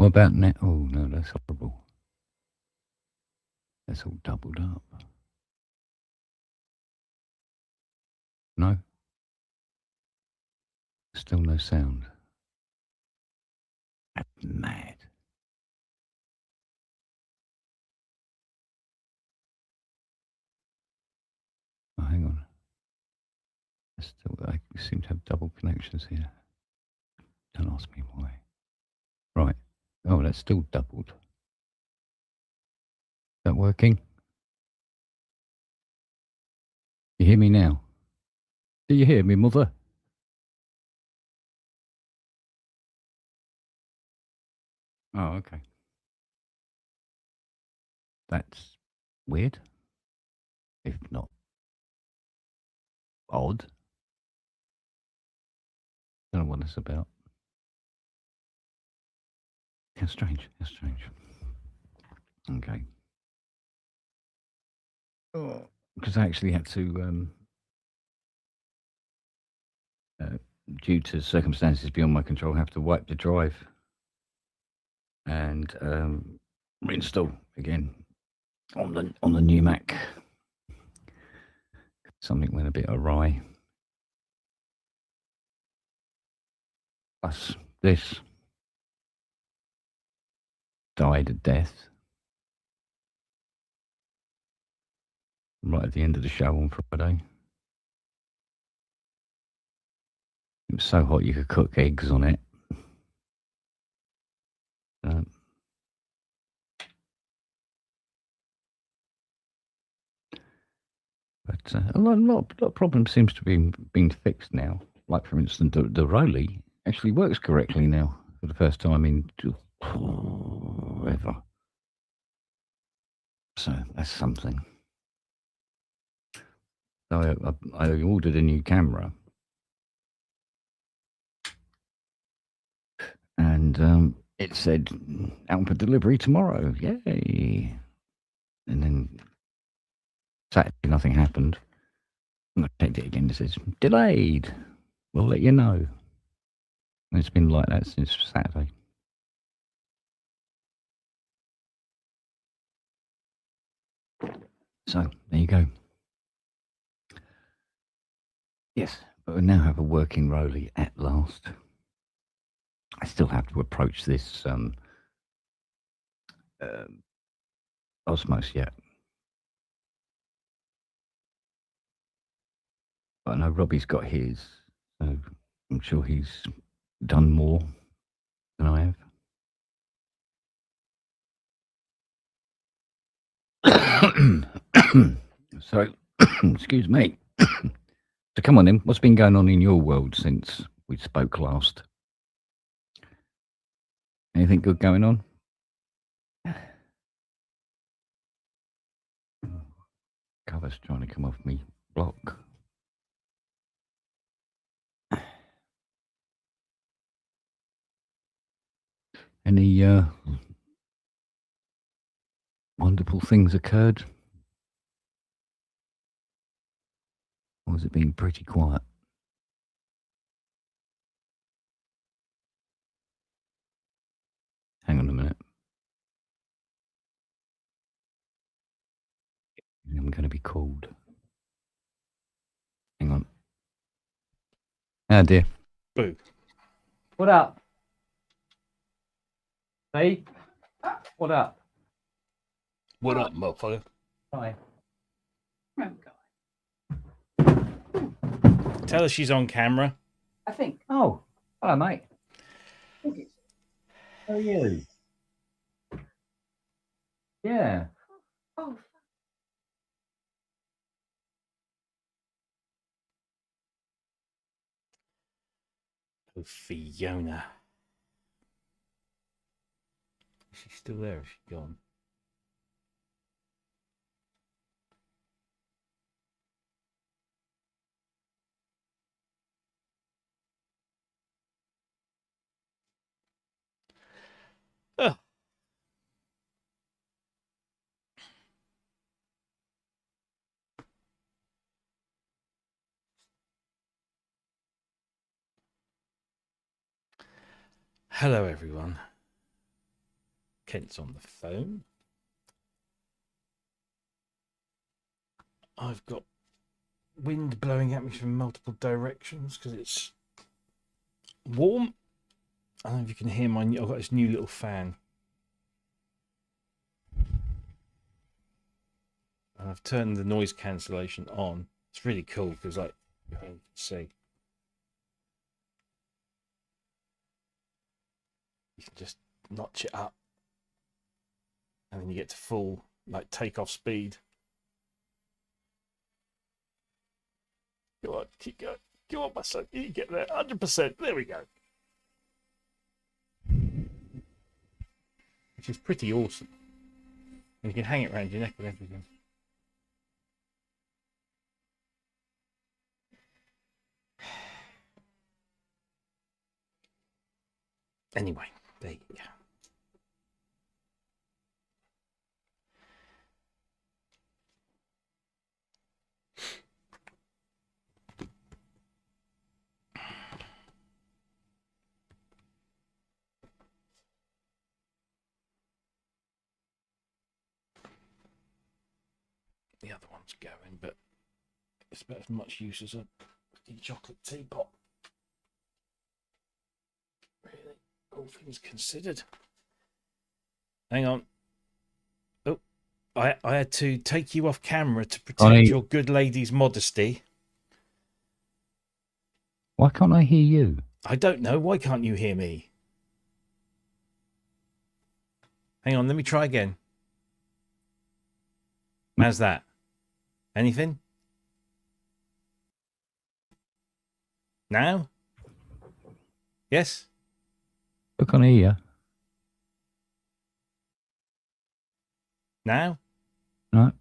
What about now? Oh, no, that's horrible. That's all doubled up. No? Still no sound. That's mad. Oh, hang on. Still, I seem to have double connections here. Don't ask me why. Right. Oh, that's still doubled. Is that working? You hear me now? Do you hear me, mother? Oh, okay. That's weird. If not odd. Don't know what it's about. How strange. How strange. Okay. Oh, because I actually had to, due to circumstances beyond my control, have to wipe the drive and reinstall again on the new Mac. Something went a bit awry. Plus, this died a death right at the end of the show on Friday. It was so hot you could cook eggs on it. But a lot of problems seems to be being fixed now. Like, for instance, the Rolly actually works correctly now for the first time in ever. So that's something. So I ordered a new camera, and it said out for delivery tomorrow. Yay! And then Saturday nothing happened. I checked it again. It says delayed. We'll let you know. And it's been like that since Saturday. So there you go. Yes, but we now have a working Rolly at last. I still have to approach this Osmos yet. But I know Robbie's got his, so I'm sure he's done more than I have. So, excuse me. So come on then, what's been going on in your world since we spoke last? Anything good going on? Cover's trying to come off me block. Any wonderful things occurred? Or has it been pretty quiet? Hang on a minute. I'm going to be called. Hang on. Oh dear. Boo. What up? Hey? What up? What up, motherfucker? Hi. Tell her she's on camera. I think. Oh, hello, mate. How are you? Yeah. Oh, Oh, Fiona. Is she still there? Is she gone? Oh. Hello, everyone. Kent's on the phone. I've got wind blowing at me from multiple directions because it's warm. I don't know if you can hear I've got this new little fan. And I've turned the noise cancellation on. It's really cool because, like, you can see. You can just notch it up. And then you get to full, like, takeoff speed. Go on, keep going. Go on, my son. You get there. 100%. There we go. Which is pretty awesome. And you can hang it around your neck and everything. Anyway, there you go. The other one's going, but it's about as much use as a chocolate teapot. Really, all things considered. Hang on. Oh, I had to take you off camera to protect your good lady's modesty. Why can't I hear you? I don't know. Why can't you hear me? Hang on, let me try again. How's that? Anything? Now? Yes? I can't hear you. Now? No.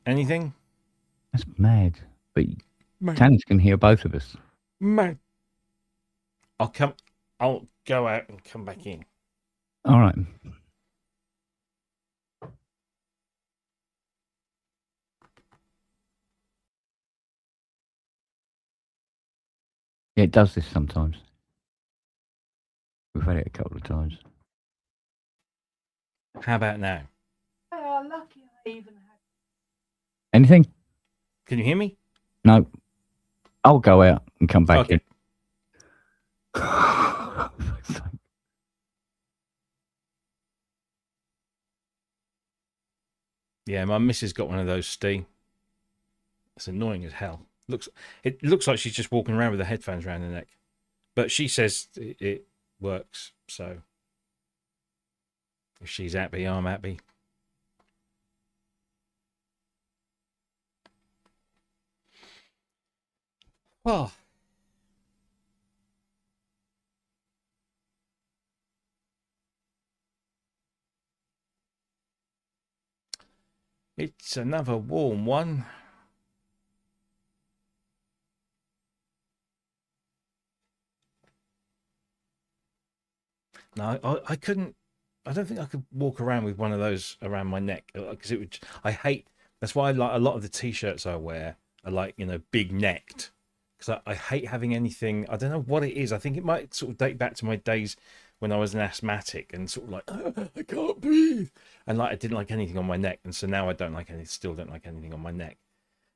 Anything? That's mad. But Tannis can hear both of us. Mad. I'll go out and come back in. All right. Yeah, it does this sometimes. We've had it a couple of times. How about now? Oh, lucky I even had. Anything? Can you hear me? No. I'll go out and come back Okay. in. Yeah, my missus got one of those, Steve. It's annoying as hell. It looks like she's just walking around with the headphones around her neck. But she says it works, so if she's happy, I'm happy. Well, it's another warm one. No, I couldn't. I don't think I could walk around with one of those around my neck because it would. I hate. That's why I like a lot of the t-shirts I wear are like big necked because I hate having anything. I don't know what it is. I think it might sort of date back to my days when I was an asthmatic and sort of like I can't breathe and like I didn't like anything on my neck, and so now I don't like anything. Still don't like anything on my neck.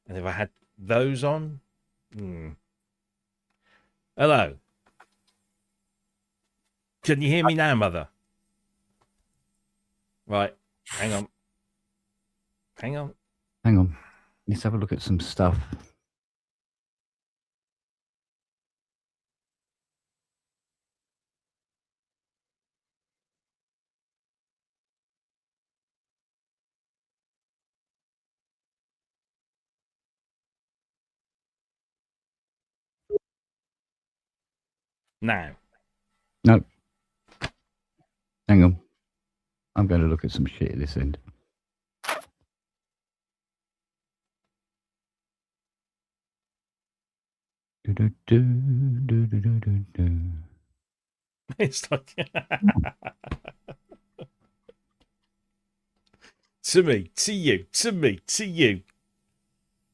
And if I had those on, hello. Can you hear me now, Mother? Right, hang on. Hang on. Hang on. Let's have a look at some stuff. Now. No. Hang on. I'm going to look at some shit at this end. It's like to me, to you, to me, to you.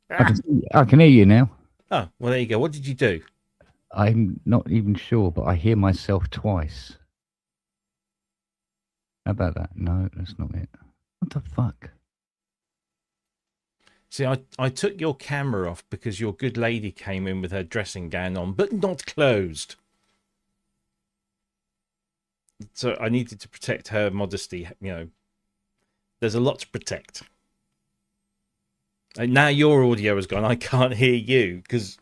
I can hear you now. Oh, well, there you go. What did you do? I'm not even sure, but I hear myself twice. How about that? No, that's not it. What the fuck? See, I took your camera off because your good lady came in with her dressing gown on, but not closed. So I needed to protect her modesty. You know, there's a lot to protect. And now your audio has gone. I can't hear you because.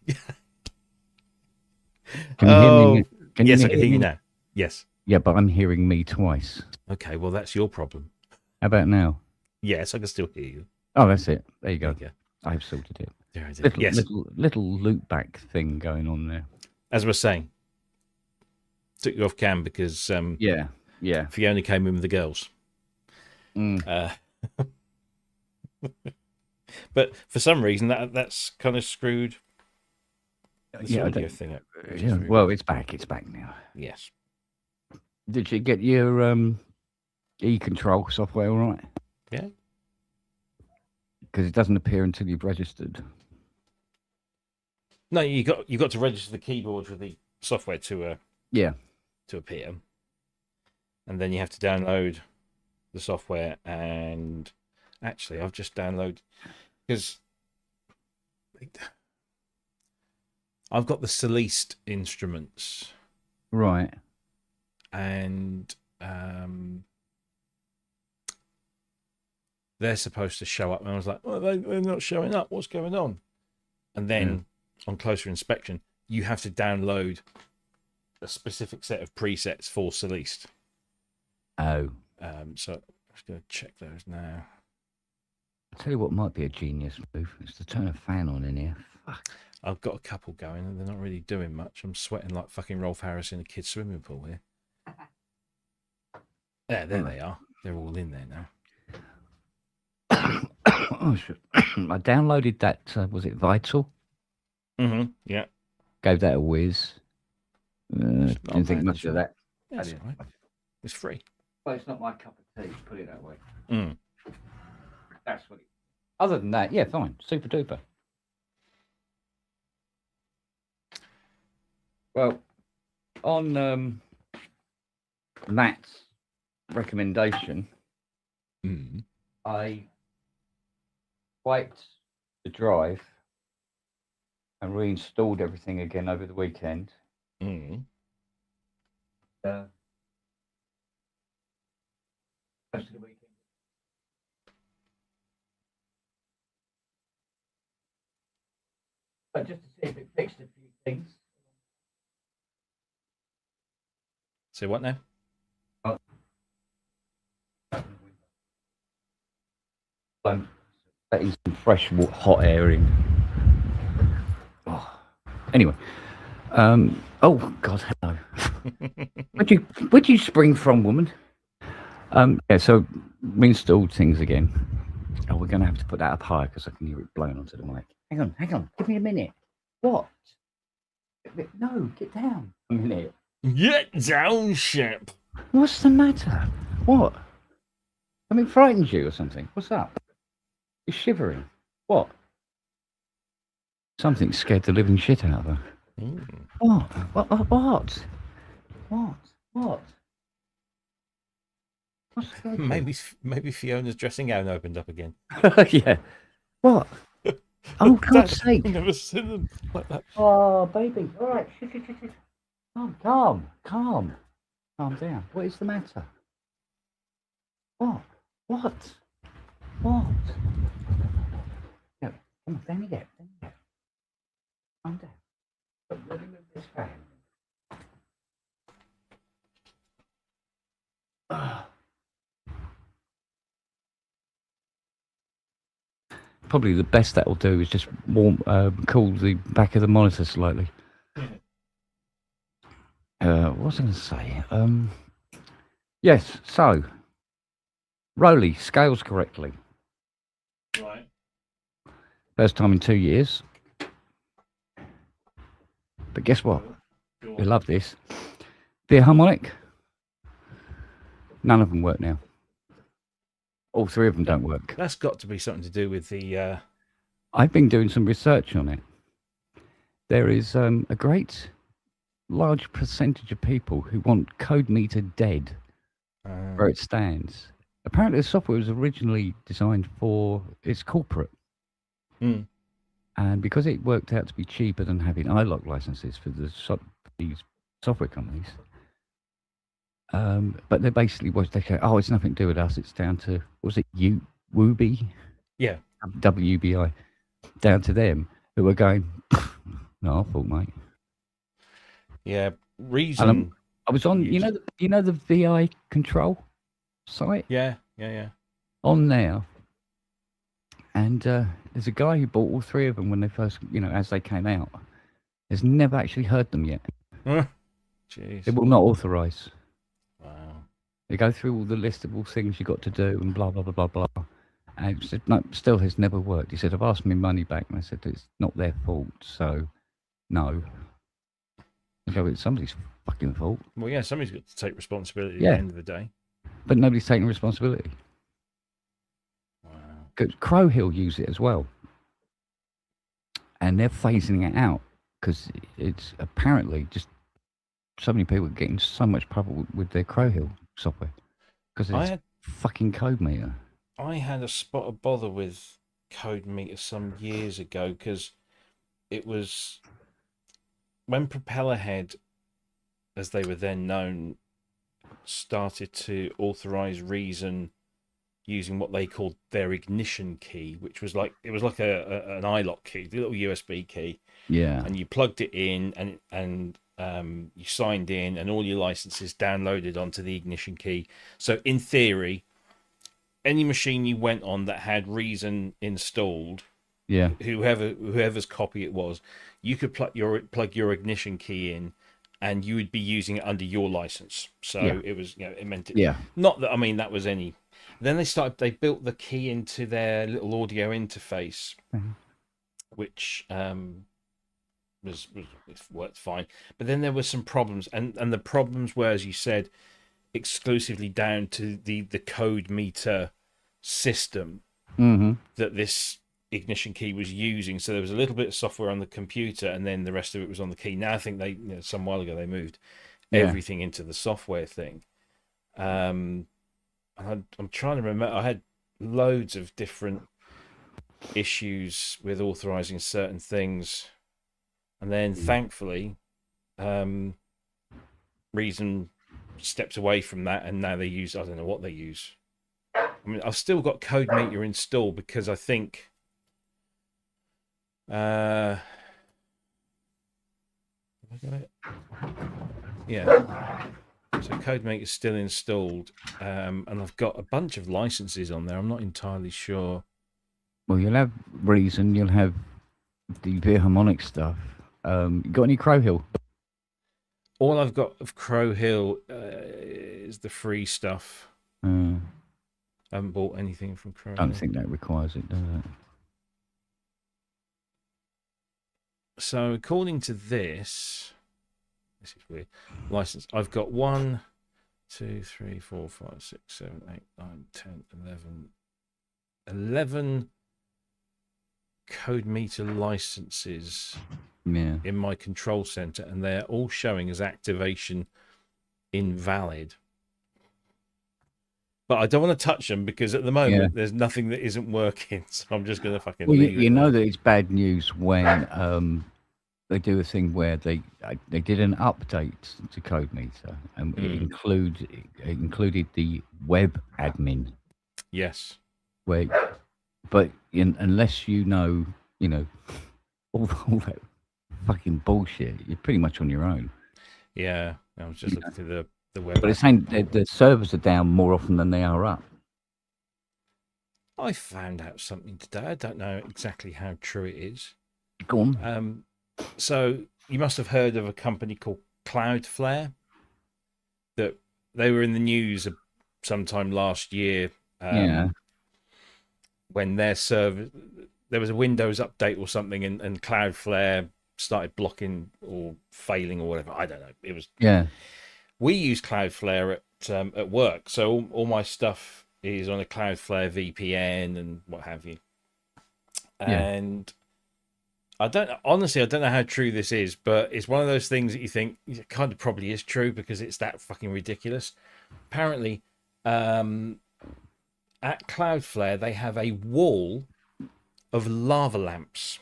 Can you hear me? Yes, I can hear you now. Yes. Yeah, but I'm hearing me twice. Okay, well, that's your problem. How about now? Yes, I can still hear you. Oh, that's it. There you go. There you I've sorted it. There it is. Yes. Little loop back thing going on there. As I was saying, took you off cam because yeah. Fiona came in with the girls. But for some reason that's kind of screwed this audio thing up. Yeah, well, it's back. It's back now. Yes. Did you get your e-control software all right? Yeah. Because it doesn't appear until you've registered. No, you got to register the keyboard for the software to appear, and then you have to download the software. And actually, I've just downloaded because I've got the Celeste instruments, right, and they're supposed to show up, and I was like, well, they're not showing up. What's going on? And then on closer inspection, you have to download a specific set of presets for Celeste. Oh. So I'm just going to check those now. I'll tell you what might be a genius move. It's to turn a fan on in here. Fuck. I've got a couple going, and they're not really doing much. I'm sweating like fucking Rolf Harris in a kid's swimming pool here. There they are. They're all in there now. Oh, shit. I downloaded that, was it Vital? Mm-hmm. Yeah. Gave that a whiz. Didn't think much of that. That's all right. It's free. Well, it's not my cup of tea, put it that way. That's what it... Other than that, yeah, fine. Super duper. Well, on Matt's recommendation, I wiped the drive and reinstalled everything again over the weekend. Most of the weekend. But just to see if it fixed a few things. So what now? Letting some fresh hot air in. Oh. Anyway, oh God, hello. Where'd you spring from, woman? Yeah, so we installed things again. Oh, we're gonna have to put that up higher because I can hear it blowing onto the mic. Hang on, give me a minute. What? No, get down a minute. Get down, ship. What's the matter? What? I mean, frightened you or something? What's up? You're shivering. What? Something scared the living shit out of her. What? What? Maybe Fiona's dressing gown opened up again. Yeah. What? Oh, God's sake. I've never seen them like that. Oh, baby. All right. Calm down. What is the matter? What? No, come on, down you get. Calm down. Let me move this fan. Probably the best that will do is just cool the back of the monitor slightly. What was I going to say? Yes, so Rolly scales correctly. Right. First time in 2 years. But guess what? We love this. The harmonic. None of them work now. All three of them don't work. That's got to be something to do with the I've been doing some research on it. There is a great large percentage of people who want Code Meter dead where it stands. Apparently, the software was originally designed for its corporate. Mm. And because it worked out to be cheaper than having iLock licenses for these software companies, but they basically they say, oh, it's nothing to do with us. It's down to, was it Woobi? Yeah. WBI. Down to them who were going, no, I thought, mate. Yeah. Reason. I was on, you know the VI control site? Yeah. On there. And there's a guy who bought all three of them when they first, as they came out. Has never actually heard them yet. Jeez. They will not authorise. Wow. They go through all the listable things you got to do and blah, blah, blah, blah, blah. And he said, no, still has never worked. He said, I've asked my money back. And I said, it's not their fault. So, no. I go, it's somebody's fucking fault. Well, yeah, somebody's got to take responsibility at Yeah. the end of the day. But nobody's taking responsibility. Wow. Because Crow Hill use it as well. And they're phasing it out because it's apparently just so many people are getting so much trouble with their Crow Hill software because it's fucking Code Meter. I had a spot of bother with Code Meter some years ago because it was when Propellerhead, as they were then known, started to authorize Reason using what they called their ignition key, which was like an iLock key, the little USB key. Yeah. And you plugged it in and you signed in and all your licenses downloaded onto the ignition key. So in theory, any machine you went on that had Reason installed, yeah, whoever's copy it was, you could plug your ignition key in and you would be using it under your license. So it was, it meant it. Yeah. Not that, I mean, that was any. Then they built the key into their little audio interface, which was worked fine. But then there were some problems, and the problems were, as you said, exclusively down to the Code Meter system that this ignition key was using. So there was a little bit of software on the computer, and then the rest of it was on the key. Now I think they, some while ago, they moved everything into the software thing. I'm trying to remember. I had loads of different issues with authorizing certain things, and then thankfully, Reason stepped away from that, and now they use, I don't know what they use. I mean, I've still got Code Meter installed because I think have I got it? Yeah. So Code Meter is still installed, and I've got a bunch of licenses on there. I'm not entirely sure. Well, you'll have Reason, you'll have the Harmonic stuff. Got any Crow Hill? All I've got of Crow Hill is the free stuff. I haven't bought anything from Crow Hill. I don't think that requires it, does it? So according to this is weird. License. I've got 1, 2, 3, 4, 5, 6, 7, 8, 9, 10, 11 Code Meter licenses in my control center, and they're all showing as activation invalid. But I don't want to touch them because at the moment there's nothing that isn't working, so I'm just going to fucking leave it. You know that it's bad news when they do a thing where they did an update to Code Meter, and it included the web admin. Yes. But unless you know all that fucking bullshit, you're pretty much on your own. Yeah, I was just looking through the web. But it's saying the servers are down more often than they are up. I found out something today. I don't know exactly how true it is. Go on. So you must have heard of a company called Cloudflare. That they were in the news sometime last year. When their server, there was a Windows update or something, and Cloudflare started blocking or failing or whatever. I don't know. It was We use Cloudflare at work, so all my stuff is on a Cloudflare VPN and what have you. Yeah. And I don't know how true this is, but it's one of those things that you think it kind of probably is true because it's that fucking ridiculous. Apparently, at Cloudflare they have a wall of lava lamps.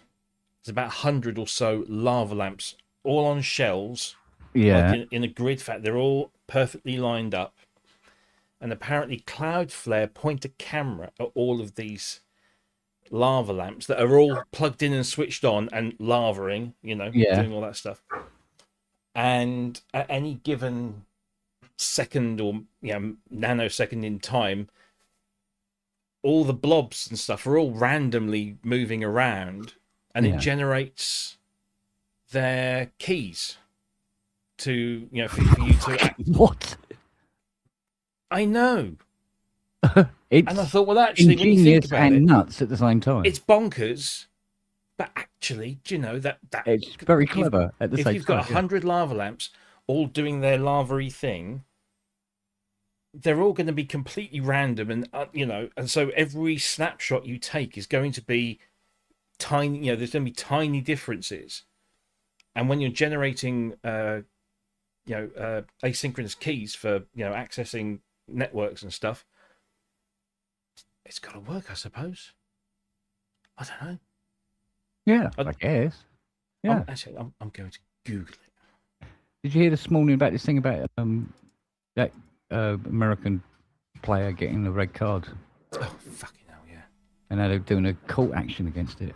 There's about 100 or so lava lamps, all on shelves, like Yeah. in a grid. Fact, they're all perfectly lined up. And apparently, Cloudflare point a camera at all of these lava lamps that are all plugged in and switched on and lavaing, Yeah. doing all that stuff. And at any given second or nanosecond in time, all the blobs and stuff are all randomly moving around, and it Yeah. generates their keys to for you to. What? I know, It's and I thought, well, actually, when you think ingenious about and it, nuts at the same time. it's bonkers. But actually, do you know that It's very if you've- clever at the if same you've time. got 100 lava lamps all doing their lava-y thing, they're all going to be completely random, and and so every snapshot you take is going to be tiny. There's going to be tiny differences, and when you're generating, asynchronous keys for accessing networks and stuff, it's got to work, I suppose. I don't know. Yeah, I guess. Yeah. I'm going to Google it. Did you hear this morning about this thing about that American player getting the red card, Oh, fucking hell, yeah. and now they're doing a court action against it,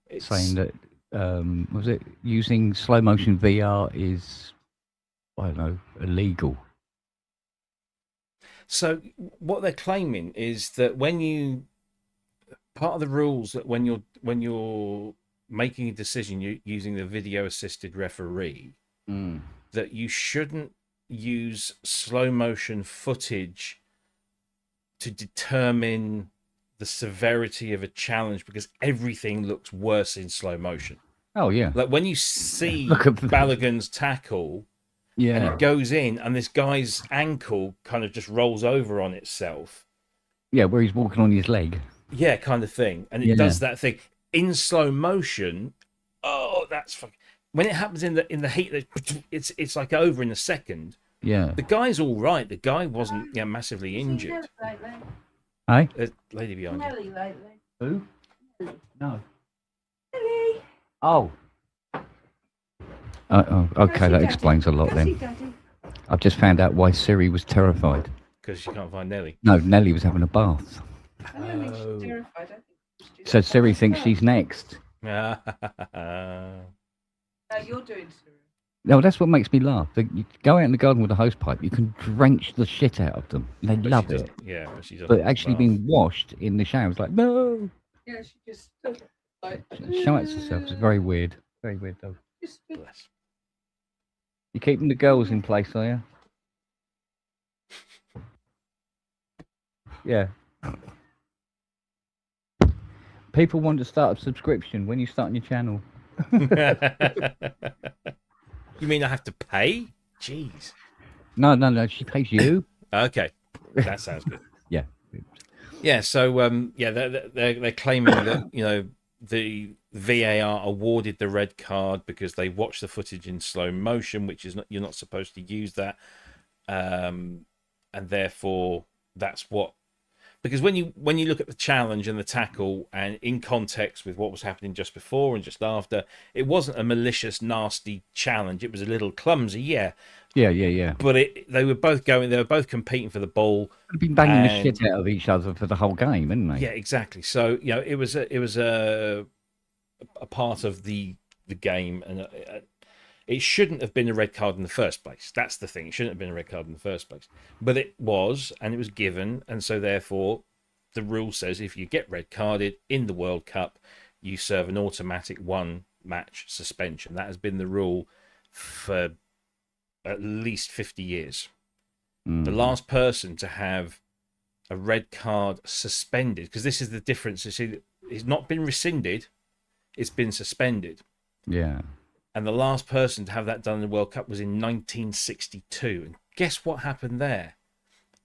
It's, saying that was it using slow motion VR is, I don't know, illegal. So what they're claiming is that part of the rules that when you're making a decision using the video assisted referee, that you shouldn't use slow motion footage to determine the severity of a challenge, because everything looks worse in slow motion. Oh yeah, Like when you see Look at- Balogun's tackle and yeah, it goes in and this guy's ankle kind of just rolls over on itself. yeah, where he's walking on his leg. Yeah, kind of thing. And it Yeah. does that thing in slow motion. Oh, that's fucking... When it happens in the heat, it's like over in a second. Yeah. The guy's all right. The guy wasn't massively injured. Hey? There's a lady behind you. Nelly lately. Who? No. Nelly. Oh. Okay, that explains a lot Daddy, then. Daddy. I've just found out why Siri was terrified. Because you can't find Nelly. No, Nelly was having a bath. I don't think she's terrified. I think she's So Siri thinks she's next. Oh. No, you're doing Siri. No, that's what makes me laugh. You go out in the garden with a hose pipe, you can drench the shit out of them. They But love she it. doesn't- Yeah, but she's But actually being washed in the shower is like, no. Yeah, she just like. She shouts herself. It's very weird. Very weird, though. Just, Bless. You keeping the girls in place, are you? Yeah. People want to start a subscription when you start your channel. You mean I have to pay? Jeez. No, she pays you. Okay, that sounds good. Yeah. Yeah. So they're claiming that the VAR awarded the red card because they watched the footage in slow motion, which is you're not supposed to use that, and therefore that's what. Because when you look at the challenge and the tackle, and in context with what was happening just before and just after, it wasn't a malicious, nasty challenge. It was a little clumsy, yeah. Yeah. But they were both competing for the ball. They've been banging the And- shit out of each other for the whole game, haven't they? Yeah, exactly. So it was a part of the game, and it shouldn't have been a red card in the first place. That's the thing. It shouldn't have been a red card in the first place. But it was, and it was given, and so therefore the rule says if you get red carded in the World Cup, you serve an automatic 1-match suspension. That has been the rule for at least 50 years. Mm. The last person to have a red card suspended, because this is the difference. You see, it's not been rescinded, it's been suspended. Yeah. And the last person to have that done in the World Cup was in 1962. And guess what happened there?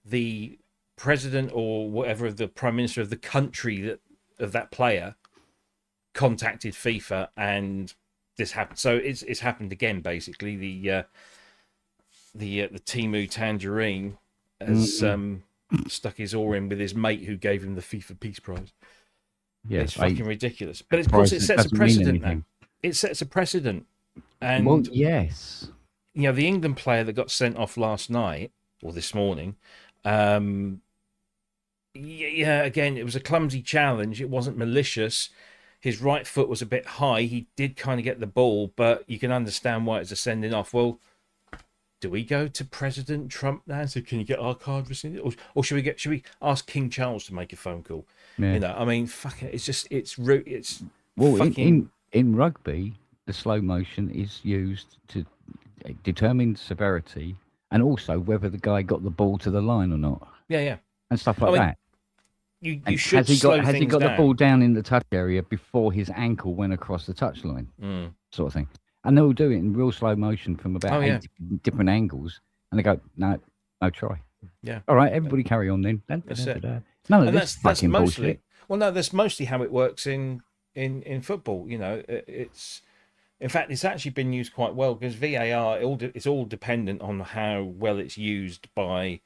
The president or whatever of the prime minister of the country of that player contacted FIFA, and this happened. So it's happened again. Basically, the Timu Tangerine has stuck his oar in with his mate who gave him the FIFA Peace Prize. Yeah, It's fucking ridiculous. But of course, it sets a precedent now. It sets a precedent. And well, yes, the England player that got sent off last night or this morning, again, it was a clumsy challenge. It wasn't malicious. His right foot was a bit high. He did kind of get the ball, but you can understand why it's a sending off. Well, do we go to President Trump now and say, can you get our card rescinded? Or should we ask King Charles to make a phone call? yeah. I mean, fuck it. It's well, fucking... in rugby, the slow motion is used to determine severity and also whether the guy got the ball to the line or not. Yeah. And stuff like that. You should has he got the ball down in the touch area before his ankle went across the touchline, sort of thing. And they'll do it in real slow motion from about 8 different angles, and they go, no try. Yeah. All right, everybody carry on then. That's it. None of this fucking mostly bullshit. Well, no, that's mostly how it works in football. It's in fact it's actually been used quite well because VAR it's all dependent on how well it's used by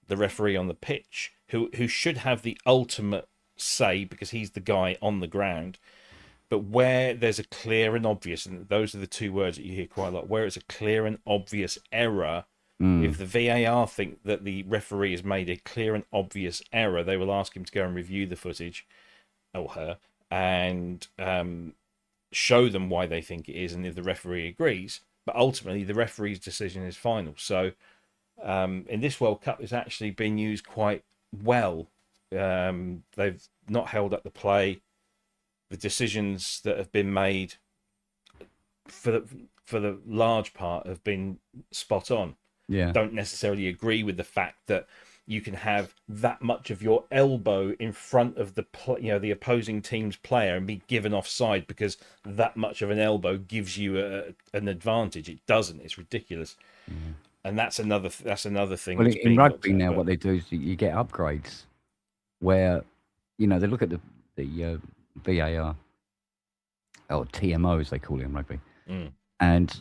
the referee on the pitch, who should have the ultimate say because he's the guy on the ground. But where there's a clear and obvious, and those are the two words that you hear quite a lot, where it's a clear and obvious error, if the VAR think that the referee has made a clear and obvious error, they will ask him to go and review the footage, or her, and show them why they think it is, and if the referee agrees. But ultimately, the referee's decision is final. So in this World Cup, it's actually been used quite well. They've not held up the play. The decisions that have been made for the large part have been spot on. Yeah. Don't necessarily agree with the fact that you can have that much of your elbow in front of the opposing team's player and be given offside because that much of an elbow gives you an advantage. It doesn't. It's ridiculous. And that's another thing. Well, in rugby now, what they do is you get upgrades where they look at the VAR or TMO as they call it in rugby, and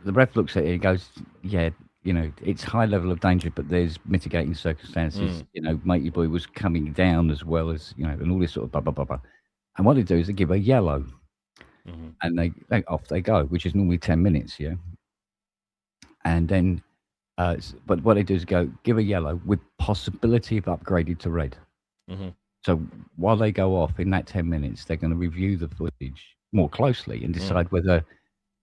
the ref looks at it and goes, "Yeah, it's high level of danger, but there's mitigating circumstances. Matey boy was coming down as well as and all this sort of blah blah blah blah." And what they do is they give a yellow, and they off they go, which is normally 10 minutes, and then. But what they do is give a yellow with possibility of upgraded to red. So while they go off in that 10 minutes, they're going to review the footage more closely and decide whether,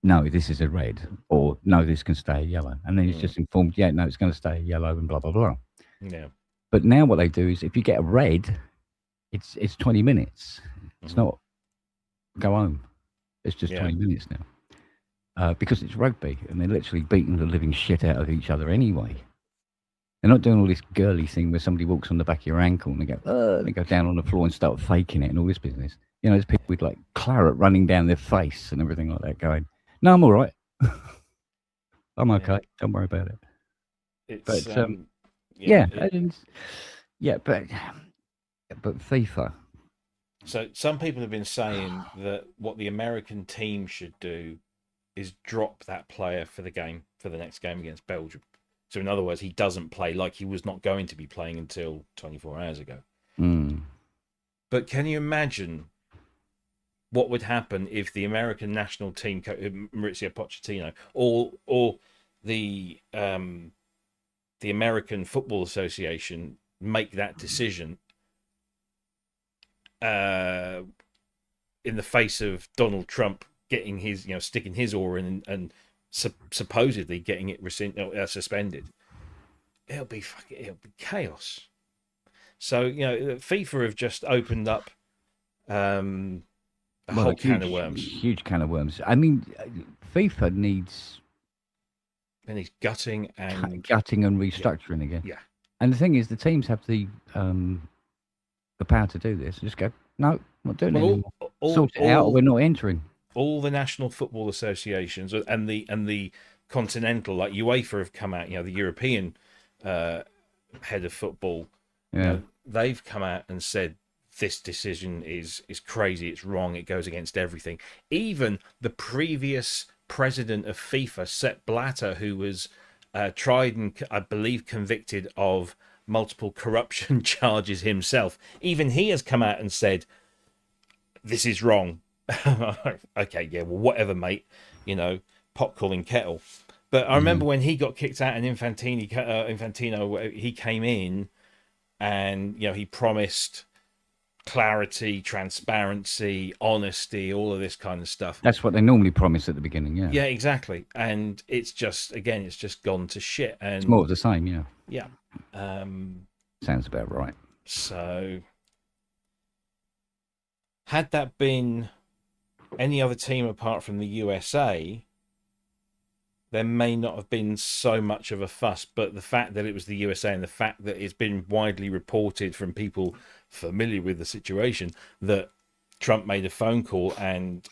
no, this is a red, or no, this can stay a yellow. And then it's just informed, no, it's going to stay a yellow and blah, blah, blah. Yeah. But now what they do is if you get a red, it's 20 minutes. It's not go home. It's just 20 minutes now. Because it's rugby and they're literally beating the living shit out of each other anyway. They're not doing all this girly thing where somebody walks on the back of your ankle and they go down on the floor and start faking it and all this business. There's people with like claret running down their face and everything like that going, no, I'm all right. I'm okay. Don't worry about it. But but FIFA. So some people have been saying that what the American team should do is drop that player for the next game against Belgium. So in other words, he doesn't play like he was not going to be playing until 24 hours ago. But can you imagine what would happen if the American national team, Maurizio Pochettino, or the American Football Association make that decision in the face of Donald Trump getting his, sticking his oar in and supposedly getting it suspended? It'll be chaos. So FIFA have just opened up a whole can of worms. Huge can of worms. I mean, FIFA needs gutting and restructuring again. Yeah. And the thing is, the teams have the power to do this. Just go, no, not doing it anymore. Sort it out, or we're not entering. All the national football associations and the continental, like UEFA, have come out. The European head of football, they've come out and said this decision is crazy, it's wrong, it goes against everything. Even the previous president of FIFA, Sepp Blatter, who was tried and I believe convicted of multiple corruption charges himself, even he has come out and said this is wrong. Okay, yeah, well, whatever, mate. You know, pot calling kettle. But I remember when he got kicked out, and Infantino, he came in, and he promised clarity, transparency, honesty, all of this kind of stuff. That's what they normally promise at the beginning. Yeah. Yeah, exactly. And it's just gone to shit. And It's more of the same. Yeah. yeah. Sounds about right. So, had that been any other team apart from the USA, there may not have been so much of a fuss. But the fact that it was the USA and the fact that it's been widely reported from people familiar with the situation that Trump made a phone call and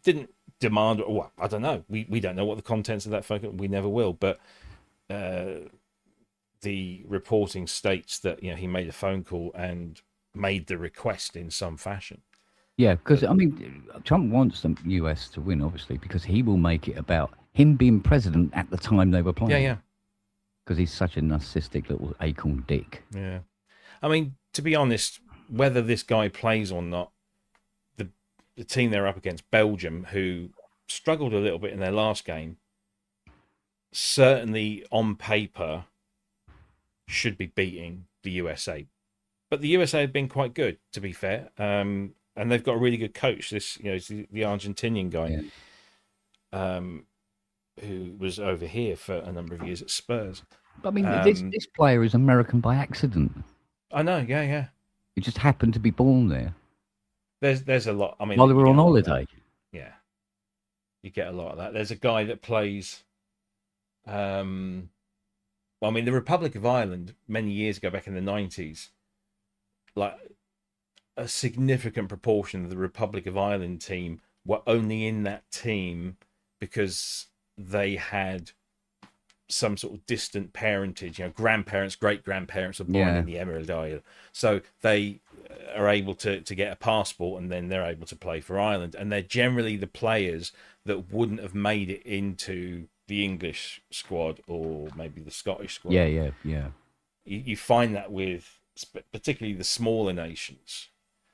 didn't demand, or I don't know. We don't know what the contents of that phone call. We never will. But the reporting states that he made a phone call and made the request in some fashion. Yeah, because I mean, Trump wants the US to win, obviously, because he will make it about him being president at the time they were playing. Yeah, yeah. Because he's such a narcissistic little acorn dick. Yeah. I mean, to be honest, whether this guy plays or not, the team they're up against, Belgium, who struggled a little bit in their last game, certainly on paper should be beating the USA. But the USA have been quite good, to be fair. And they've got a really good coach. This, the Argentinian guy, who was over here for a number of years at Spurs. But I mean, this player is American by accident. I know, yeah. He just happened to be born there. There's a lot. I mean, while they were on holiday. Yeah, you get a lot of that. There's a guy that plays. Well, I mean, the Republic of Ireland many years ago, back in the 90s, like a significant proportion of the Republic of Ireland team were only in that team because they had some sort of distant parentage, grandparents, great grandparents were born in the Emerald Isle, so they are able to get a passport, and then they're able to play for Ireland. And they're generally the players that wouldn't have made it into the English squad or maybe the Scottish squad. Yeah. You find that with particularly the smaller nations.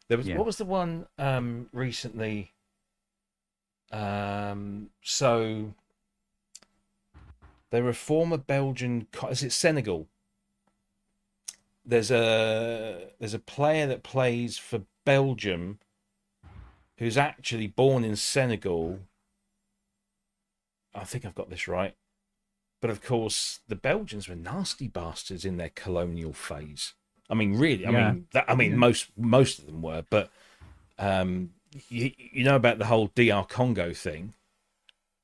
There was what was the one recently? So there were former Belgian. Is it Senegal? There's a player that plays for Belgium who's actually born in Senegal. I think I've got this right. But of course, the Belgians were nasty bastards in their colonial phase. I mean, really. I mean, most of them were. But you know about the whole DR Congo thing.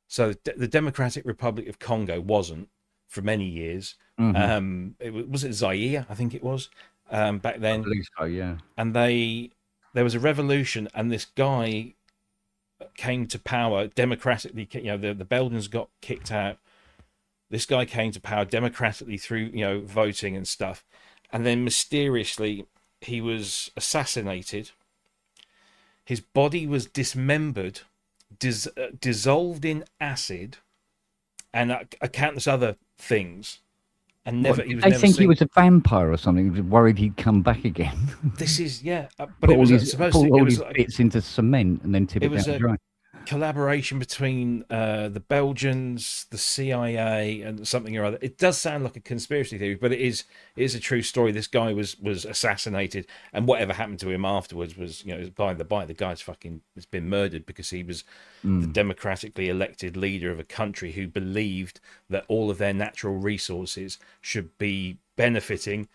So the Democratic Republic of Congo wasn't for many years. Was it Zaire? I think it was back then. I believe so, yeah. And there was a revolution, and this guy came to power democratically. The Belgians got kicked out. This guy came to power democratically through voting and stuff, and then mysteriously he was assassinated. His body was dismembered, dissolved in acid, and countless other things. And never. He was a vampire or something. He was worried he'd come back again. This is but put it was all his, supposed to. Put all It was his bits into cement and then tip it down to dry. Collaboration between the Belgians, the CIA, and something or other. It does sound like a conspiracy theory, but it is a true story. This guy was assassinated, and whatever happened to him afterwards was, by the guy's has been murdered because he was the democratically elected leader of a country who believed that all of their natural resources should be benefiting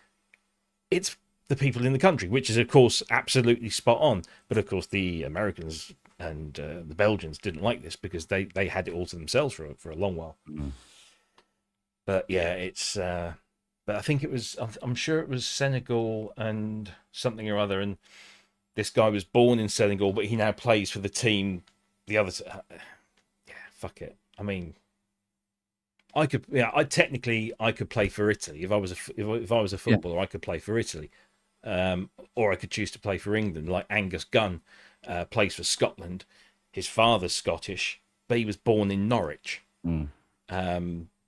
the people in the country, which is of course absolutely spot on. But of course the Americans and the Belgians didn't like this because they had it all to themselves for a long while. But yeah, it's but I think I'm sure it was Senegal and something or other, and this guy was born in Senegal, but he now plays for the team. The other, fuck it. I mean, I could play for Italy if I was a footballer. I could play for Italy. or I could choose to play for England, like Angus Gunn plays for Scotland. His father's Scottish, but he was born in Norwich. Mm.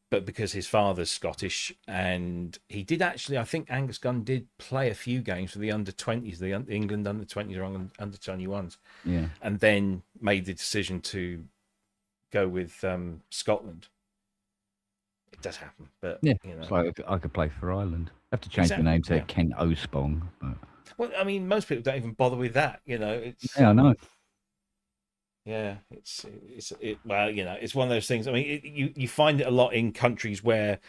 But because his father's Scottish, and he did actually, I think Angus Gunn did play a few games for the under-20s, the England under-20s or under-21s, Yeah. and then made the decision to go with Scotland. It does happen, but Yeah. you know. It's like I could play for Ireland. I have to change the name to Kent Ospong. But... Well, I mean, most people don't even bother with that. You know, it's yeah, I know. yeah, well, you know, it's one of those things. I mean, you find it a lot in countries where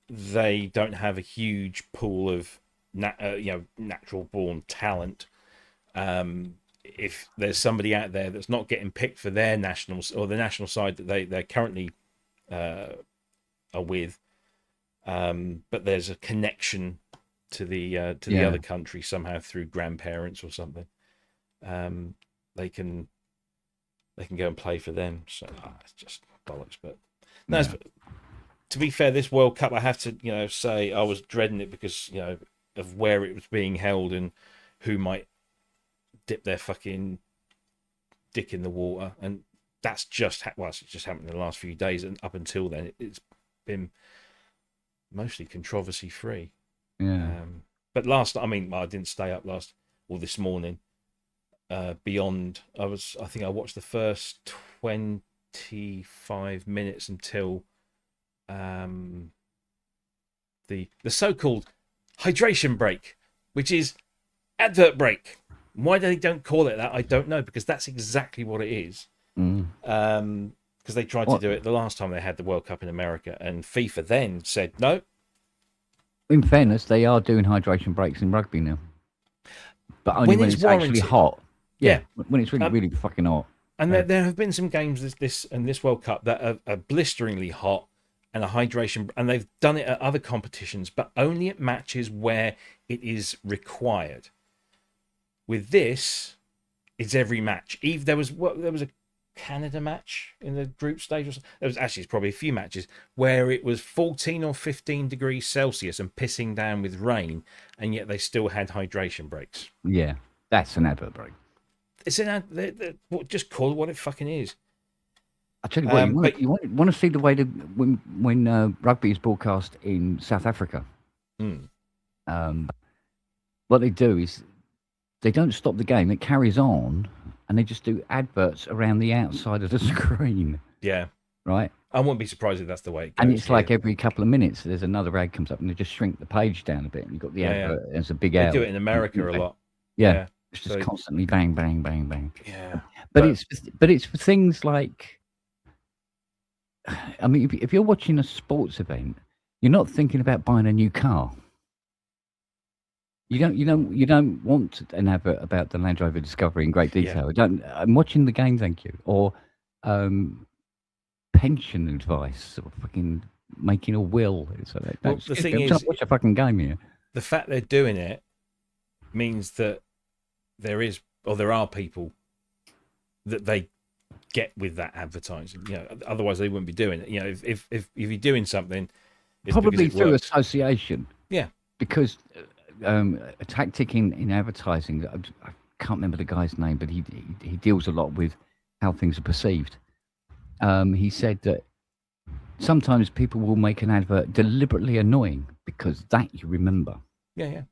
they don't have a huge pool of natural born talent. If there's somebody out there that's not getting picked for their nationals or the national side that they're currently are with, but there's a connection to the other country somehow through grandparents or something, they can go and play for them. So it's just bollocks. But no, to be fair, this World Cup, I have to say I was dreading it because of where it was being held and who might dip their fucking dick in the water, and that's just it's just happened in the last few days, and up until then it's been mostly controversy free. But I didn't stay up this morning beyond. I think I watched the first 25 minutes until the so-called hydration break, which is advert break. Why they don't call it that, I don't know, because that's exactly what it is. Because they tried to do it the last time they had the World Cup in America, and FIFA then said no. In fairness, they are doing hydration breaks in rugby now, but only when it's actually hot. Yeah, when it's really, really fucking hot. And there have been some games this World Cup that are blisteringly hot, and a hydration, and they've done it at other competitions, but only at matches where it is required. With this, it's every match. There was a Canada match in the group stage. It's probably a few matches where it was 14 or 15 degrees Celsius and pissing down with rain, and yet they still had hydration breaks. Yeah, that's an advert break. It's just call it what it fucking is. I tell you what, you want to see the way that when rugby is broadcast in South Africa. What they do is they don't stop the game; it carries on, and they just do adverts around the outside of the screen. Yeah, right. I wouldn't be surprised if that's the way it goes. And it's like every couple of minutes, there's another ad comes up, and they just shrink the page down a bit, and you've got the advert. There's a big ad. They do it in America a lot. Yeah. It's just constantly bang, bang, bang, bang. Yeah, but it's for things like, I mean, if you're watching a sports event, you're not thinking about buying a new car. You don't want an advert about the Land Rover Discovery in great detail. I'm watching the game, thank you, or pension advice, or fucking making a will. So the thing is, watch a fucking game here. The fact they're doing it means that there are people that they get with that advertising. Otherwise they wouldn't be doing it. If you're doing something, it's probably through association. Yeah, because a tactic in advertising. I can't remember the guy's name, but he deals a lot with how things are perceived. He said that sometimes people will make an advert deliberately annoying because that you remember. Yeah.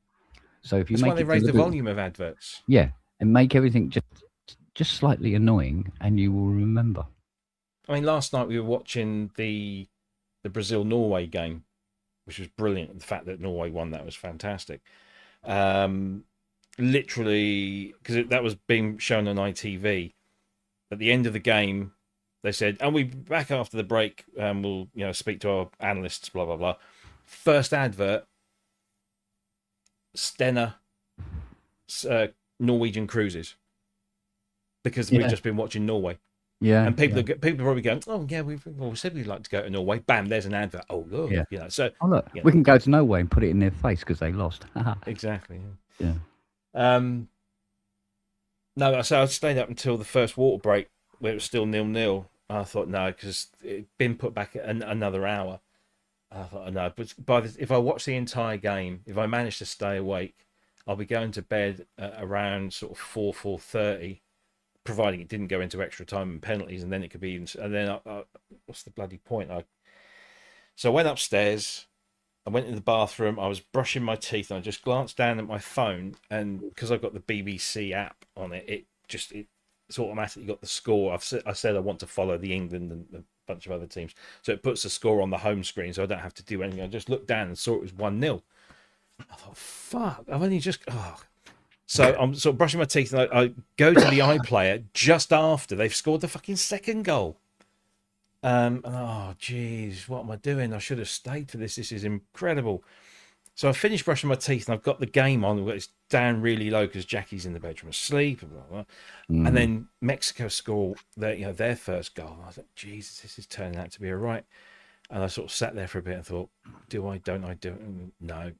So if you That's make why they raise the volume of adverts. Yeah, and make everything just slightly annoying, and you will remember. I mean, last night we were watching the Brazil-Norway game, which was brilliant. The fact that Norway won that was fantastic. Literally, because that was being shown on ITV. At the end of the game, they said, "And we'll be back after the break. We'll speak to our analysts." Blah blah blah. First advert. Stena Norwegian cruises, because we've just been watching Norway. Yeah, and people are probably going, "Oh yeah, we said we'd like to go to Norway." Bam, there's an advert. Oh look, So look, we can go to Norway and put it in their face because they lost. Exactly. Yeah. No, so I stayed up until the first water break where it was still 0-0. I thought no, because it'd been put back another hour. I thought no, but if I watch the entire game, if I manage to stay awake, I'll be going to bed around sort of 4:30, providing it didn't go into extra time and penalties, and then it could be even. And then what's the bloody point? So I went upstairs. I went in the bathroom. I was brushing my teeth, and I just glanced down at my phone, and because I've got the BBC app on it, it's automatically got the score. I said I want to follow the England and a bunch of other teams, so it puts the score on the home screen, so I don't have to do anything. I just looked down and saw it was 1-0. I thought, fuck! I've only just So I'm sort of brushing my teeth, and I go to the iPlayer just after they've scored the fucking second goal. And geez, what am I doing? I should have stayed for this. This is incredible. So I finished brushing my teeth, and I've got the game on. It's down really low because Jackie's in the bedroom asleep. Blah, blah, blah. And then Mexico score their first goal. I thought, Jesus, this is turning out to be all right. And I sort of sat there for a bit and thought, do I? Don't I? Do it? No.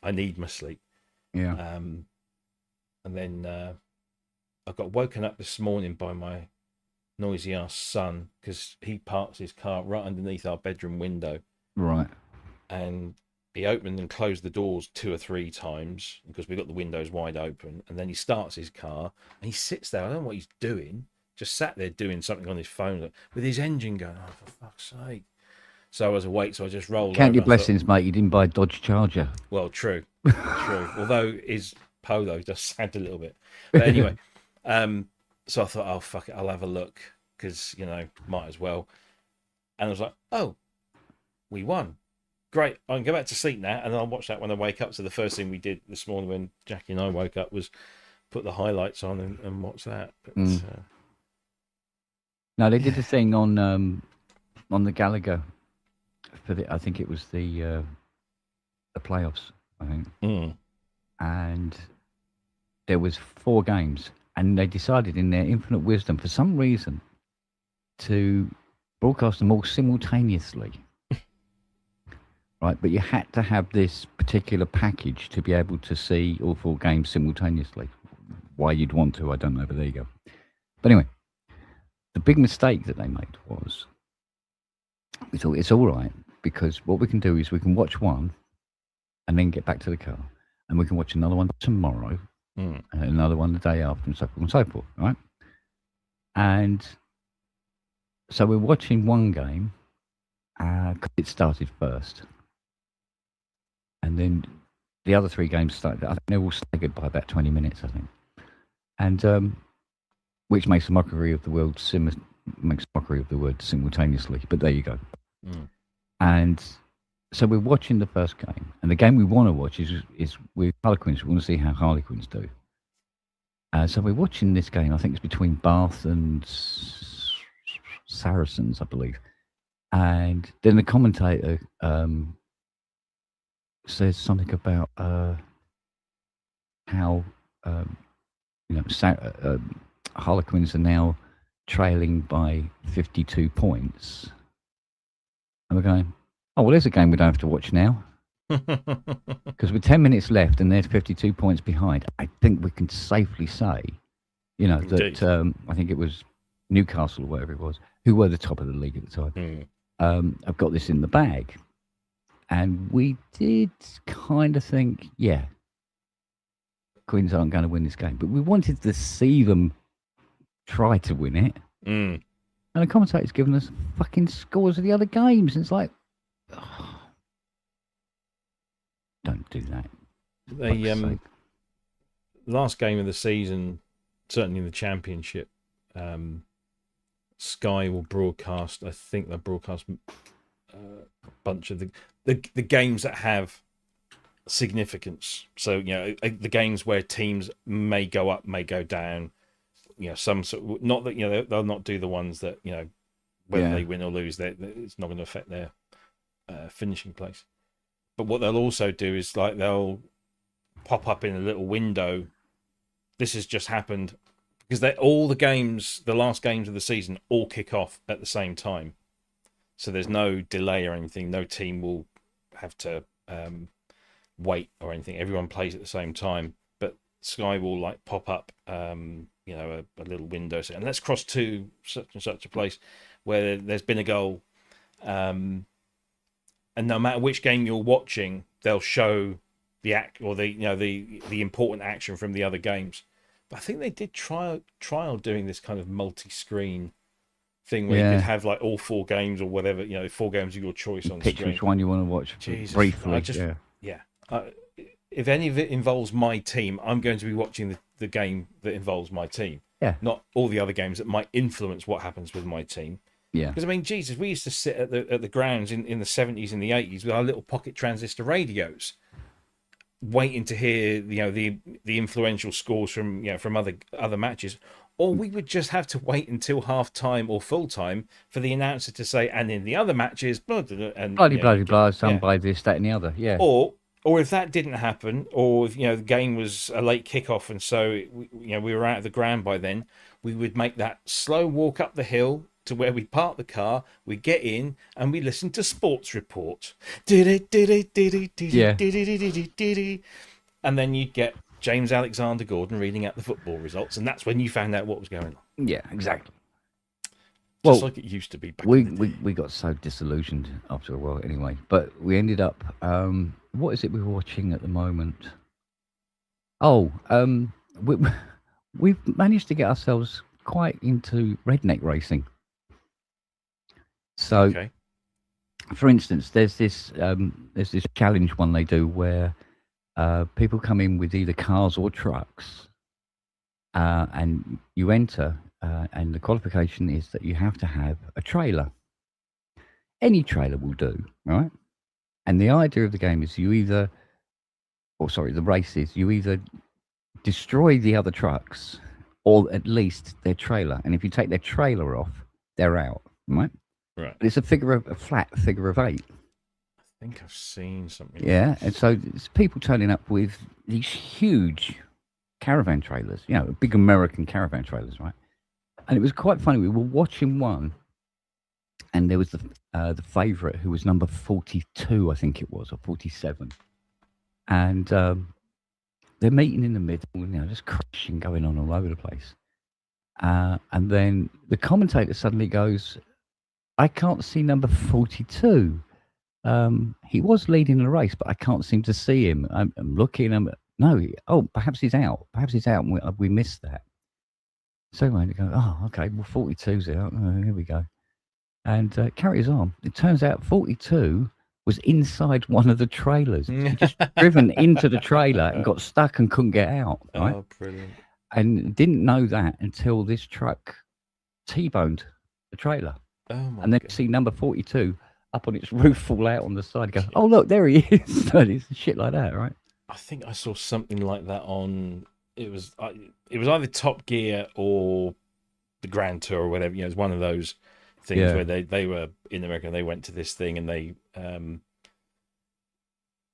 I need my sleep. Yeah. And then I got woken up this morning by my noisy ass son because he parks his car right underneath our bedroom window. Right. And he opened and closed the doors 2 or 3 times because we got the windows wide open. And then he starts his car and he sits there. I don't know what he's doing. Just sat there doing something on his phone with his engine going, oh, for fuck's sake. So I was awake, so I just rolled Count over. your blessings, mate. You didn't buy a Dodge Charger. Well, true. Although his Polo does sound a little bit. But anyway, so I thought, oh, fuck it, I'll have a look because, might as well. And I was like, oh, we won. Great. I can go back to sleep now, and I'll watch that when I wake up. So the first thing we did this morning when Jackie and I woke up was put the highlights on and watch that. But, No, they did a thing on the Gallagher for I think it was the playoffs, I think. And there was 4 games, and they decided in their infinite wisdom, for some reason, to broadcast them all simultaneously. Right, but you had to have this particular package to be able to see all 4 games simultaneously. Why you'd want to, I don't know, but there you go. But anyway, the big mistake that they made was, we thought it's all right, because what we can do is we can watch one and then get back to the car, and we can watch another one tomorrow, and another one the day after, and so forth and so forth, right? And so we're watching one game, because it started first. And then the other 3 games started. I think they're all staggered by about 20 minutes, I think. And which makes a mockery of the word simultaneously. But there you go. And so we're watching the first game, and the game we want to watch is with Harlequins. We want to see how Harlequins do. So we're watching this game. I think it's between Bath and Saracens, I believe. And then the commentator says something about how Harlequins are now trailing by 52 points, and we're going, oh well, there's a game we don't have to watch now because with 10 minutes left and they're 52 points behind. I think we can safely say, that I think it was Newcastle or whatever it was, who were the top of the league at the time. I've got this in the bag. And we did kind of think, yeah, Queens aren't going to win this game. But we wanted to see them try to win it. And the commentator's given us fucking scores of the other games. And it's like, oh, don't do that. The last game of the season, certainly in the Championship, Sky will broadcast, I think they'll broadcast a bunch of the games that have significance. So the games where teams may go up, may go down. Some sort of, not that they'll not do the ones that whether they win or lose, it's not going to affect their finishing place. But what they'll also do is they'll pop up in a little window. This has just happened because all the games, the last games of the season, all kick off at the same time. So there's no delay or anything. No team will have to wait or anything. Everyone plays at the same time. But Sky will pop up, a little window, and let's cross to such and such a place where there's been a goal. And no matter which game you're watching, they'll show the act or the important action from the other games. But I think they did trial doing this kind of multi-screen thing where you could have like all 4 games or whatever, 4 games of your choice on Pick screen. which one you want to watch briefly. Yeah. If any of it involves my team, I'm going to be watching the game that involves my team. Yeah. Not all the other games that might influence what happens with my team. Yeah. Because I mean, Jesus, we used to sit at the grounds in the 70s and the 80s with our little pocket transistor radios, waiting to hear the influential scores from other matches, or we would just have to wait until half time or full time for the announcer to say, and in the other matches, blah, blah, blah, and blah, some by this, that, and the other. Yeah. Or if that didn't happen, or if the game was a late kickoff, and so we were out of the ground by then, we would make that slow walk up the hill to where we park the car, we get in, and we listen to Sports Report. And then you'd get James Alexander-Gordon reading out the football results, and that's when you found out what was going on. Yeah, exactly. Just like it used to be back in the day. We got so disillusioned after a while anyway, but we ended up, what is it we're watching at the moment? We've managed to get ourselves quite into redneck racing. So, Okay. for instance, there's this challenge one they do where people come in with either cars or trucks, and you enter, and the qualification is that you have to have a trailer. Any trailer will do, right? And the idea of the game is the race is you either destroy the other trucks or at least their trailer. And if you take their trailer off, they're out, right? Right. But it's a flat figure of 8. I think I've seen something. Yeah, and so it's people turning up with these huge caravan trailers, big American caravan trailers, right? And it was quite funny. We were watching one, and there was the favourite who was number 42, I think it was, or 47, and they're meeting in the middle, just crashing going on all over the place. And then the commentator suddenly goes, "I can't see number 42. He was leading the race, but I can't seem to see him. I'm looking. Perhaps he's out. And we missed that." So I go, "Oh, okay. Well, 42's out. Oh, here we go." And carries on. It turns out 42 was inside one of the trailers. He just driven into the trailer and got stuck and couldn't get out. Right? Oh, brilliant! And didn't know that until this truck T-boned the trailer. Oh my! And then see number 42 up on its roof fall out on the side. Go, "Oh look, there he is!" So it's shit like that, right? I think I saw something like that on. It was either Top Gear or the Grand Tour or whatever. It was one of those things where they were in America and they went to this thing and they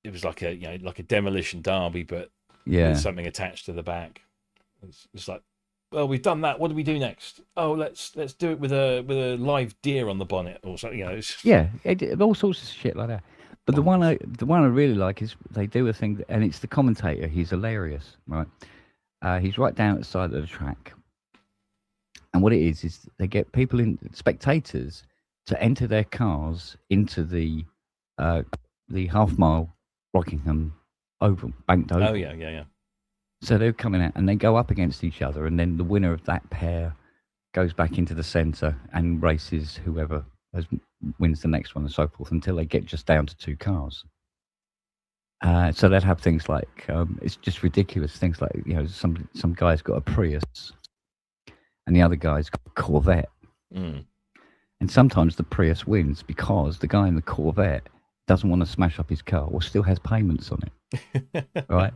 it was like a demolition derby, but with something attached to the back. It's like, well, we've done that. What do we do next? Oh, let's do it with a live deer on the bonnet or something. All sorts of shit like that. But the one I really like is they do a thing, and it's the commentator. He's hilarious, right? He's right down at the side of the track, and what it is they get spectators to enter their cars into the half-mile Rockingham Oval, banked oval. Oh yeah. So they're coming out and they go up against each other, and then the winner of that pair goes back into the centre and races whoever wins the next one and so forth until they get just down to 2 cars. So they'd have things like it's just ridiculous things like some guy's got a Prius and the other guy's got a Corvette, and sometimes the Prius wins because the guy in the Corvette doesn't want to smash up his car or still has payments on it, right?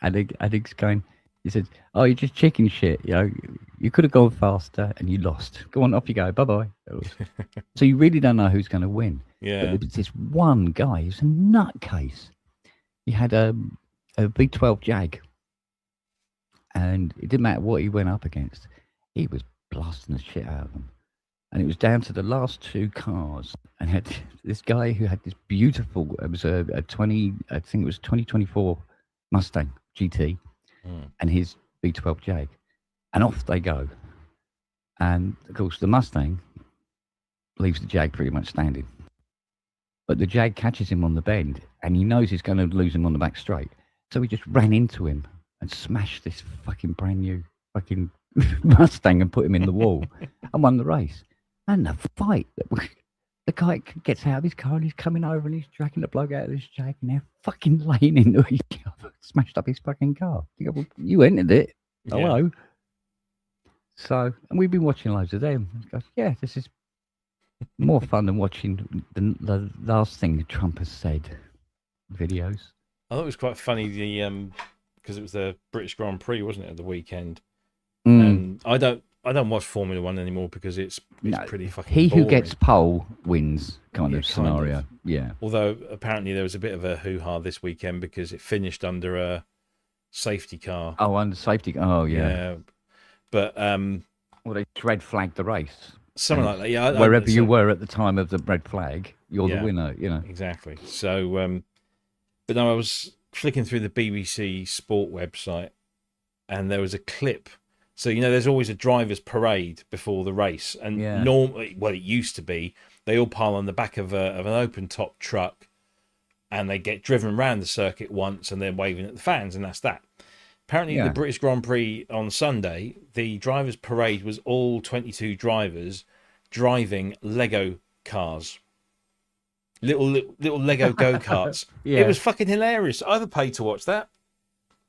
And he's going, he said, "Oh, you're just chicken shit. You could have gone faster and you lost. Go on, off you go. Bye-bye." So you really don't know who's going to win. Yeah. But this one guy who's a nutcase. He had a V12 Jag. And it didn't matter what he went up against. He was blasting the shit out of them. And it was down to the last 2 cars. And had this guy who had this beautiful, it was a 2024 Mustang GT and his V12 Jag, and off they go. And of course, the Mustang leaves the Jag pretty much standing. but the Jag catches him on the bend, and he knows he's going to lose him on the back straight. So he just ran into him and smashed this fucking brand new fucking Mustang and put him in the wall and won the race. And the fight, the guy gets out of his car and he's coming over and he's dragging the bloke out of this Jag, and they're fucking laying into each other, smashed up his fucking car. You go, well, you entered it. Hello. So, and we've been watching loads of them. Goes, yeah, this is more fun than watching the last thing Trump has said videos. I thought it was quite funny because it was the British Grand Prix, wasn't it, at the weekend? Mm. And I don't watch Formula One anymore because it's pretty fucking He boring. who gets pole wins kind of Kind scenario. of. Yeah. Although apparently there was a bit of a hoo-ha this weekend because it finished under a safety car. Oh, under safety. Oh, yeah. But well, they red flagged the race. Something like that. Yeah. Wherever you were at the time of the red flag, you're the winner. You know. Exactly. So, but no, I was flicking through the BBC Sport website, and there was a clip. So there's always a driver's parade before the race, and normally, well, it used to be, they all pile on the back of an open top truck, and they get driven around the circuit once, and they're waving at the fans, and that's that. Apparently, the British Grand Prix on Sunday, the drivers' parade was all 22 drivers driving Lego cars. Little Lego go-karts. It was fucking hilarious. I would pay to watch that.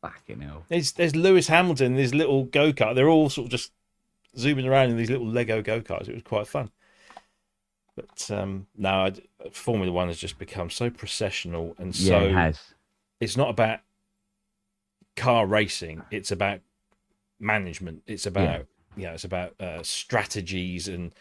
Fucking hell. There's Lewis Hamilton, these little go-kart. They're all sort of just zooming around in these little Lego go-karts. It was quite fun. But no, Formula One has just become so processional and so... Yeah, it has. It's not about car racing. It's about management. It's about, it's about strategies and...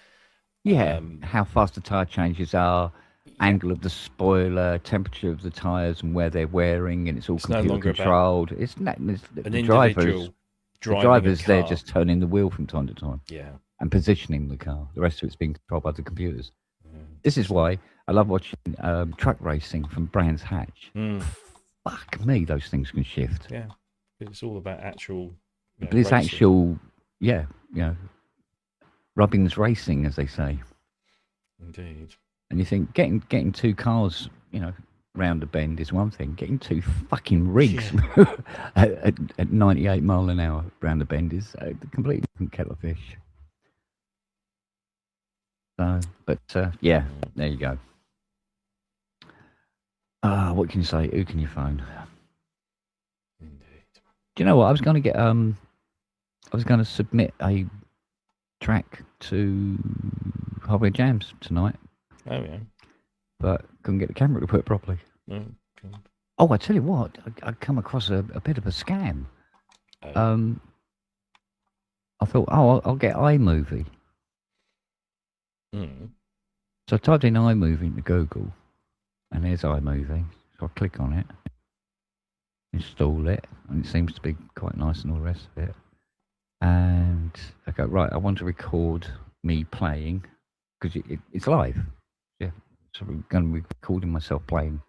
how fast the tyre changes are, angle of the spoiler, temperature of the tyres and where they're wearing, and it's all computer controlled. It's not the drivers there just turning the wheel from time to time. Yeah. And positioning the car. The rest of it's being controlled by the computers. This is why I love watching truck racing from Brands Hatch. Fuck me, those things can shift. Yeah. It's all about actual but it's racing. Actual Robbins racing, as they say. Indeed. And you think getting two cars, round a bend is one thing. Getting two fucking rigs at 98 mile an hour round a bend is a completely different kettle of fish. So, but there you go. What can you say? Who can you phone? Indeed. Do you know what? I was going to submit a track to Hardware Jams tonight. Oh, yeah. But couldn't get the camera to put it properly. Oh, I tell you what, I come across a bit of a scam. I thought, I'll get iMovie. So I typed in iMovie into Google, and there's iMovie. So I click on it, install it, and it seems to be quite nice and all the rest of it. And I go, right, I want to record me playing, because it's live. Yeah, so I'm going to be recording myself playing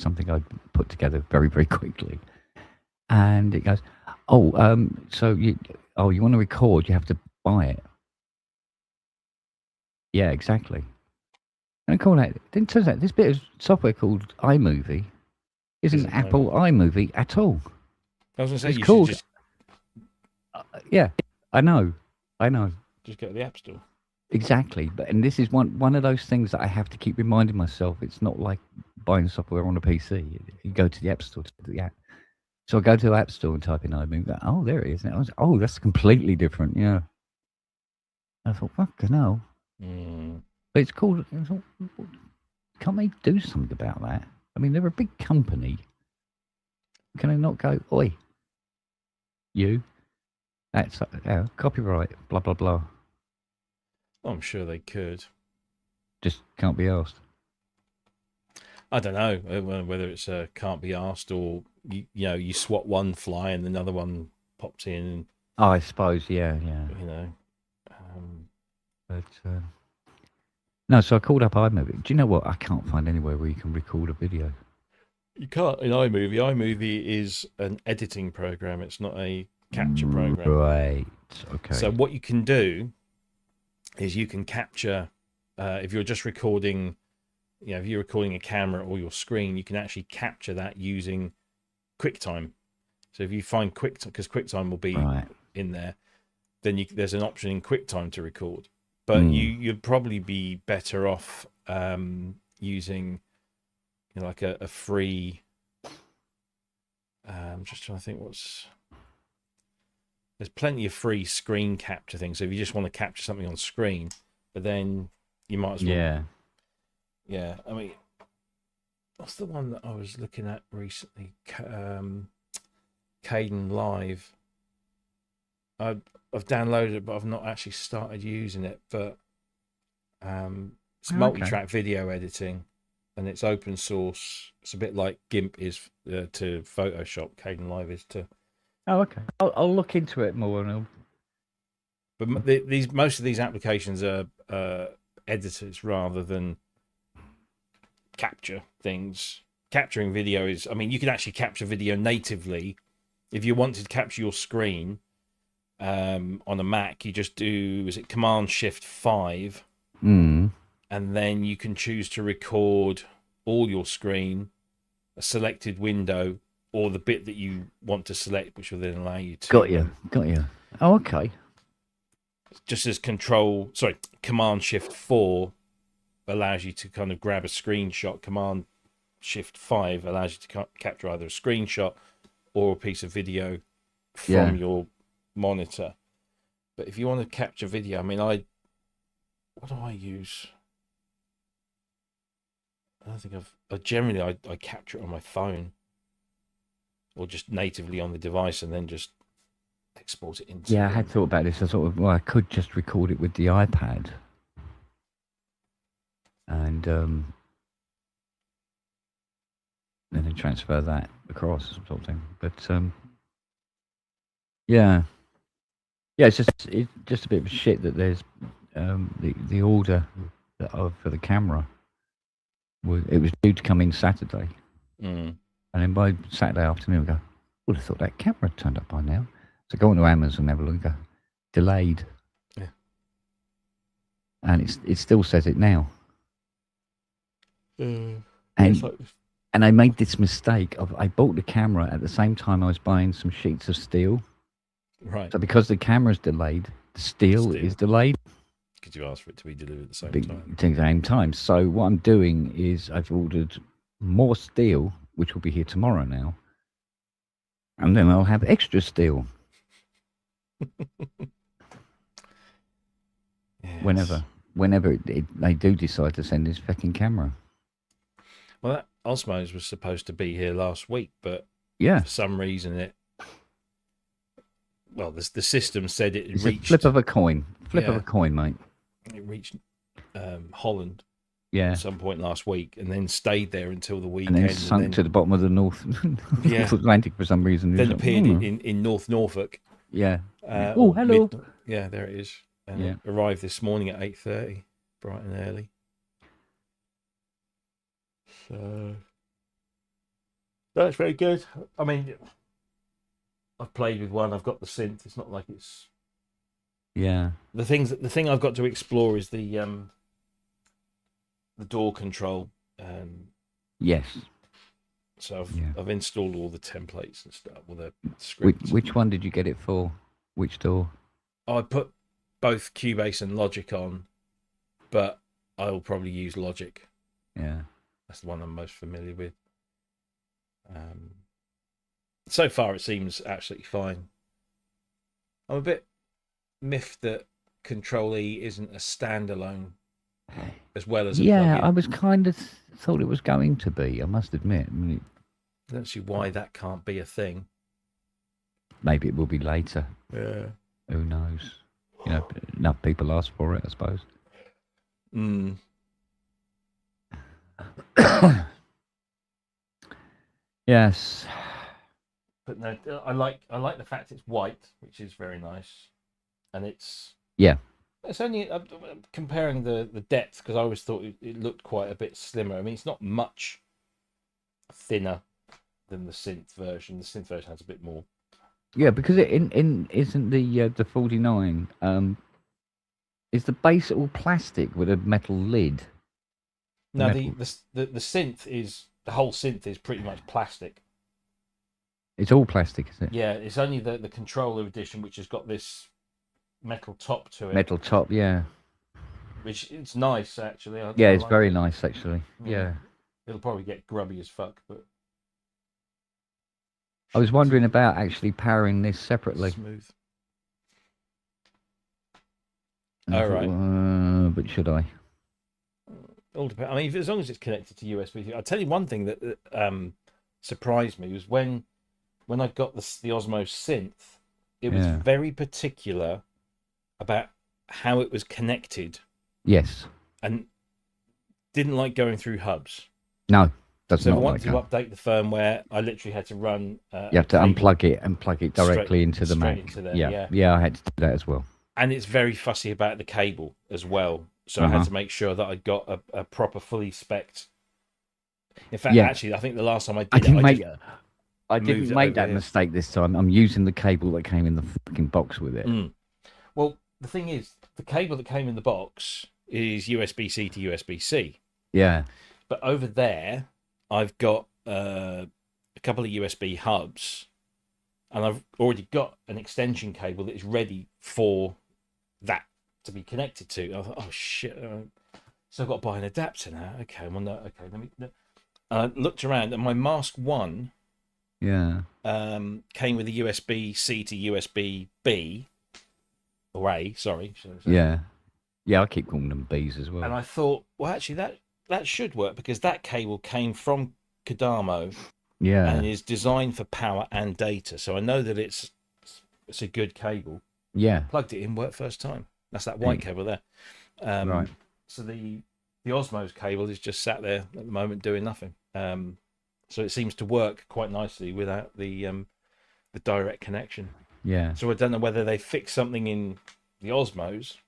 something I put together very, very quickly. And it goes, so you want to record, you have to buy it. Yeah, exactly. And I call that, then it turns out this bit of software called iMovie isn't Apple iMovie at all. I was going to say, it's called, just... yeah, I know. Just go to the App Store. Exactly, and this is one of those things that I have to keep reminding myself. It's not like buying software on a PC. You go to the App Store to the app. So I go to the App Store and type in iMovie. Oh, there it is. And I was, that's completely different. Yeah. I thought, fucking hell. But it's called. Can't they do something about that? I mean, they're a big company. Can they not go, oi, you? That's copyright. Blah blah blah. I'm sure they could. Just can't be asked. I don't know whether it's can't be asked or you swat one fly and another one pops in. Oh, I suppose, yeah. But no, so I called up iMovie. Do you know what? I can't find anywhere where you can record a video. You can't in iMovie. iMovie is an editing program. It's not a capture program. Right. Okay. So what you can do is you can capture if you're just recording if you're recording a camera or your screen, you can actually capture that using QuickTime. So if you find QuickTime, because QuickTime will be Right. in there, then there's an option in QuickTime to record. But you'd probably be better off using like a free. I'm just trying to think there's plenty of free screen capture things. So if you just want to capture something on screen, but then you might as well. Yeah. Yeah. I mean, what's the one that I was looking at recently? Caden Live. I've downloaded it, but I've not actually started using it. But it's multi-track video editing, and it's open source. It's a bit like GIMP is to Photoshop. Caden Live is to. Oh, okay. I'll look into it more. But most of these applications are editors rather than capture things. Capturing video is, I mean, you can actually capture video natively. If you wanted to capture your screen on a Mac, you just do, is it Command-Shift-5? And then you can choose to record all your screen, a selected window, or the bit that you want to select, which will then allow you to... Got you. Oh, okay. Just as Command-Shift-4 allows you to kind of grab a screenshot, Command-Shift-5 allows you to capture either a screenshot or a piece of video from your monitor. But if you want to capture video, I mean, what do I use? I don't think generally I capture it on my phone or just natively on the device and then just export it into. Yeah, I had thought about this. I thought, well, I could just record it with the iPad and then transfer that across, sort of thing. But yeah, it's just a bit of shit that there's the order for the camera. It was due to come in Saturday, and then by Saturday afternoon, I go, would have thought that camera had turned up by now. So go on to Amazon and have a look. Go, delayed, and it still says it now. And I made this mistake of I bought the camera at the same time I was buying some sheets of steel. Right. So because the camera's delayed, the steel is delayed. Because you asked for it to be delivered at the same time. So what I'm doing is I've ordered more steel, which will be here tomorrow now, and then I'll have extra steel. Yes. Whenever they do decide to send this fucking camera. Well, that Osmos was supposed to be here last week, but for some reason the system said it it's reached... a flip of a coin, mate. It reached Holland at some point last week and then stayed there until the weekend. And then sunk to the bottom of the North Atlantic for some reason. Then appeared in North Norfolk. Yeah. Hello. There it is. And Yeah. it arrived this morning at 8:30, bright and early. So that's very good. I mean, I've played with one. I've got the synth. It's not like it's... Yeah. The thing I've got to explore is the door control. Yes. So I've installed all the templates and stuff, all the scripts. Which one did you get it for? Which door? I put both Cubase and Logic on, but I'll probably use Logic. Yeah. That's the one I'm most familiar with. So far, it seems absolutely fine. I'm a bit miffed that Control E isn't a standalone as well as a plugin. I was kind of thought it was going to be, I must admit. I don't see why that can't be a thing. Maybe it will be later. Yeah. Who knows? Enough people ask for it, I suppose. Yes. But no, I like the fact it's white, which is very nice, and it's only comparing the depth, because I always thought it looked quite a bit slimmer. I mean, it's not much thinner than the synth version. The synth version has a bit more. Yeah, because it isn't the 49. Is the base all plastic with a metal lid? No, metal. the synth is the whole synth is pretty much plastic. It's all plastic, is it? Yeah, it's only the controller edition which has got this metal top to it, Metal top, yeah. which it's nice actually. Yeah, I it's like very it. nice actually. Yeah. It'll probably get grubby as fuck, but I was wondering about actually powering this separately. smooth. And I All thought, right. but should I? All depends. I mean, as long as it's connected to USB. I'll tell you one thing that surprised me was when I got the Osmo synth, it was Yeah. very particular about how it was connected Yes. and didn't like going through hubs. No, that's So if I not wanted to like update the firmware, I literally had to run. you have to unplug it and plug it directly into the straight Mac. into there, yeah. yeah. I had to do that as well. And it's very fussy about the cable as well. So I had to make sure that I got a proper fully spec'd. In fact, actually, I think the last time I did I didn't make that mistake this time. I'm using the cable that came in the fucking box with it. Well, the thing is, the cable that came in the box is USB-C to USB-C. Yeah. But over there, I've got a couple of USB hubs, and I've already got an extension cable that is ready for that to be connected to. I thought, oh shit! So I've got to buy an adapter now. Okay, well, no, okay. I looked around, and my Mask 1 came with a USB-C to USB-B or A. Sorry. Yeah. Yeah, I keep calling them Bs as well. And I thought, well, actually, that should work because that cable came from Kodamo. Yeah. And is designed for power and data. So I know that it's a good cable. Yeah. Plugged it in, worked first time. That's that white cable there. Right. So the Osmo's cable is just sat there at the moment doing nothing. So it seems to work quite nicely without the direct connection. Yeah. So I don't know whether they fix something in the Osmos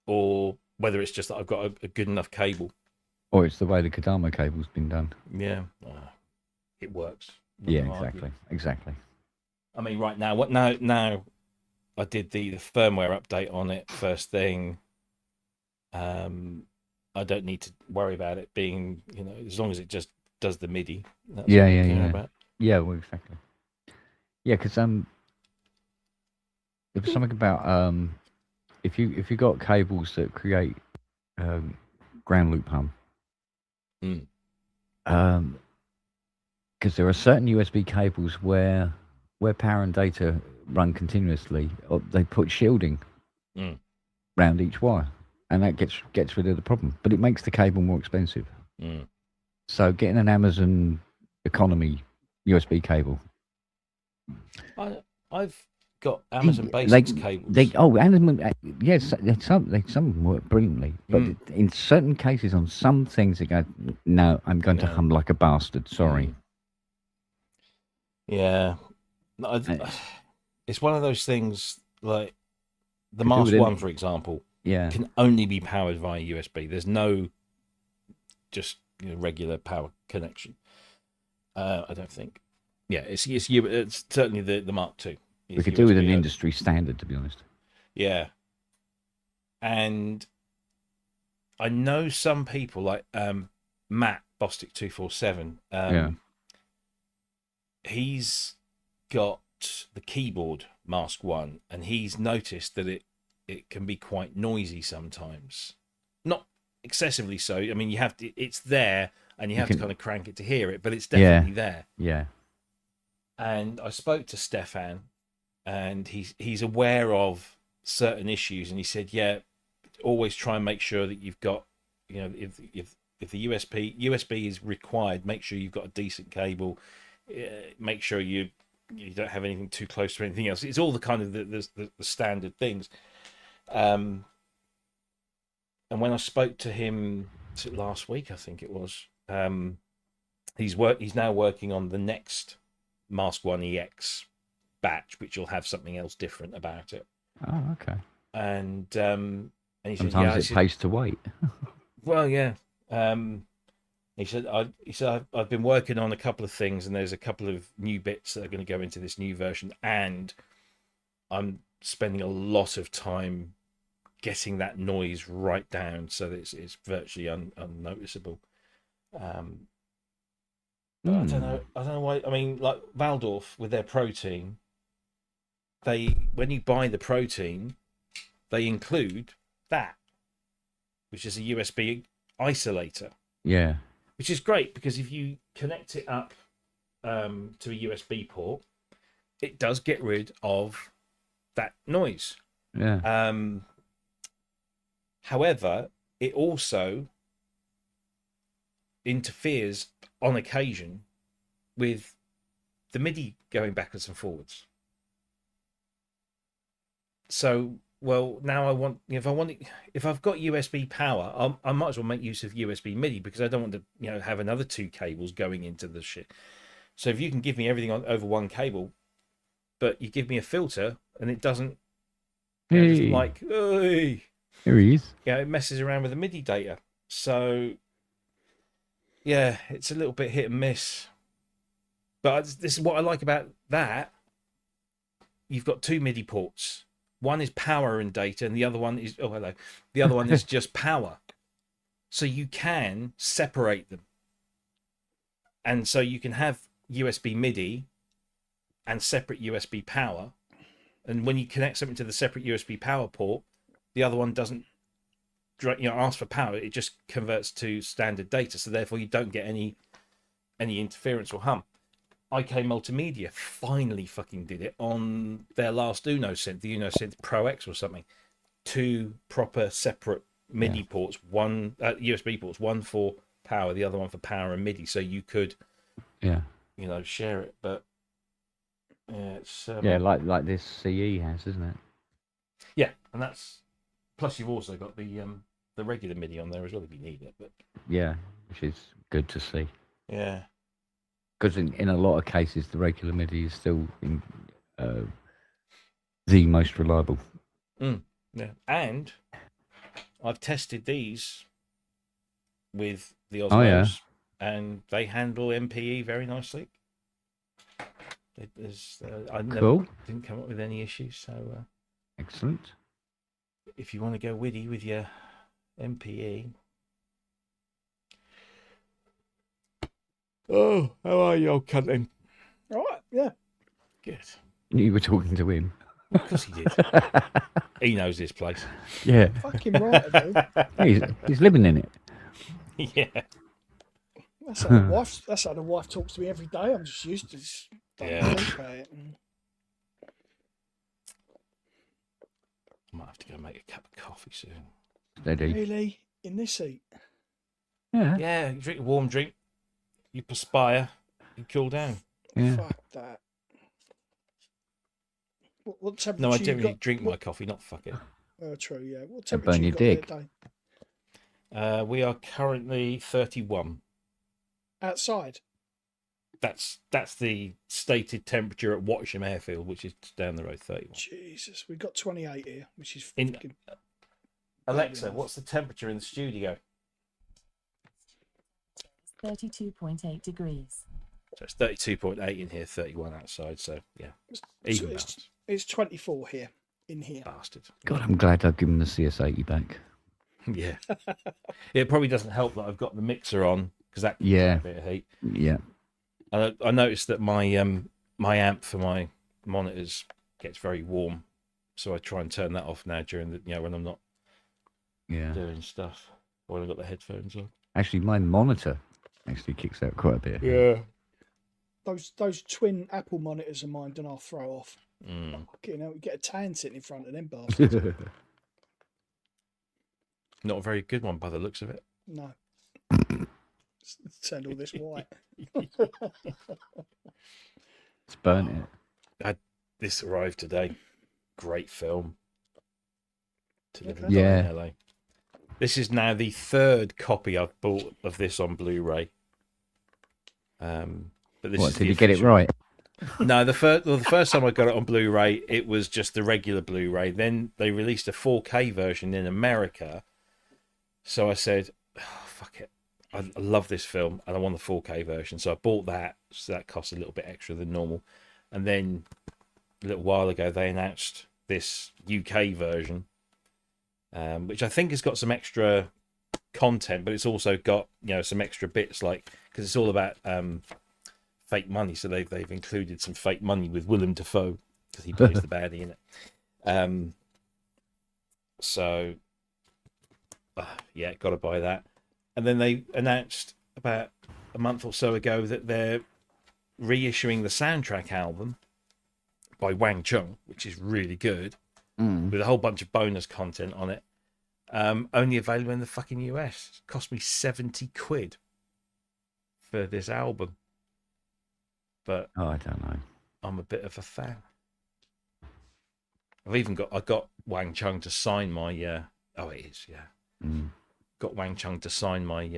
or whether it's just that I've got a good enough cable. Or it's the way the Kodamo cable's been done. Yeah. It works. Yeah, exactly. I mean, right now, now I did the firmware update on it first thing. I don't need to worry about it being, as long as it just does the MIDI. That's all I care about. Yeah, well, exactly. Yeah, because there was something about if you got cables that create ground loop hum. Because there are certain USB cables where power and data run continuously, or they put shielding around each wire, and that gets rid of the problem. But it makes the cable more expensive. So getting an Amazon economy USB cable. I've got Amazon Basics cables. Amazon, yes, some of them work brilliantly, but in certain cases, on some things, they go, no, I'm going to hum like a bastard. Sorry. Yeah, it's one of those things like the Mask 1, for example, can only be powered via USB. There's no just regular power connection. I don't think. Yeah, it's certainly the Mark 2. We could do with an industry standard, to be honest. Yeah, and I know some people like Matt Bostic 247. He's got the keyboard Mask 1, and he's noticed that it can be quite noisy sometimes. Not excessively so. I mean, it's there, and you have to kind of crank it to hear it, but it's definitely there. Yeah. And I spoke to Stefan, and he's aware of certain issues, and he said, yeah, always try and make sure that you've got, if the USB is required, make sure you've got a decent cable. Make sure you don't have anything too close to anything else. It's all the kind of the standard things. And when I spoke to him last week, I think it was, he's now working on the next Mask 1 EX batch, which will have something else different about it. Oh, okay. And he sometimes it pays to wait. Well, yeah. He said, I've been working on a couple of things, and there's a couple of new bits that are going to go into this new version, and I'm spending a lot of time getting that noise right down so that it's virtually unnoticeable. But I don't know. I don't know why. I mean, like Waldorf with their protein, when you buy the protein, they include that, which is a USB isolator. Yeah. Which is great because if you connect it up to a USB port, it does get rid of that noise. Yeah. However, it also interferes on occasion with the MIDI going backwards and forwards. So, well, now if I've got USB power, I might as well make use of USB MIDI because I don't want to, have another 2 cables going into the shit. So if you can give me everything over one cable, but you give me a filter and it doesn't, just like, hey, here he is. Yeah, it messes around with the MIDI data. So, yeah, it's a little bit hit and miss. But this is what I like about that. You've got 2 MIDI ports. One is power and data, and the other one is the other one is just power. So you can separate them, and so you can have USB MIDI and separate USB power. And when you connect something to the separate USB power port, the other one doesn't, ask for power. It just converts to standard data. So therefore, you don't get any interference or hum. IK Multimedia finally fucking did it on their last Uno synth, the Uno Synth Pro X or something. 2 proper separate MIDI ports, one USB ports, one for power, the other one for power and MIDI. So you could, share it. But yeah, it's like this CE has, isn't it? Yeah, and that's plus you've also got the regular MIDI on there as well if you need it. But yeah, which is good to see. Yeah. Because in a lot of cases, the regular MIDI is still the most reliable. Yeah, and I've tested these with the Osmos, and they handle MPE very nicely. I never didn't come up with any issues. So excellent. If you want to go witty with your MPE. Oh, how are you, old cunting? All right, yeah. Good. You were talking to him. Of course he did. He knows this place. Yeah. Fucking right, I do. He's living in it. Yeah. That's how the wife talks to me every day. I'm just used to this. Yeah. Think about it. I might have to go make a cup of coffee soon. Steady. Really? In this heat? Yeah. Yeah, you drink a warm drink, you perspire, you cool down. Yeah. Fuck that. What temperature? No, I you generally got? drink my coffee, not fuck it. True, yeah. What And temperature burn you your got dick. there, Dave? We are currently 31. Outside? That's the stated temperature at Watcham Airfield, which is down the road, 31. Jesus, we've got 28 here, which is In- fucking... Alexa, what's the temperature in the studio? 32.8 degrees. So it's 32.8 in here, 31 outside. So yeah, even balance. It's 24 here, in here. Bastard. God, I'm glad I've given the CS80 back. Yeah. It probably doesn't help that I've got the mixer on because that can Yeah. a bit of heat. Yeah. And I noticed that my my amp for my monitors gets very warm, so I try and turn that off now during the when I'm not doing stuff, when I've got the headphones on. Actually, my monitor actually kicks out quite a bit. Yeah. Those twin Apple monitors of mine, then I'll throw off. Mm. You get a tan sitting in front of them bastards. Not a very good one by the looks of it. No. Turn all this white. It's burnt it. This arrived today. Great film. To live and Yeah. die in LA. This is now the 3rd copy I've bought of this on Blu-ray. But this What, is did the you get it official- right? No, the first time I got it on Blu-ray, it was just the regular Blu-ray. Then they released a 4K version in America. So I said, oh, fuck it. I love this film and I want the 4K version. So I bought that. So that cost a little bit extra than normal. And then a little while ago, they announced this UK version. which I think has got some extra content, but it's also got some extra bits, like because it's all about fake money. So they've included some fake money with Willem Dafoe because he plays the baddie in it. So yeah, got to buy that. And then they announced about a month or so ago that they're reissuing the soundtrack album by Wang Chung, which is really good, with a whole bunch of bonus content on it. Only available in the fucking US. It cost me 70 quid for this album. But I don't know. I'm a bit of a fan. I got Wang Chung to sign my oh, it is, yeah. Got Wang Chung to sign my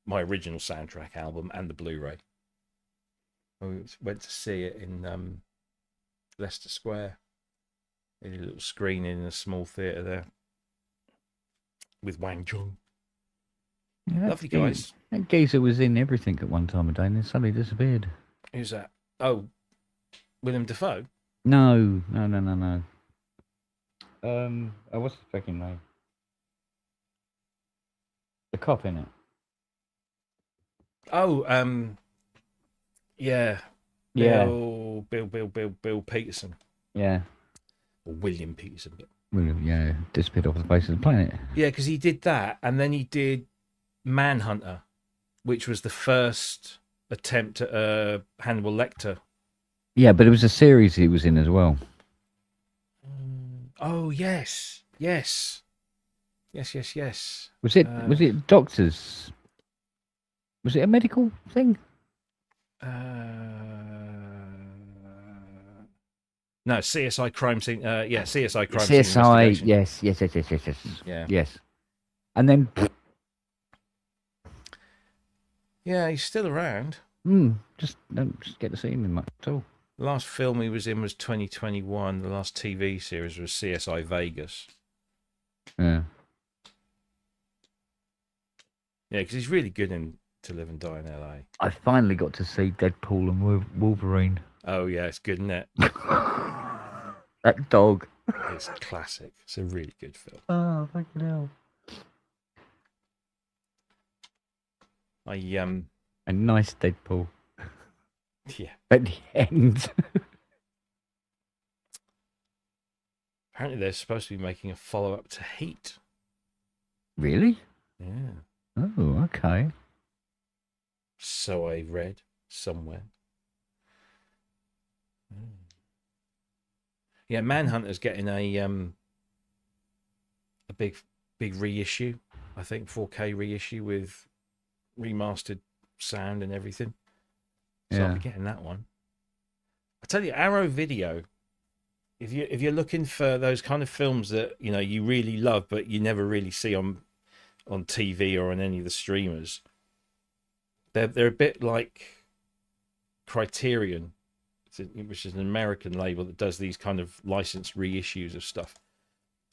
my original soundtrack album and the Blu-ray. We went to see it in Leicester Square. In a little screening in a small theatre there with Wang Chung. Yeah, Lovely guys. That geezer was in everything at one time of day and then suddenly disappeared. Who's that? Oh, Willem Dafoe? No. What's the fucking name? The cop in it. Oh, yeah. Yeah. Bill Peterson. Yeah. Or William Peterson. Well, yeah, disappeared off the face of the planet. Yeah, because he did that, and then he did Manhunter, which was the first attempt at Hannibal Lecter. Yeah, but it was a series he was in as well. Oh, yes. Yes. Was it doctors? Was it a medical thing? No, CSI crime scene. Yeah, CSI crime CSI. scene investigation. Yes. Yeah. Yes. And then, Yeah, he's still around. just don't just get to see him in much at all. The last film he was in was 2021. The last TV series was CSI Vegas. Yeah. Yeah, because he's really good in To Live and Die in LA. I finally got to see Deadpool and Wolverine. Oh, yeah, it's good, isn't it? That dog. It's classic. It's a really good film. Oh, fucking hell. A nice Deadpool. Yeah. At the end. Apparently they're supposed to be making a follow-up to Heat. Really? Yeah. Oh, okay. So I read somewhere. Yeah, Manhunter's getting a big reissue. I think 4K reissue with remastered sound and everything. So I'll be getting that one. I tell you, Arrow Video. If you're looking for those kind of films that you really love, but you never really see on TV or on any of the streamers, they're a bit like Criterion, which is an American label that does these kind of licensed reissues of stuff.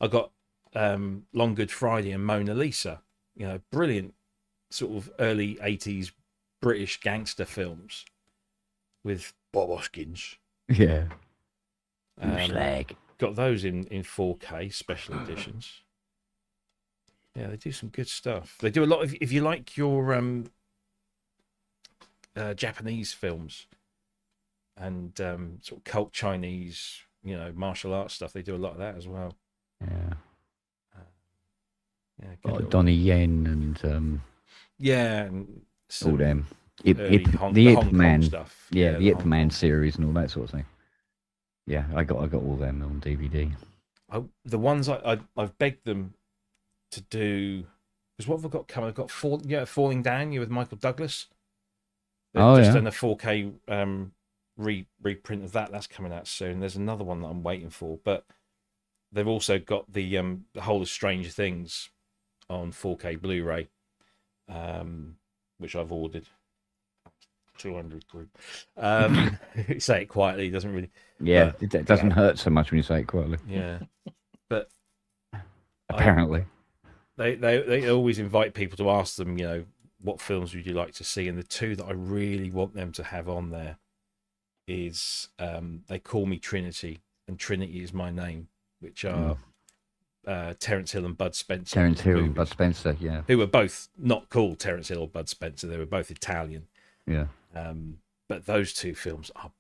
I got Long Good Friday and Mona Lisa, brilliant sort of early 80s British gangster films with Bob Hoskins. Yeah. Slag. Got those in 4K special editions. Yeah, they do some good stuff. They do a lot of, if you like your Japanese films and sort of cult Chinese, martial arts stuff, they do a lot of that as well. Yeah. Yeah, Like Donnie Yen and yeah, and all them. the the Hong Ip Kong Man stuff. Yeah, the Ip Hong Man Kong. series and all that sort of thing. Yeah, I got all them on DVD. The ones I've begged them to do, because what have I got coming? I've got Falling Down, with Michael Douglas. They've just done a 4K reprint of that. That's coming out soon. There's another one that I'm waiting for, but they've also got the whole of Stranger Things on 4K Blu-ray, which I've ordered. 200 quid. Say it quietly, it doesn't really. Yeah, it doesn't hurt so much when you say it quietly. Yeah, but apparently they always invite people to ask them, what films would you like to see? And the two that I really want them to have on there is They Call Me Trinity and Trinity Is My Name, which are Terence Hill and Bud Spencer. Terence Hill and movies, Bud Spencer. Yeah, who were both not called Terence Hill or Bud Spencer. They were both Italian. yeah, But those two films are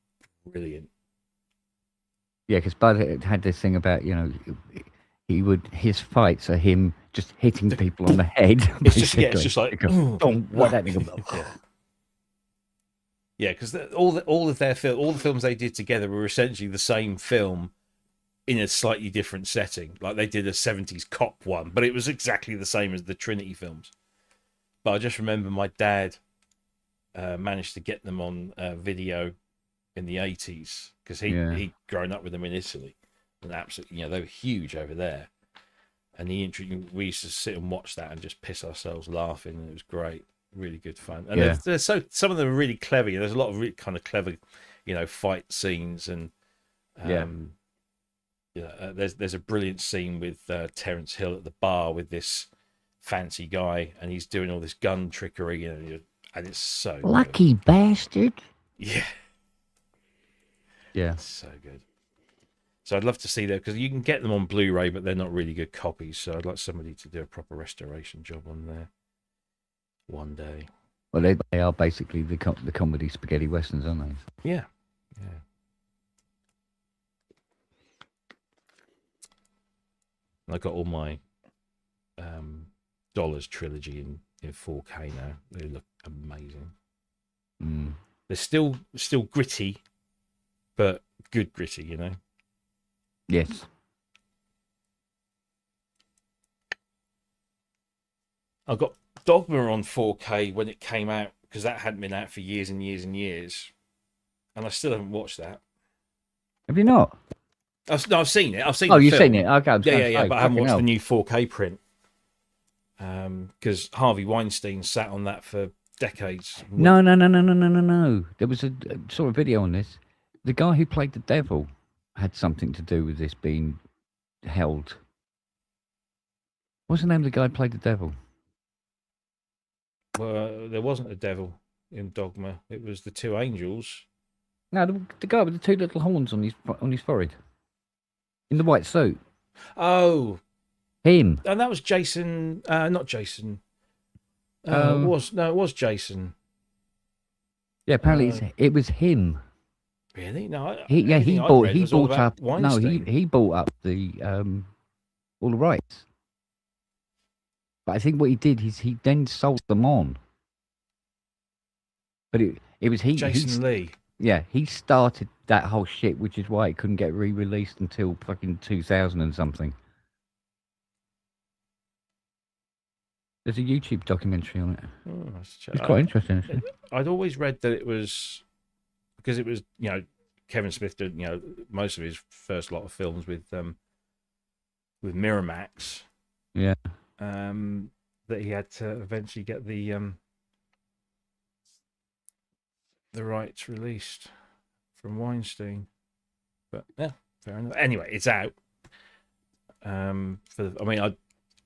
brilliant. yeah. Because Bud had this thing about his fights are him just hitting people on the head. It's just it's just like what that nigga. Yeah, because all of their all the films they did together were essentially the same film in a slightly different setting. Like they did a 70s cop one, but it was exactly the same as the Trinity films. But I just remember my dad managed to get them on video in the 80s because he'd grown up with them in Italy, and absolutely, they were huge over there. And we used to sit and watch that and just piss ourselves laughing, and it was great, really good fun. And there's some of them are really clever. There's a lot of really kind of clever, fight scenes, and there's a brilliant scene with Terence Hill at the bar with this fancy guy, and he's doing all this gun trickery, and it's so lucky good. bastard. Yeah, yeah, it's so good. So I'd love to see that, because you can get them on Blu-ray, but they're not really good copies. So I'd like somebody to do a proper restoration job on there one day. Well, they are basically the comedy spaghetti westerns, aren't they? Yeah. I got all my Dollars trilogy in 4K now. They look amazing. They're still gritty, but good gritty, Yes. I got Dogma on 4K when it came out, because that hadn't been out for years and years and years, and I still haven't watched that. Have you not? I've seen it. I've seen. Oh, the you've film. seen it? Okay, Yeah. But I haven't watched the new 4K print, because Harvey Weinstein sat on that for decades. No. There was a sort of video on this. The guy who played the devil had something to do with this being held. What's the name of the guy who played the devil? Well, there wasn't a devil in Dogma. It was the two angels. No, the guy with the two little horns on his forehead, in the white suit. Oh, him. And that was Jason. Not Jason. It was Jason. Yeah, apparently it was him. Really? No. He bought up. No, Weinstein. he bought up the all the rights. But I think what he did is he then sold them on. But it was Jason Lee. Yeah, he started that whole shit, which is why it couldn't get re-released until fucking 2000 and something. There's a YouTube documentary on it. Oh, it's quite interesting, actually. I'd always read that it was because it was, Kevin Smith did, most of his first lot of films with Miramax. Yeah. That he had to eventually get the rights released from Weinstein. But yeah, fair enough. Anyway, it's out. I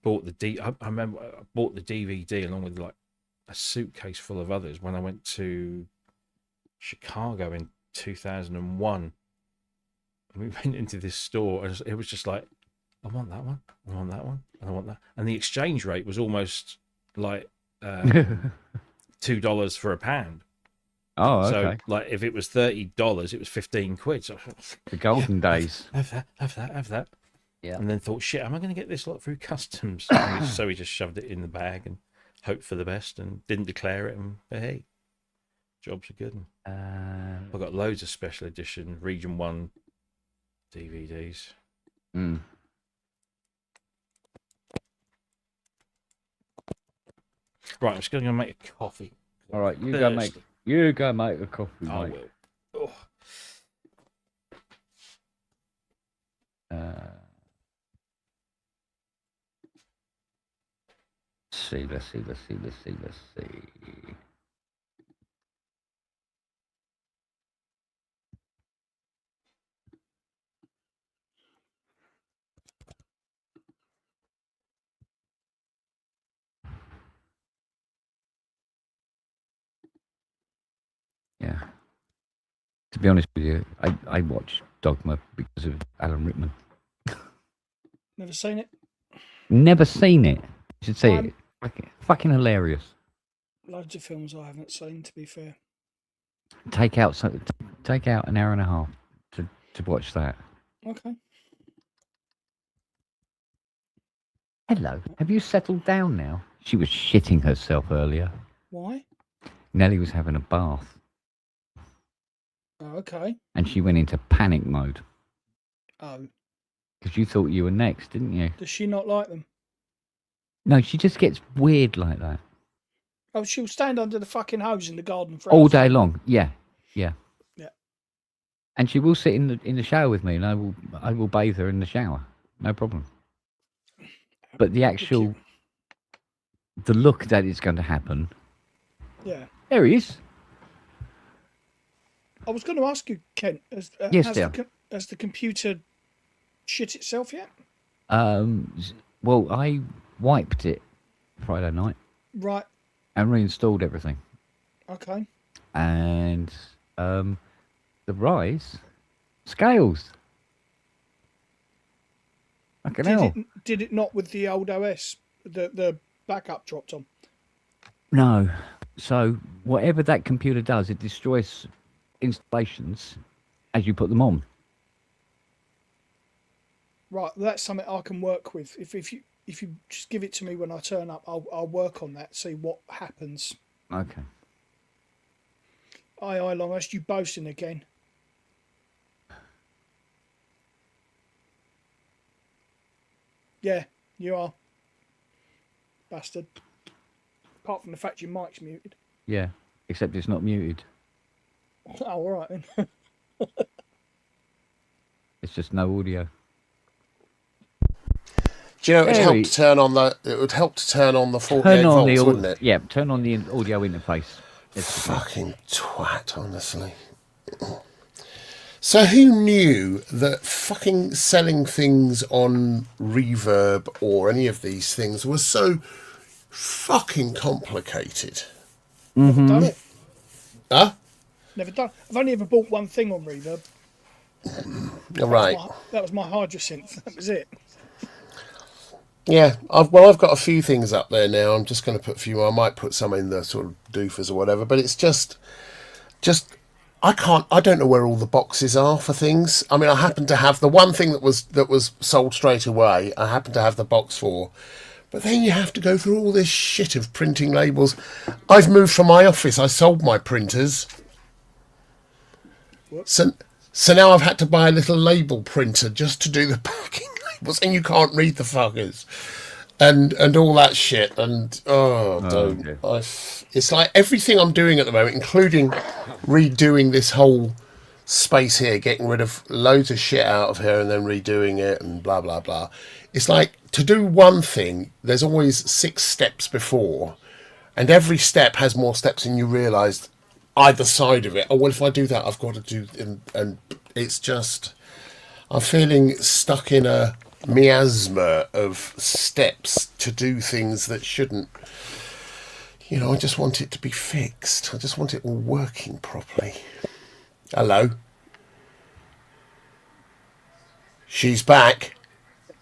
bought I remember I bought the DVD along with like a suitcase full of others when I went to Chicago in 2001. And we went into this store, and it was just like, I want that one, I want that one, I want that. And the exchange rate was almost like $2 for a pound. Oh, okay. So, like, if it was $30, it was 15 quid. So, the golden days. Have that. Yeah. And then thought, shit, am I going to get this lot through customs? So we just shoved it in the bag and hoped for the best and didn't declare it. And hey, jobs are good. I've got loads of special edition Region 1 DVDs. Right, I'm just going to go make a coffee. All right, you go make a coffee, I mate. will. Let's see. Yeah. To be honest with you, I watched Dogma because of Alan Rickman. Never seen it. Never seen it. You should see Um, it. Fucking hilarious. Loads of films I haven't seen, to be fair. Take out an hour and a half to watch that. Okay. Hello. Have you settled down now? She was shitting herself earlier. Why? Nelly was having a bath. Oh, okay. And she went into panic mode. Oh, Because you thought you were next, didn't you? does she not like them? No, she just gets weird like that. Oh, she'll stand under the fucking hose in the garden for All hours. day long. Yeah. Yeah. Yeah. And she will sit in the shower with me, and I will bathe her in the shower. No problem. But the actual, the look that is going to happen. Yeah. There he is. I was going to ask you, Kent, Yes, has the computer shit itself yet? Well, I wiped it Friday night Right. and reinstalled everything. Okay. And the rise scales. Fucking hell. Did it not with the old OS? The backup dropped on. No. So whatever that computer does, it destroys installations as you put them on. Right, that's something I can work with. If you just give it to me when I turn up, I'll work on that. See what happens. Okay. Aye, Longest, you boasting again? Yeah, you are, bastard. Apart from the fact your mic's muted. Yeah. Except it's not muted. Oh, all right then. It's just no audio. Do you know it would Very- help to turn on the? It would help to turn on the 48 Turn on volts, the wouldn't it? Yeah, turn on the audio interface. Fucking twat, honestly. So who knew that fucking selling things on Reverb or any of these things was so fucking complicated? Never done it. Huh? Never done. I've only ever bought one thing on Reverb. Right. That was my hydrosynth. That was it. Yeah, I've got a few things up there now. I'm just going to put a few. I might put some in the sort of doofers or whatever. But it's just I don't know where all the boxes are for things. I mean, I happen to have the one thing that was sold straight away. I happen to have the box for, but then you have to go through all this shit of printing labels. I've moved from my office. I sold my printers. So now I've had to buy a little label printer just to do the packing labels, and you can't read the fuckers, and all that shit. And it's like everything I'm doing at the moment, including redoing this whole space here, getting rid of loads of shit out of here and then redoing it and blah blah blah. It's like to do one thing, there's always 6 steps before, and every step has more steps than you realised either side of it. Oh, well, if I do that, I've got to do, and it's just, I'm feeling stuck in a miasma of steps to do things that shouldn't. You know, I just want it to be fixed. I just want it all working properly. Hello? She's back.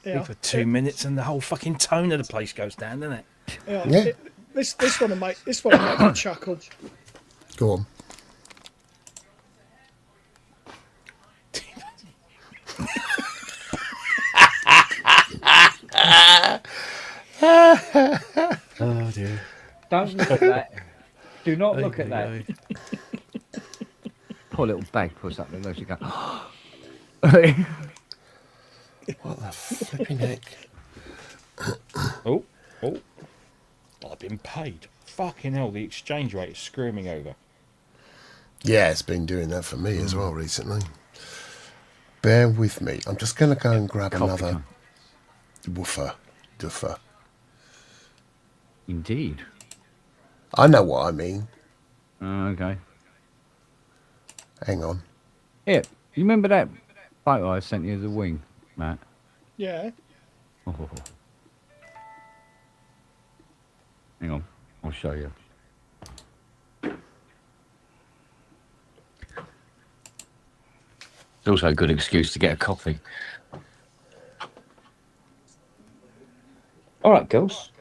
Yeah. For 2 minutes and the whole fucking tone of the place goes down, doesn't it? Yeah. This one will make me chuckle. Go on. Oh dear. Don't look at that. Do not look at that. Poor little bag puts up the nose. You go. What the flipping heck? Oh. I've been paid. Fucking hell, the exchange rate is screwing me over. Yeah, it's been doing that for me as well recently. Bear with me. I'm just going to go and grab another duffer. Indeed. I know what I mean. Okay. Hang on. Here, you remember that photo I sent you of the wing, Matt? Yeah. Oh. Hang on, I'll show you. It's also a good excuse to get a coffee. All right, girls.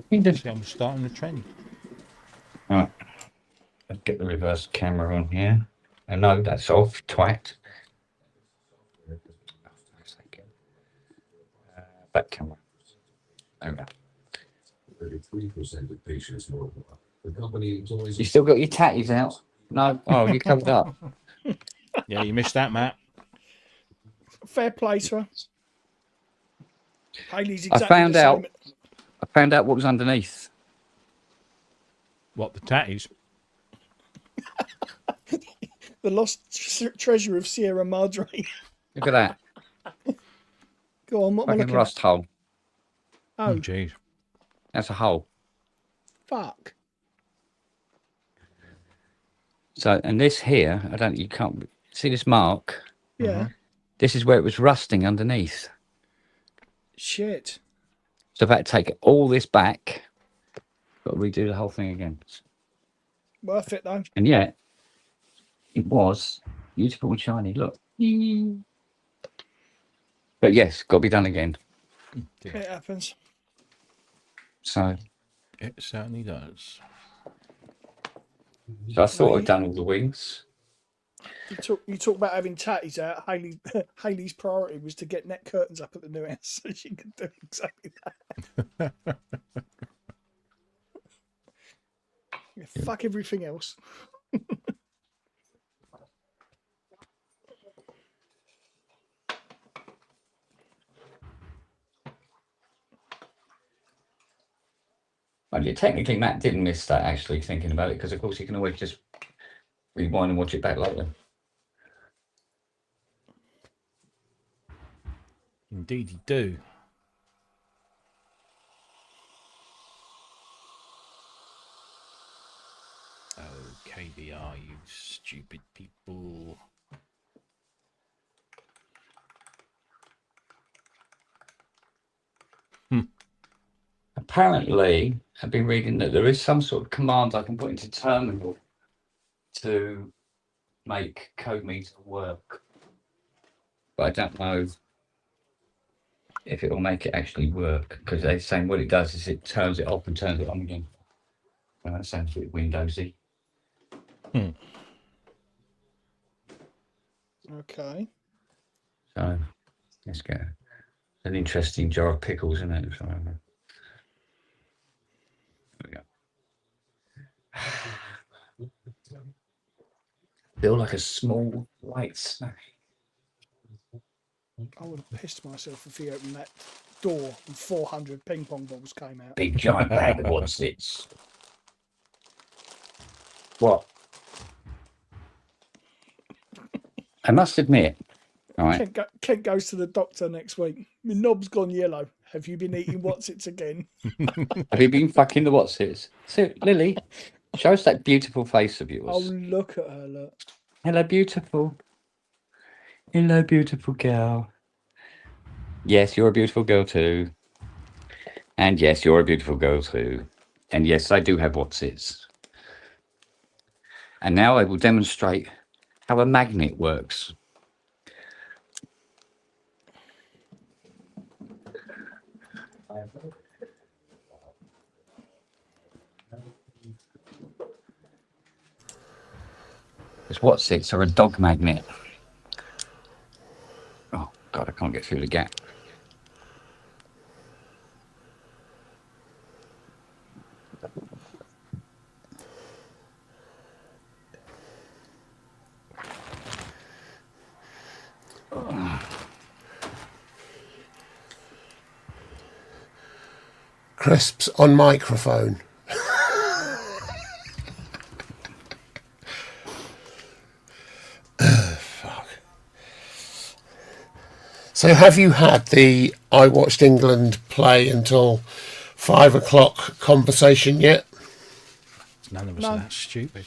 You just See, I'm starting the trend. all right. Let's get the reverse camera on here. No, that's off. Twat. Back camera. There we go. 33% of patients know the company enjoys. You still got your tatties out? No. Oh, you covered up. Yeah, you missed that, Matt. Fair play to her. Hayley's I exactly found the out. same. I found out what was underneath. What, the tatties? The lost treasure of Sierra Madre. Look at that. Go on, what am I Fucking looking rust hole. at? Oh, Oh, jeez. That's a hole. fuck. So, and this here, you can't see this mark. Yeah. This is where it was rusting underneath. Shit. So I've had to take all this back. Got to redo the whole thing again. Worth it though. And yet, it was beautiful and shiny. Look. But yes, got to be done again. It happens. So It certainly does. I thought I'd done all the wings. You talk about having tatties out. Hayley's priority was to get net curtains up at the new house so she could do exactly that. Yeah, fuck everything else. Well, yeah, technically, Matt didn't miss that, actually, thinking about it, because, of course, you can always just rewind and watch it back later. Indeed, you do. Oh, KBR, you stupid people. Apparently, I've been reading that there is some sort of command I can put into terminal to make code meter work. But I don't know if it will make it actually work, because they're saying what it does is it turns it off and turns it on again. Well, that sounds a bit Windowsy. Okay. So let's go. An interesting jar of pickles, isn't it? So, there we go. Feel like a small white snack. I would have pissed myself if he opened that door and 400 ping pong balls came out. Big giant bag of what's this? What? I must admit, all right. Kent goes to the doctor next week. My knob's gone yellow. Have you been eating what's-its again? Have you been fucking the what's-its? So, Lily, show us that beautiful face of yours. Oh, look at her, look. Hello, beautiful. Hello, beautiful girl. Yes, you're a beautiful girl too. And yes, you're a beautiful girl too. And yes, I do have what's-its. And now I will demonstrate how a magnet works. Because what's-its are a dog magnet. Oh, God, I can't get through the gap. Crisps on microphone. Fuck. So have you had the I watched England play until 5 o'clock conversation yet? None of us No. are that stupid.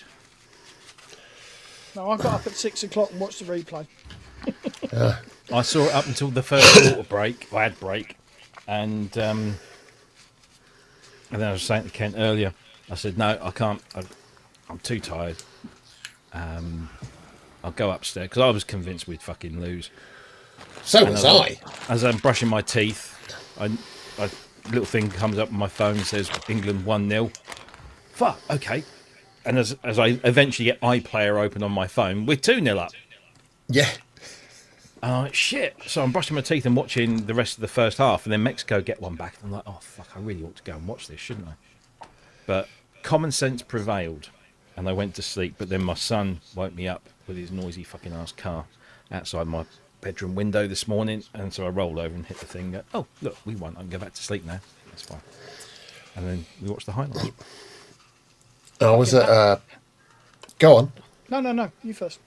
No, I got up at 6 o'clock and watched the replay. I saw it up until the first water break, or ad break, and then I was saying to Kent earlier, I said, no, I can't, I'm too tired. I'll go upstairs, because I was convinced we'd fucking lose. So was I. As I'm brushing my teeth, I little thing comes up on my phone and says England 1-0. Fuck, okay. And as I eventually get iPlayer open on my phone, we're 2-0 up. Yeah. Shit. So I'm brushing my teeth and watching the rest of the first half, and then Mexico get one back. And I'm like, oh, fuck, I really ought to go and watch this, shouldn't I? But common sense prevailed, and I went to sleep. But then my son woke me up with his noisy fucking ass car outside my bedroom window this morning, and so I rolled over and hit the thing and go, oh, look, we won. I can go back to sleep now. That's fine. And then we watched the highlights. I was at... go on. No, you first.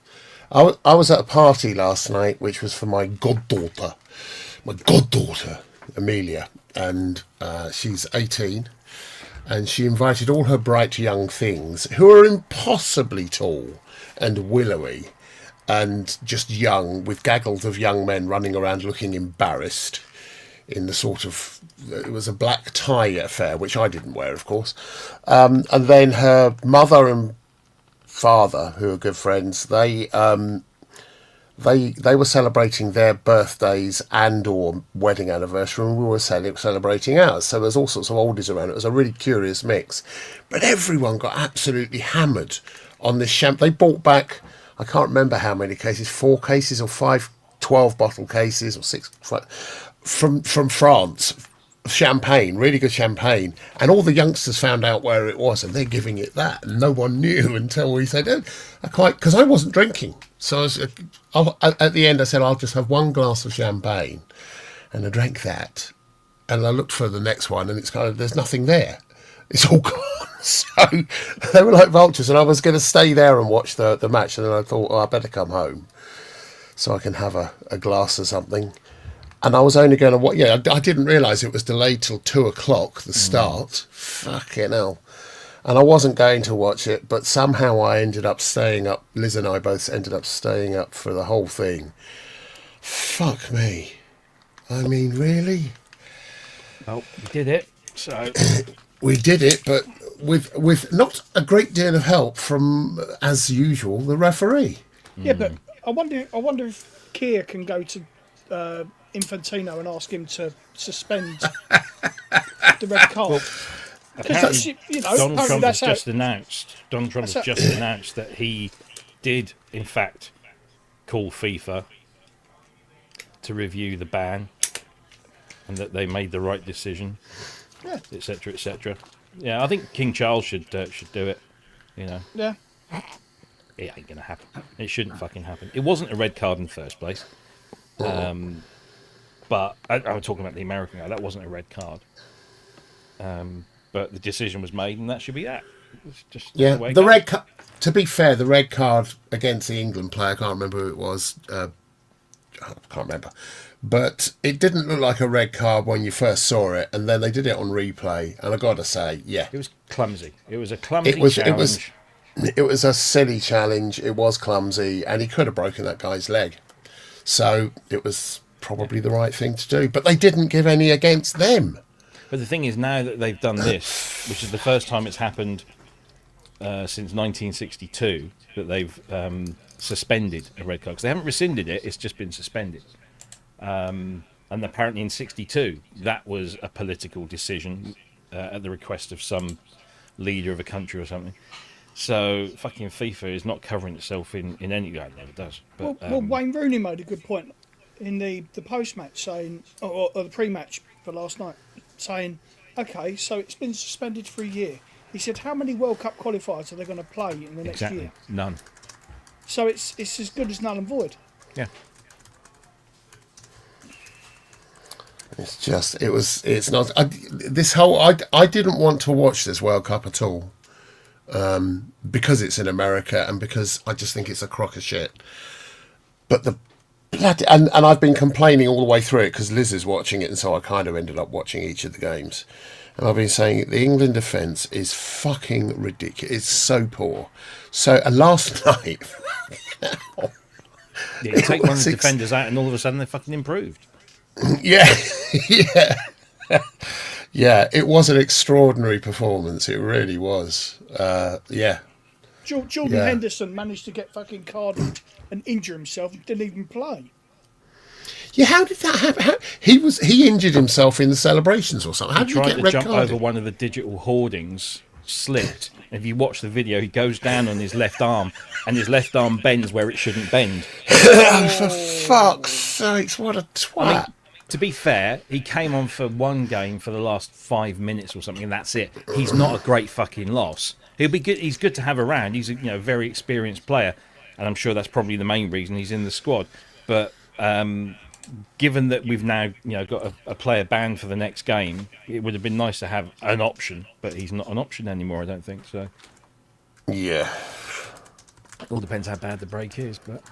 I was at a party last night, which was for my goddaughter, Amelia, and she's 18, and she invited all her bright young things, who are impossibly tall and willowy, and just young, with gaggles of young men running around looking embarrassed in the sort of... It was a black tie affair, which I didn't wear, of course. And then her mother and father, who are good friends, they were celebrating their birthdays and or wedding anniversary, and we were celebrating ours. So there's all sorts of oldies around. It was a really curious mix. But everyone got absolutely hammered on this champagne. They bought back, I can't remember how many cases, 4 cases or 5 12-bottle cases or 6 from France. Champagne, really good champagne, and all the youngsters found out where it was, and they're giving it that, and no one knew until we said, because I wasn't drinking. So at the end I said, I'll just have 1 glass of champagne, and I drank that, and I looked for the next one, and it's kind of, there's nothing there. It's all gone. So they were like vultures, and I was going to stay there and watch the match, and then I thought, I better come home so I can have a glass or something. And I was only going to watch... Yeah, I didn't realise it was delayed till 2 o'clock, the start. Fucking hell. And I wasn't going to watch it, but somehow I ended up staying up. Liz and I both ended up staying up for the whole thing. Fuck me. I mean, really? Oh, we did it. So We did it, but with not a great deal of help from, as usual, the referee. Yeah, but I wonder if Keir can go to Infantino and ask him to suspend the red card. Well, apparently, Donald Trump has just announced. Donald Trump has just announced that he did, in fact, call FIFA to review the ban, and that they made the right decision, etc., etc. Yeah, I think King Charles should do it. You know. Yeah. It ain't gonna happen. It shouldn't fucking happen. It wasn't a red card in the first place. But I'm talking about the American guy. That wasn't a red card. But the decision was made, and that should be that. It's just the red card. To be fair, the red card against the England player, I can't remember who it was. I can't remember. But it didn't look like a red card when you first saw it, and then they did it on replay, and I got to say, it was clumsy. It was a clumsy challenge. It was a silly challenge. It was clumsy, and he could have broken that guy's leg. So it was probably the right thing to do. But they didn't give any against them. But the thing is, now that they've done this, which is the first time it's happened since 1962, that they've suspended a red card. Because they haven't rescinded it, it's just been suspended. And apparently in 62, that was a political decision at the request of some leader of a country or something. So fucking FIFA is not covering itself in any way. It never does. But, well, Wayne Rooney made a good point in the post-match saying, or the pre-match for last night, saying, okay, so it's been suspended for a year. He said, how many World Cup qualifiers are they going to play in the next year? None. So it's as good as null and void. Yeah. It's not I didn't want to watch this World Cup at all, because it's in America and because I just think it's a crock of shit. But the bloody, and I've been complaining all the way through it because Liz is watching it, and so I kind of ended up watching each of the games. And I've been saying the England defence is fucking ridiculous. It's so poor. So last night, you take one of the defenders out, and all of a sudden they're fucking improved. Yeah. Yeah, it was an extraordinary performance. It really was. Jordan Henderson managed to get fucking carded and injure himself and didn't even play. Yeah, how did that happen? He injured himself in the celebrations or something. How He did he tried get to red jump carded? over one of the digital hoardings, slipped. And if you watch the video, he goes down on his left arm, and his left arm bends where it shouldn't bend. For fuck's sakes, what a twat. I mean, to be fair, he came on for one game for the last 5 minutes or something, and that's it. He's not a great fucking loss. He'll be good. He's good to have around. He's a very experienced player, and I'm sure that's probably the main reason he's in the squad. But given that we've now got a player banned for the next game, it would have been nice to have an option, but he's not an option anymore. I don't think so. Yeah. All depends how bad the break is, but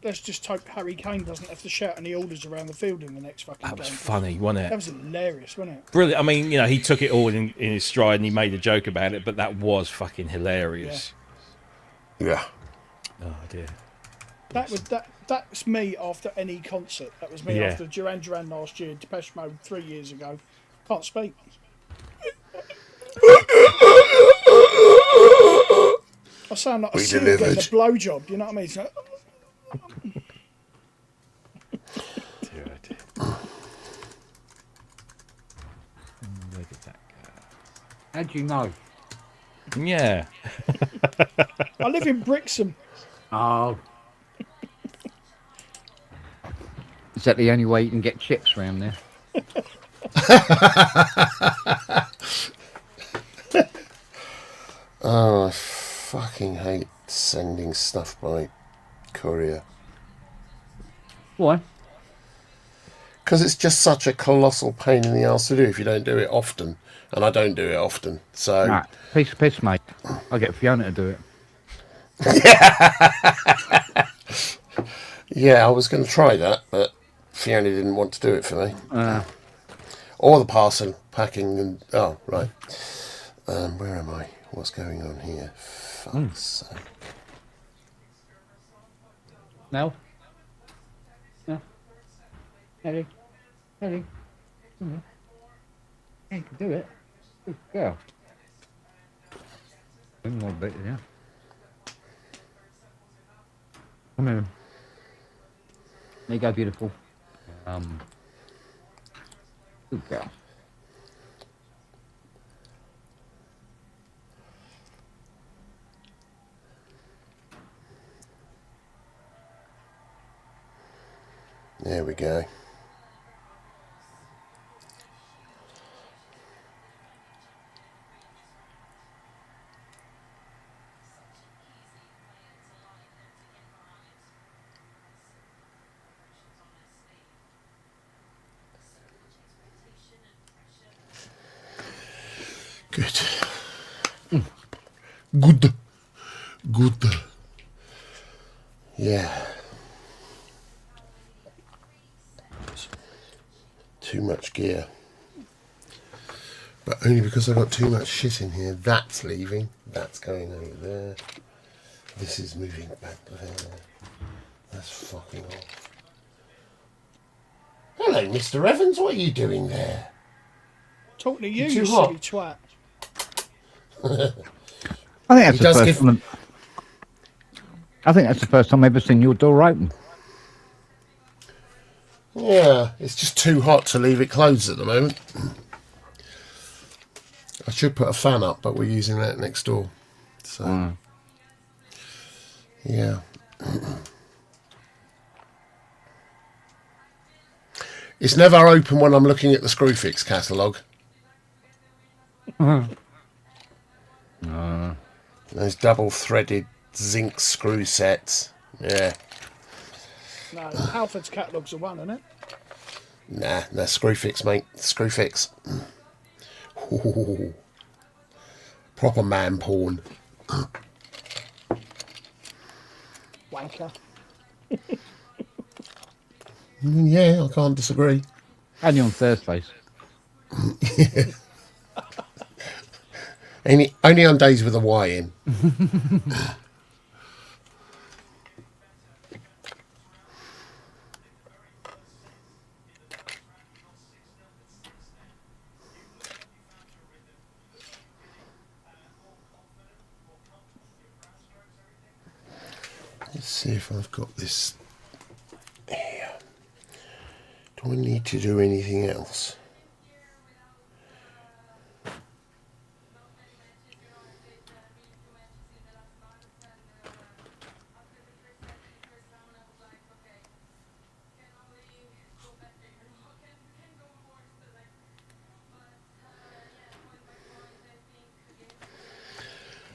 Let's just hope Harry Kane doesn't have to shout any orders around the field in the next fucking that was game. funny, wasn't That it? was hilarious, wasn't it? Brilliant. I mean, he took it all in his stride and he made a joke about it, but that was fucking hilarious. Yeah. Oh dear. That's me after any concert. That was me Yeah. after Duran Duran last year, Depeche Mode 3 years ago. Can't speak. I sound like a We seal getting a delivered. blowjob. You know what I mean? It's like, Dear, oh dear. Where did that How do you know? go? Yeah. I live in Brixham. Oh. Is that the only way you can get chips around there? Oh, I fucking hate sending stuff by courier. Why? Because it's just such a colossal pain in the arse to do if you don't do it often. And I don't do it often. So, Nah, piece of piss, mate. I'll get Fiona to do it. yeah, I was going to try that, but Fiona didn't want to do it for me. Or the parcel packing and... Oh, right. Where am I? What's going on here? Fuck's sake. No? No? Ellie? Ellie? You can do it. Good girl. One more bit, yeah. Come here. There you go, beautiful. Good girl. There we go. Good. Good. Good. Yeah. Too much gear. But only because I've got too much shit in here. That's leaving. That's going over there. This is moving back there. That's fucking off. Hello, Mr. Evans. What are you doing there? Talking to you, Too you hot. silly twat. I think that's He the does first give- time. I think that's the first time I've ever seen your door open. Yeah, it's just too hot to leave it closed at the moment. I should put a fan up, but we're using that next door. So, yeah. It's never open when I'm looking at the Screwfix catalogue. Those double-threaded zinc screw sets. Yeah. No, Halford's catalogue's the one, isn't it? Nah, Screwfix, mate. Screwfix. Ooh. Proper man porn. Wanker. Yeah, I can't disagree. Only on Thursdays. Only on days with a Y in. Let's see if I've got this here. Do I need to do anything else?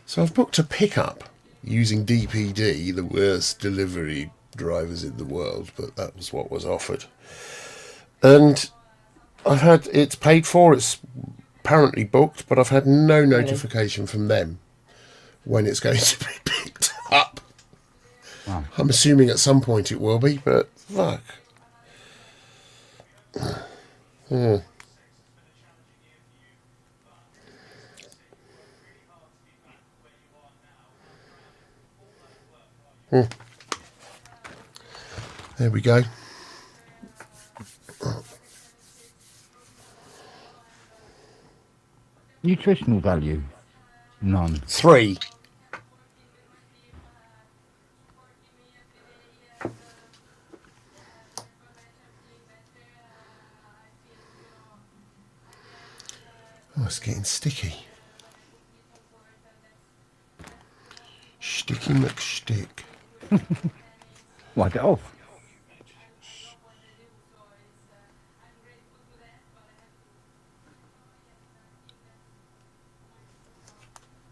So I've booked a pickup using DPD, the worst delivery drivers in the world, but that was what was offered. And I've had it's paid for, it's apparently booked, but I've had no notification from them when it's going to be picked up. Wow. I'm assuming at some point it will be, but fuck. There we go. Nutritional value? None. 3. Oh, it's getting sticky. Sticky McStick. Wipe it off.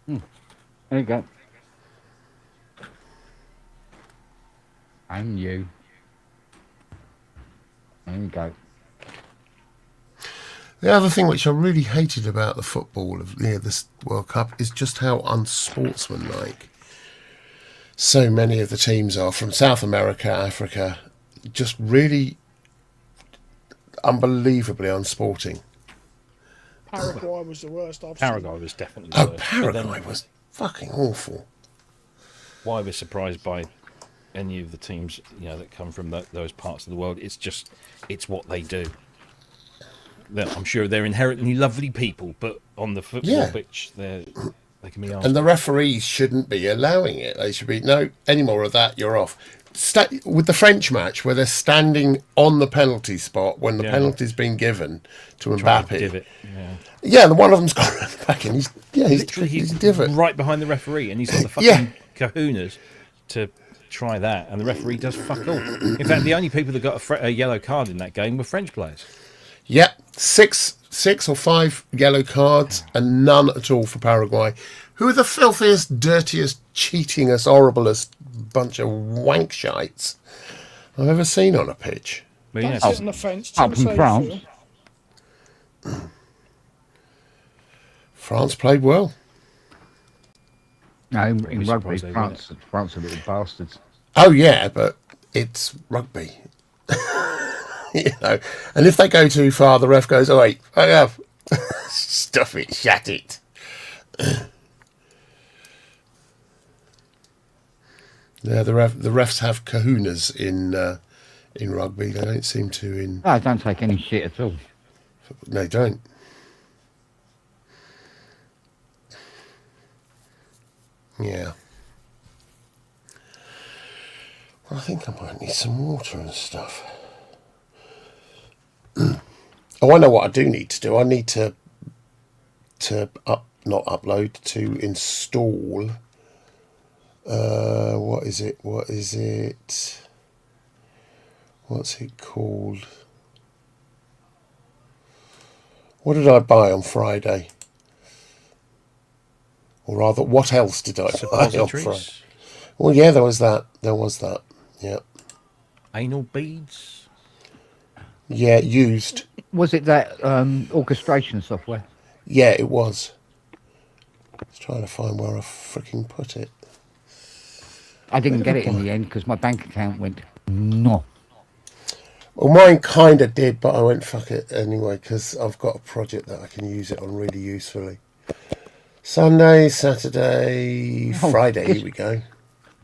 There you go. And you. There you go. The other thing which I really hated about the football of this World Cup is just how unsportsmanlike so many of the teams are from South America, Africa, just really unbelievably unsporting. Paraguay was the worst I've seen. Paraguay was definitely. Oh, the worst. Paraguay But then was fucking awful. why we're surprised by any of the teams, that come from those parts of the world? It's what they do. I'm sure they're inherently lovely people, but on the football pitch, they can be arsed. And the referees shouldn't be allowing it. They should be, no, any more of that, you're off. With the French match, where they're standing on the penalty spot when the penalty's been given to Mbappe. Divot. Yeah, and one of them's gone around the back, and he's divot. right behind the referee, and he's got the fucking kahunas to try that, and the referee does fuck all. In fact, the only people that got a yellow card in that game were French players. Yep, six or 5 yellow cards, and none at all for Paraguay, who are the filthiest, dirtiest, cheatingest, horriblest bunch of wank shites I've ever seen on a pitch. But Don't yeah, sit on the fence. Up Tell in us how you France. feel. France played well. No, in be rugby, surprised they France are little bastards. Oh yeah, but it's rugby. And if they go too far, the ref goes, "Oh wait, fuck up, stuff it, shut it." Yeah, the refs have kahunas in rugby. They don't seem to in. No, don't take any shit at all. They don't. Yeah. Well, I think I might need some water and stuff. Oh, I know what I do need to do. I need to not upload, to install. What is it? What's it called? What did I buy on Friday? Or rather, what else did I buy on Friday? suppositories, Well, yeah, there was that. Yeah. anal beads. Yeah, used. Was it that orchestration software? Yeah, it was. I was trying to find where I freaking put it. I didn't get it in the end because my bank account went no. Well, mine kind of did, but I went fuck it anyway because I've got a project that I can use it on really usefully. Sunday, Saturday, Oh, Friday, yes. here we go.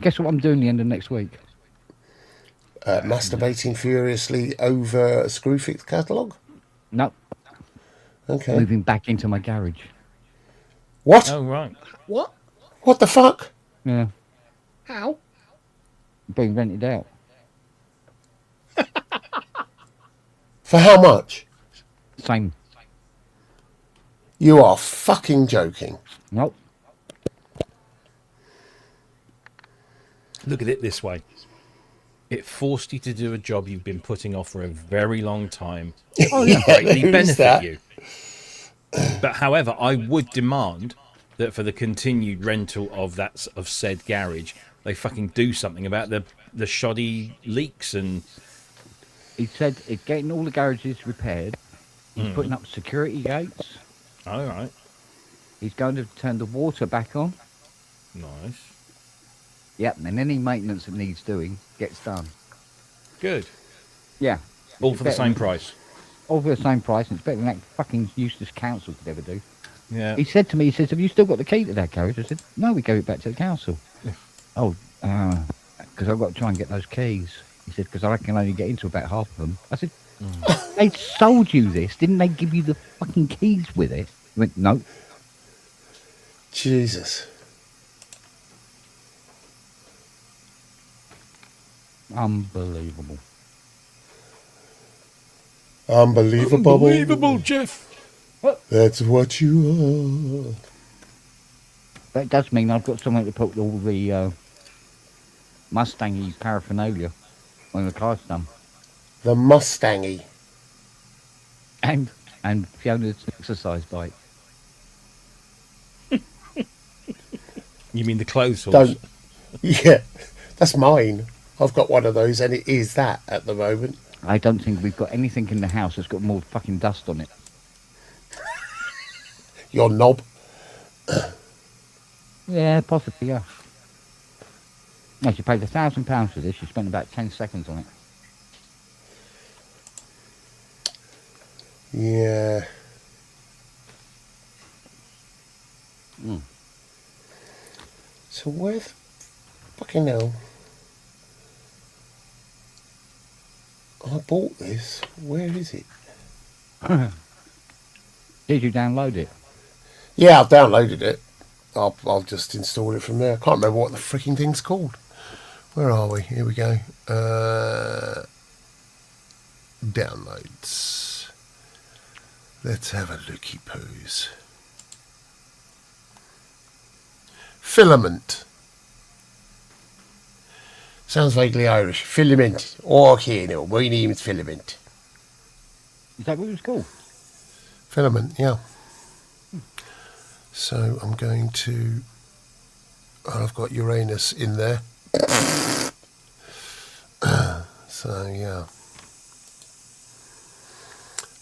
Guess what I'm doing the end of next week? Masturbating furiously over a Screwfix catalogue? No, Okay. moving back into my garage. What? Oh right. What? What the fuck? Yeah, How? being rented out. For how much? Same. You are fucking joking. Nope. Look at it this way. It forced you to do a job you've been putting off for a very long time. Oh yeah. Greatly there is benefit that. you. But however, I would demand that for the continued rental of said garage, they fucking do something about the shoddy leaks and. He said it's getting all the garages repaired. He's putting up security gates. All right, He's going to turn the water back on. nice, Yep, and any maintenance that needs doing gets done. good. Yeah. All It's for the better same than- price. All for the same price, and it's better than that fucking useless council could ever do. Yeah. He said to me, he says, have you still got the key to that garage? I said, no, we gave it back to the council. Oh, because I've got to try and get those keys. He said, because I reckon I only get into about half of them. I said, they sold you this. Didn't they give you the fucking keys with it? He went, no. Jesus. Unbelievable. Unbelievable. Jeff. That's what you are. That does mean I've got somewhere to put all the Mustangy paraphernalia when the car's done. The Mustangy. And Fiona's exercise bike. You mean the clothes horse? Don't. Yeah, that's mine. I've got one of those, and it is that at the moment. I don't think we've got anything in the house that's got more fucking dust on it. Your knob. Yeah, possibly, yeah. No, she paid £1,000 for this. She spent about 10 seconds on it. Yeah. So where the fucking hell? I bought this. Where is it? Did you download it? Yeah, I've downloaded it. I'll just install it from there. I can't remember what the freaking thing's called. Where are we? Here we go. Downloads. Let's have a looky poos. Filament. Sounds vaguely Irish. Filament. Okay, no, my name is Filament. Is that what it was called? Filament, yeah. So I'm going to. I've got Uranus in there. So yeah.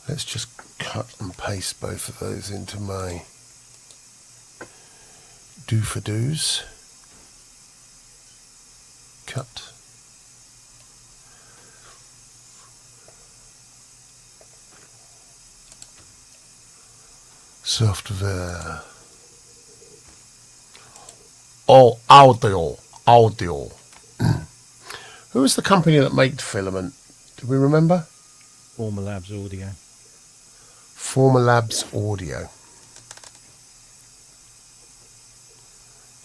Let's just cut and paste both of those into my do-for-dos. Cut. Software. Oh, audio. Who was the company that made Filament? Do we remember? Former Labs Audio. Former Labs Audio.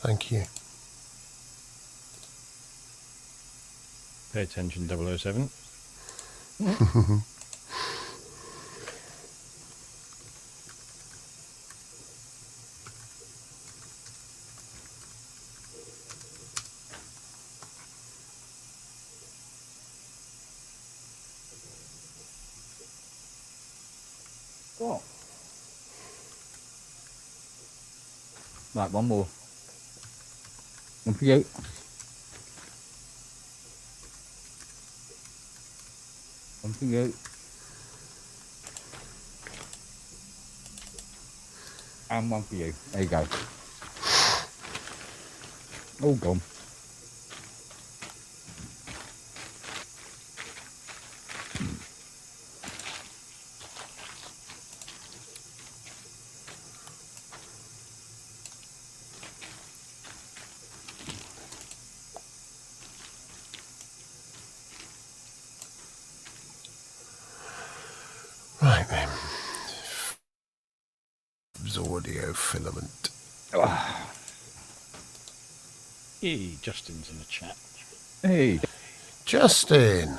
Thank you. Pay attention, 007. What? Right, one more. One for you. One for you. And one for you. There you go. All gone. Right then. Audio Filament. Hey, Justin's in the chat. Hey. Justin.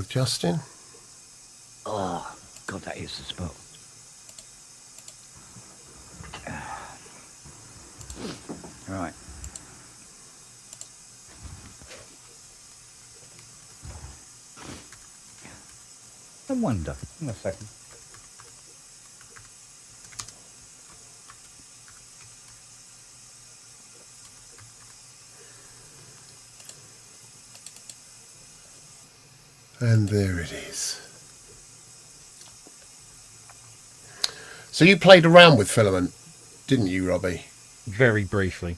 Justin. Oh, God, that is the spot. Right. I wonder. Hang on a second. And there it is. So you played around with filament, didn't you, Robbie? Very briefly.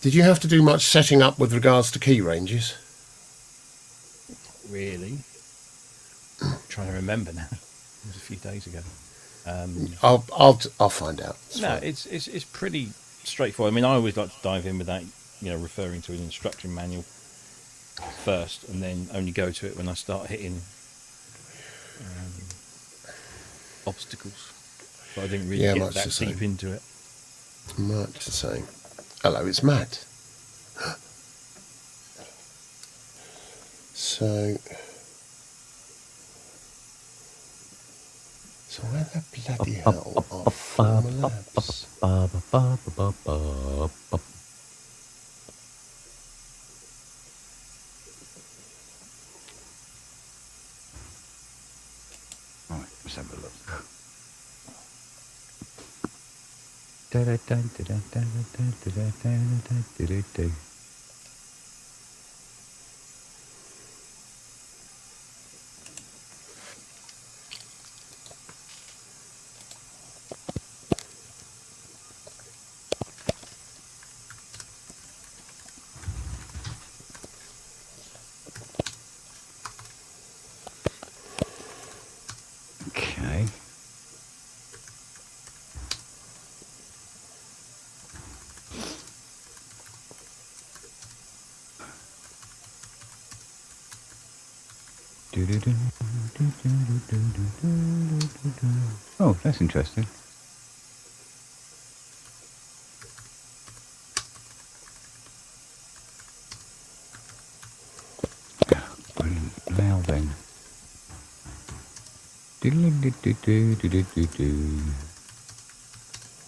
Did you have to do much setting up with regards to key ranges? Really? I'm trying to remember now. It was a few days ago. I'll find out. It's No, fine. it's pretty straightforward. I mean, I always like to dive in without, referring to an instruction manual first, and then only go to it when I start hitting obstacles. But I didn't really Yeah, get much that the same. deep into it. Much the same. Hello, it's Matt. So where the bloody hell are Former Labs? Right, let's have a look. Okay. Oh, that's interesting. Brilliant. Now then.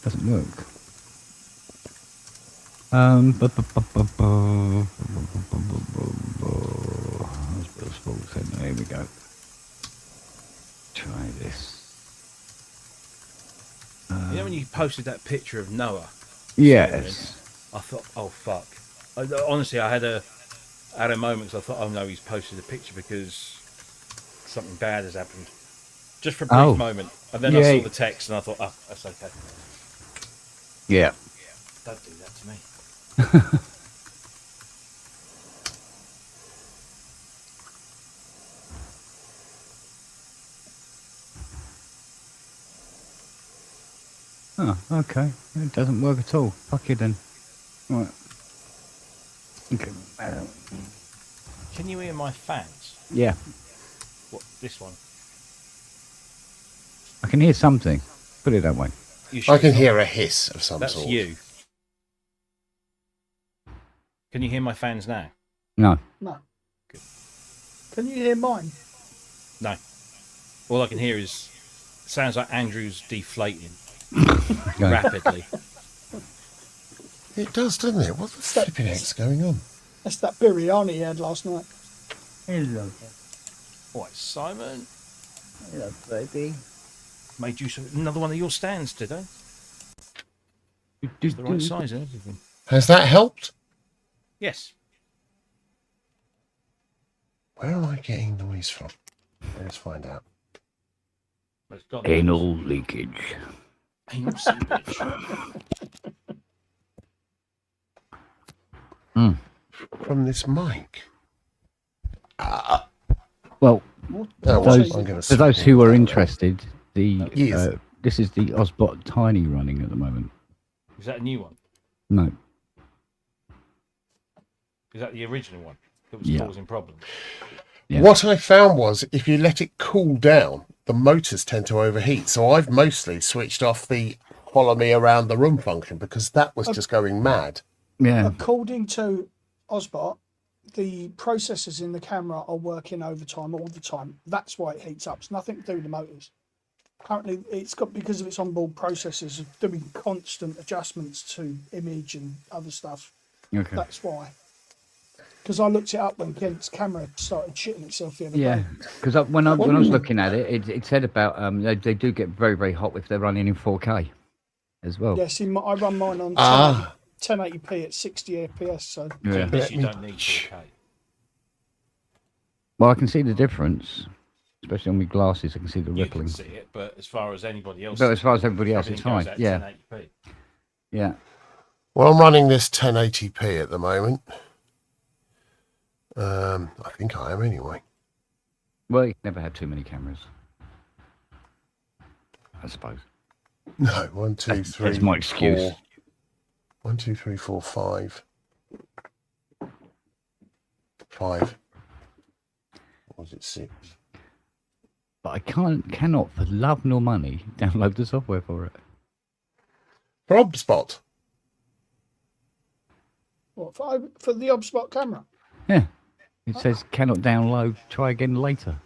Doesn't work. There we go. Try this. You know when you posted that picture of Noah? Yes. I thought, oh fuck. Honestly, I had a moment because I thought, oh no, he's posted a picture because something bad has happened. Just for a brief moment, and then I Yeah. saw the text and I thought, oh, that's okay. Yeah. Don't do that to me. Oh, okay. It doesn't work at all. Fuck you then. Right. Okay. Can you hear my fans? Yeah. What, this one? I can hear something. Put it that way. You sure I can it's not- hear a hiss of some That's sort. you. Can you hear my fans now? No. No. Can you hear mine? No. All I can hear is sounds like Andrew's deflating Go. rapidly. It does, doesn't it? What the flipping heck's going on? That's that biryani he had last night. Hello. What, Simon? Hello, baby. Made use of another one of your stands today. It's the right size and everything. Has that helped? Yes. Where am I getting noise from? Let's find out. It's got Anal leakage. anal seepage. From this mic. Well, Oh, those, I'm gonna for those swap who are that. interested, Yes. this is the Osbot Tiny running at the moment. Is that a new one? No. Is that the original one that was Yeah. causing problems? Yeah. What I found was if you let it cool down, the motors tend to overheat. So I've mostly switched off the follow me around the room function because that was just going mad. Yeah. According to Osbot, the processors in the camera are working overtime all the time. That's why it heats up. It's nothing to do with the motors. Apparently, it's got because of its onboard processors of doing constant adjustments to image and other stuff. Okay. That's why. Because I looked it up when Kent's camera started shitting itself the other Yeah, day. because when I was looking at it, it said about they do get very, very hot if they're running in 4K as well. Yes, I run mine on 1080p at 60 FPS. So Yeah. This you don't need 4K. Well, I can see the difference, especially on my glasses. I can see the You rippling. can see it, but as far as anybody else, But as far as everybody else, it's everything goes fine. at Yeah, 1080p. yeah. Well, I'm running this 1080p at the moment. I think I am anyway. Well, you can never have too many cameras, I suppose. No, 1, 2, 3. That's my excuse. 4. 1, 2, 3, 4, 5. 5. Or was it 6? But I cannot, for love nor money, download the software for it. Probspot. what for the ObSpot camera? Yeah. It says cannot download. Try again later.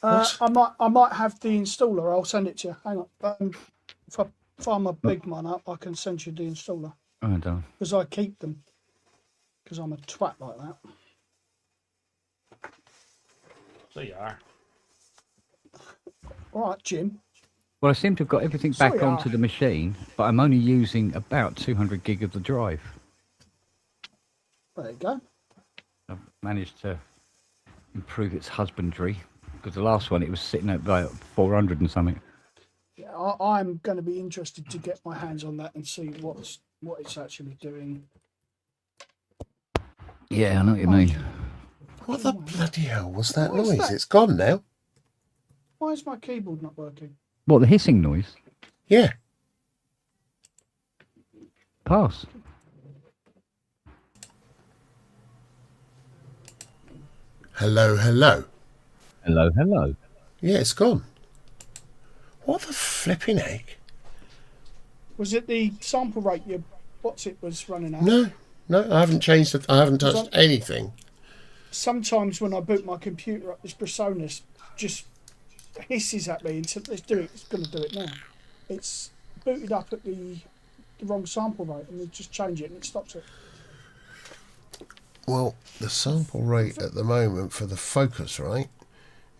I might have the installer. I'll send it to you. Hang on. If I find my big one up, I can send you the installer Oh, I don't. because I keep them because I'm a twat like that. So you are. All right, Jim. Well, I seem to have got everything So back we onto are. the machine, but I'm only using about 200 gig of the drive. There you go. I've managed to improve its husbandry because the last one it was sitting at like 400 and something. Yeah, I'm going to be interested to get my hands on that and see what it's actually doing. Yeah, I know what you mean. What the bloody hell was that What is noise? that? It's gone now. Why is my keyboard not working? What, the hissing noise? Yeah. Pass. Hello, hello. Hello, hello. Yeah, it's gone. What the flipping heck? Was it the sample rate what's it was running at? No, I haven't changed it. I haven't Was touched that- anything. Sometimes when I boot my computer up, this Presonus just hisses at me and says, "Let's do it." It's going to do it now. It's booted up at the wrong sample rate, and we just change it and it stops it. Well, the sample rate at the moment for the Focus, right,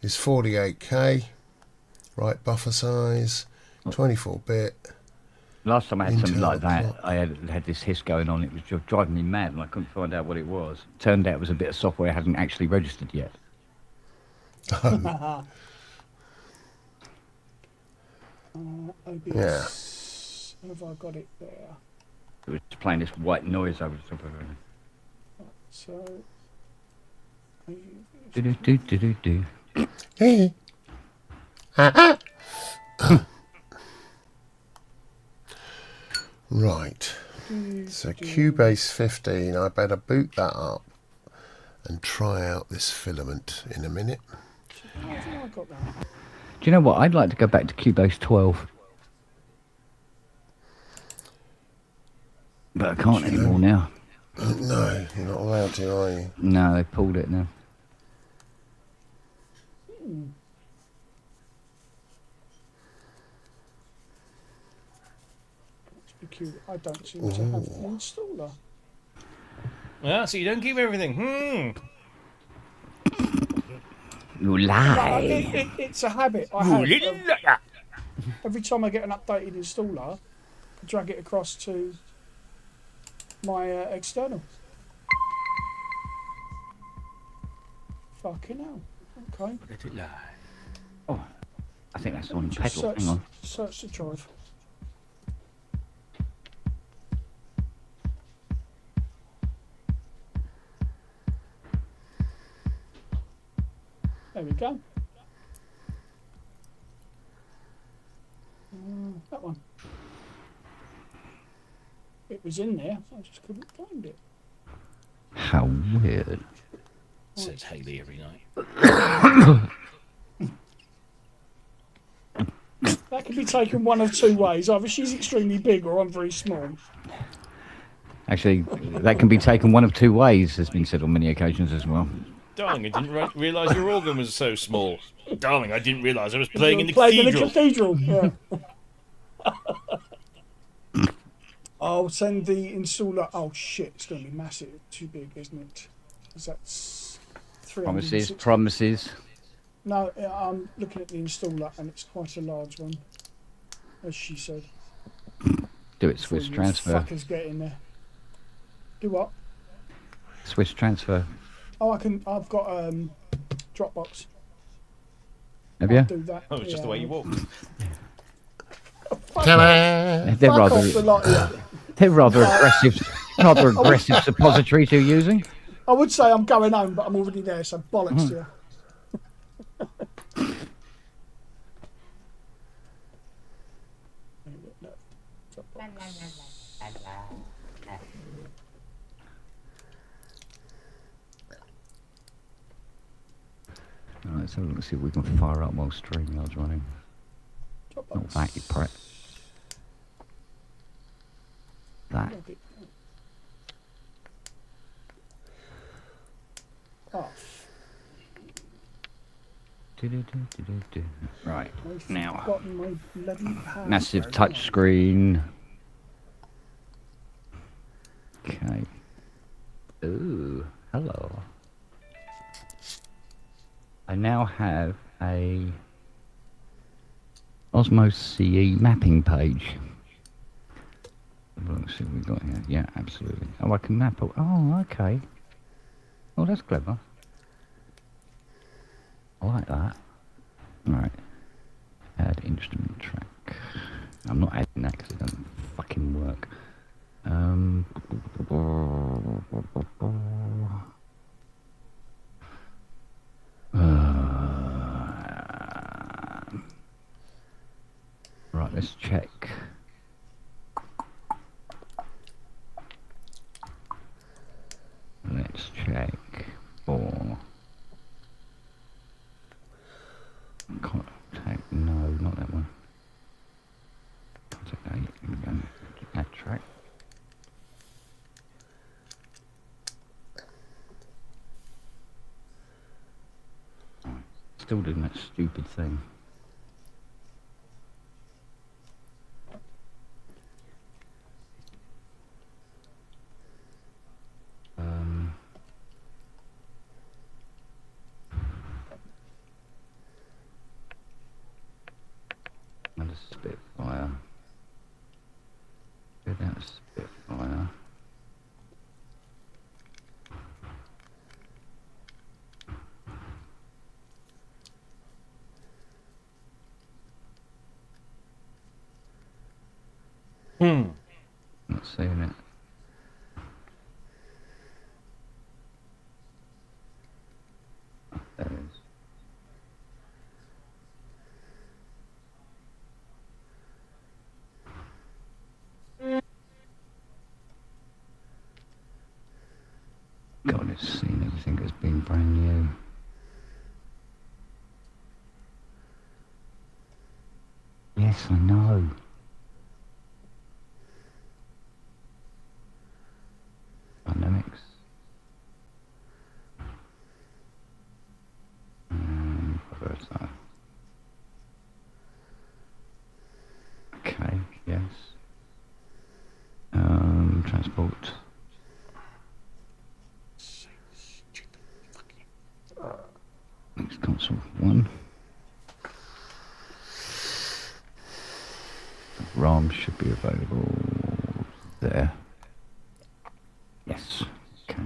is 48k. Right, buffer size, 24-bit. Last time I had something Intel like that, clock. I had this hiss going on. It was just driving me mad, and I couldn't find out what it was. Turned out it was a bit of software I hadn't actually registered yet. OBS. Have I got it there? It was just playing this white noise over the top of everything. So. Do do do do do do. Hey. Right. So Cubase 15, I better boot that up and try out this filament in a minute. How have I got that? Do you know what? I'd like to go back to Cubase 12. But I can't anymore now. No, you're not allowed to, are you? No, they pulled it now. I don't seem to have the installer. Yeah, so you don't keep everything. You lie. It's a habit I have. Every time I get an updated installer, I drag it across to my external. Fucking hell. Okay. Let it lie. Oh, I think that's on Just pedal. search, Hang on. search the drive. There we go. That one. It was in there, I just couldn't find it. How weird. Says Haley every night. That could be taken one of two ways. Either she's extremely big or I'm very small. Actually, that can be taken one of two ways, has been said on many occasions as well. Darling, I didn't realise your organ was so small. Darling, I didn't realise I was playing in the Playing in the cathedral. cathedral. Yeah. I'll send the installer. Oh shit! It's going to be massive. Too big, isn't it? Because that's 360. Promises. No, I'm looking at the installer, and it's quite a large one, as she said. Do it Swiss Before you transfer. Fuckers get in there. Do what? Swiss transfer. Oh, I've got Dropbox. Have I'll you? do that. Oh, it's just the way you walk. Ta-da! They're Fuck rather, off the lot of you. they're rather aggressive suppositories you're using. I would say I'm going home, but I'm already there, so bollocks to you. All right, so let's see if we can fire up while StreamYard's running. Not that, you prep. That. Oh, Right, I've now. forgotten my bloody password. Massive touch screen. Okay. Ooh, hello. I now have a Osmos CE mapping page. Let's see what we've got here. Yeah, absolutely. Oh, I can map. Oh, okay. Oh, that's clever. I like that. Alright. Add instrument track. I'm not adding that because it doesn't fucking work. Right, let's check. Let's check for contact. No, not that one. Contact 8. Here we go. Add track. Still doing that stupid thing. Another Spitfire. Go down to Spitfire. Not seeing it. Oh, there it is. God, it's seen everything as being brand new. Yes, I know. Dynamics. Versa. Okay, yes. Transport. Next console 1. ROM should be available there. Yes. Okay.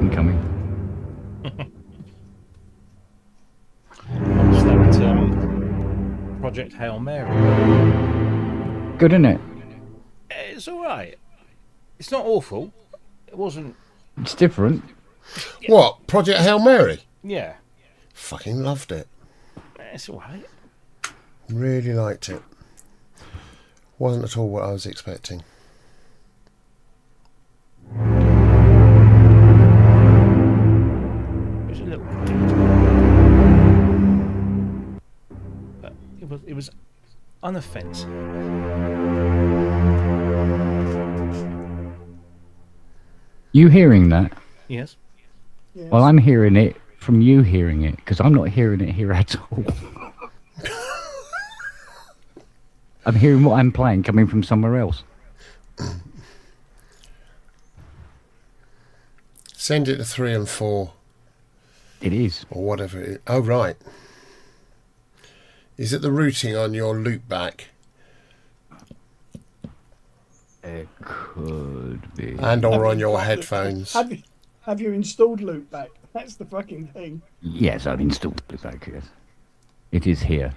Incoming. What's that? Project Hail Mary. Good, isn't it? It's all right. It's not awful. It wasn't. It's different. What? Project Hail Mary? Yeah. Fucking loved it. It's all right. Really liked it. Wasn't at all what I was expecting. It was a little. But it was unoffensive. You hearing that? Yes. Yes. Well, I'm hearing it from you hearing it, because I'm not hearing it here at all. I'm hearing what I'm playing coming from somewhere else. Send it to 3 and 4 It is. or whatever it is. Oh, right. Is it the routing on your loop back? It could be. And or Have on you your got it? headphones? Have you installed Loopback? That's the fucking thing. Yes, I've installed it back, yes. It is here.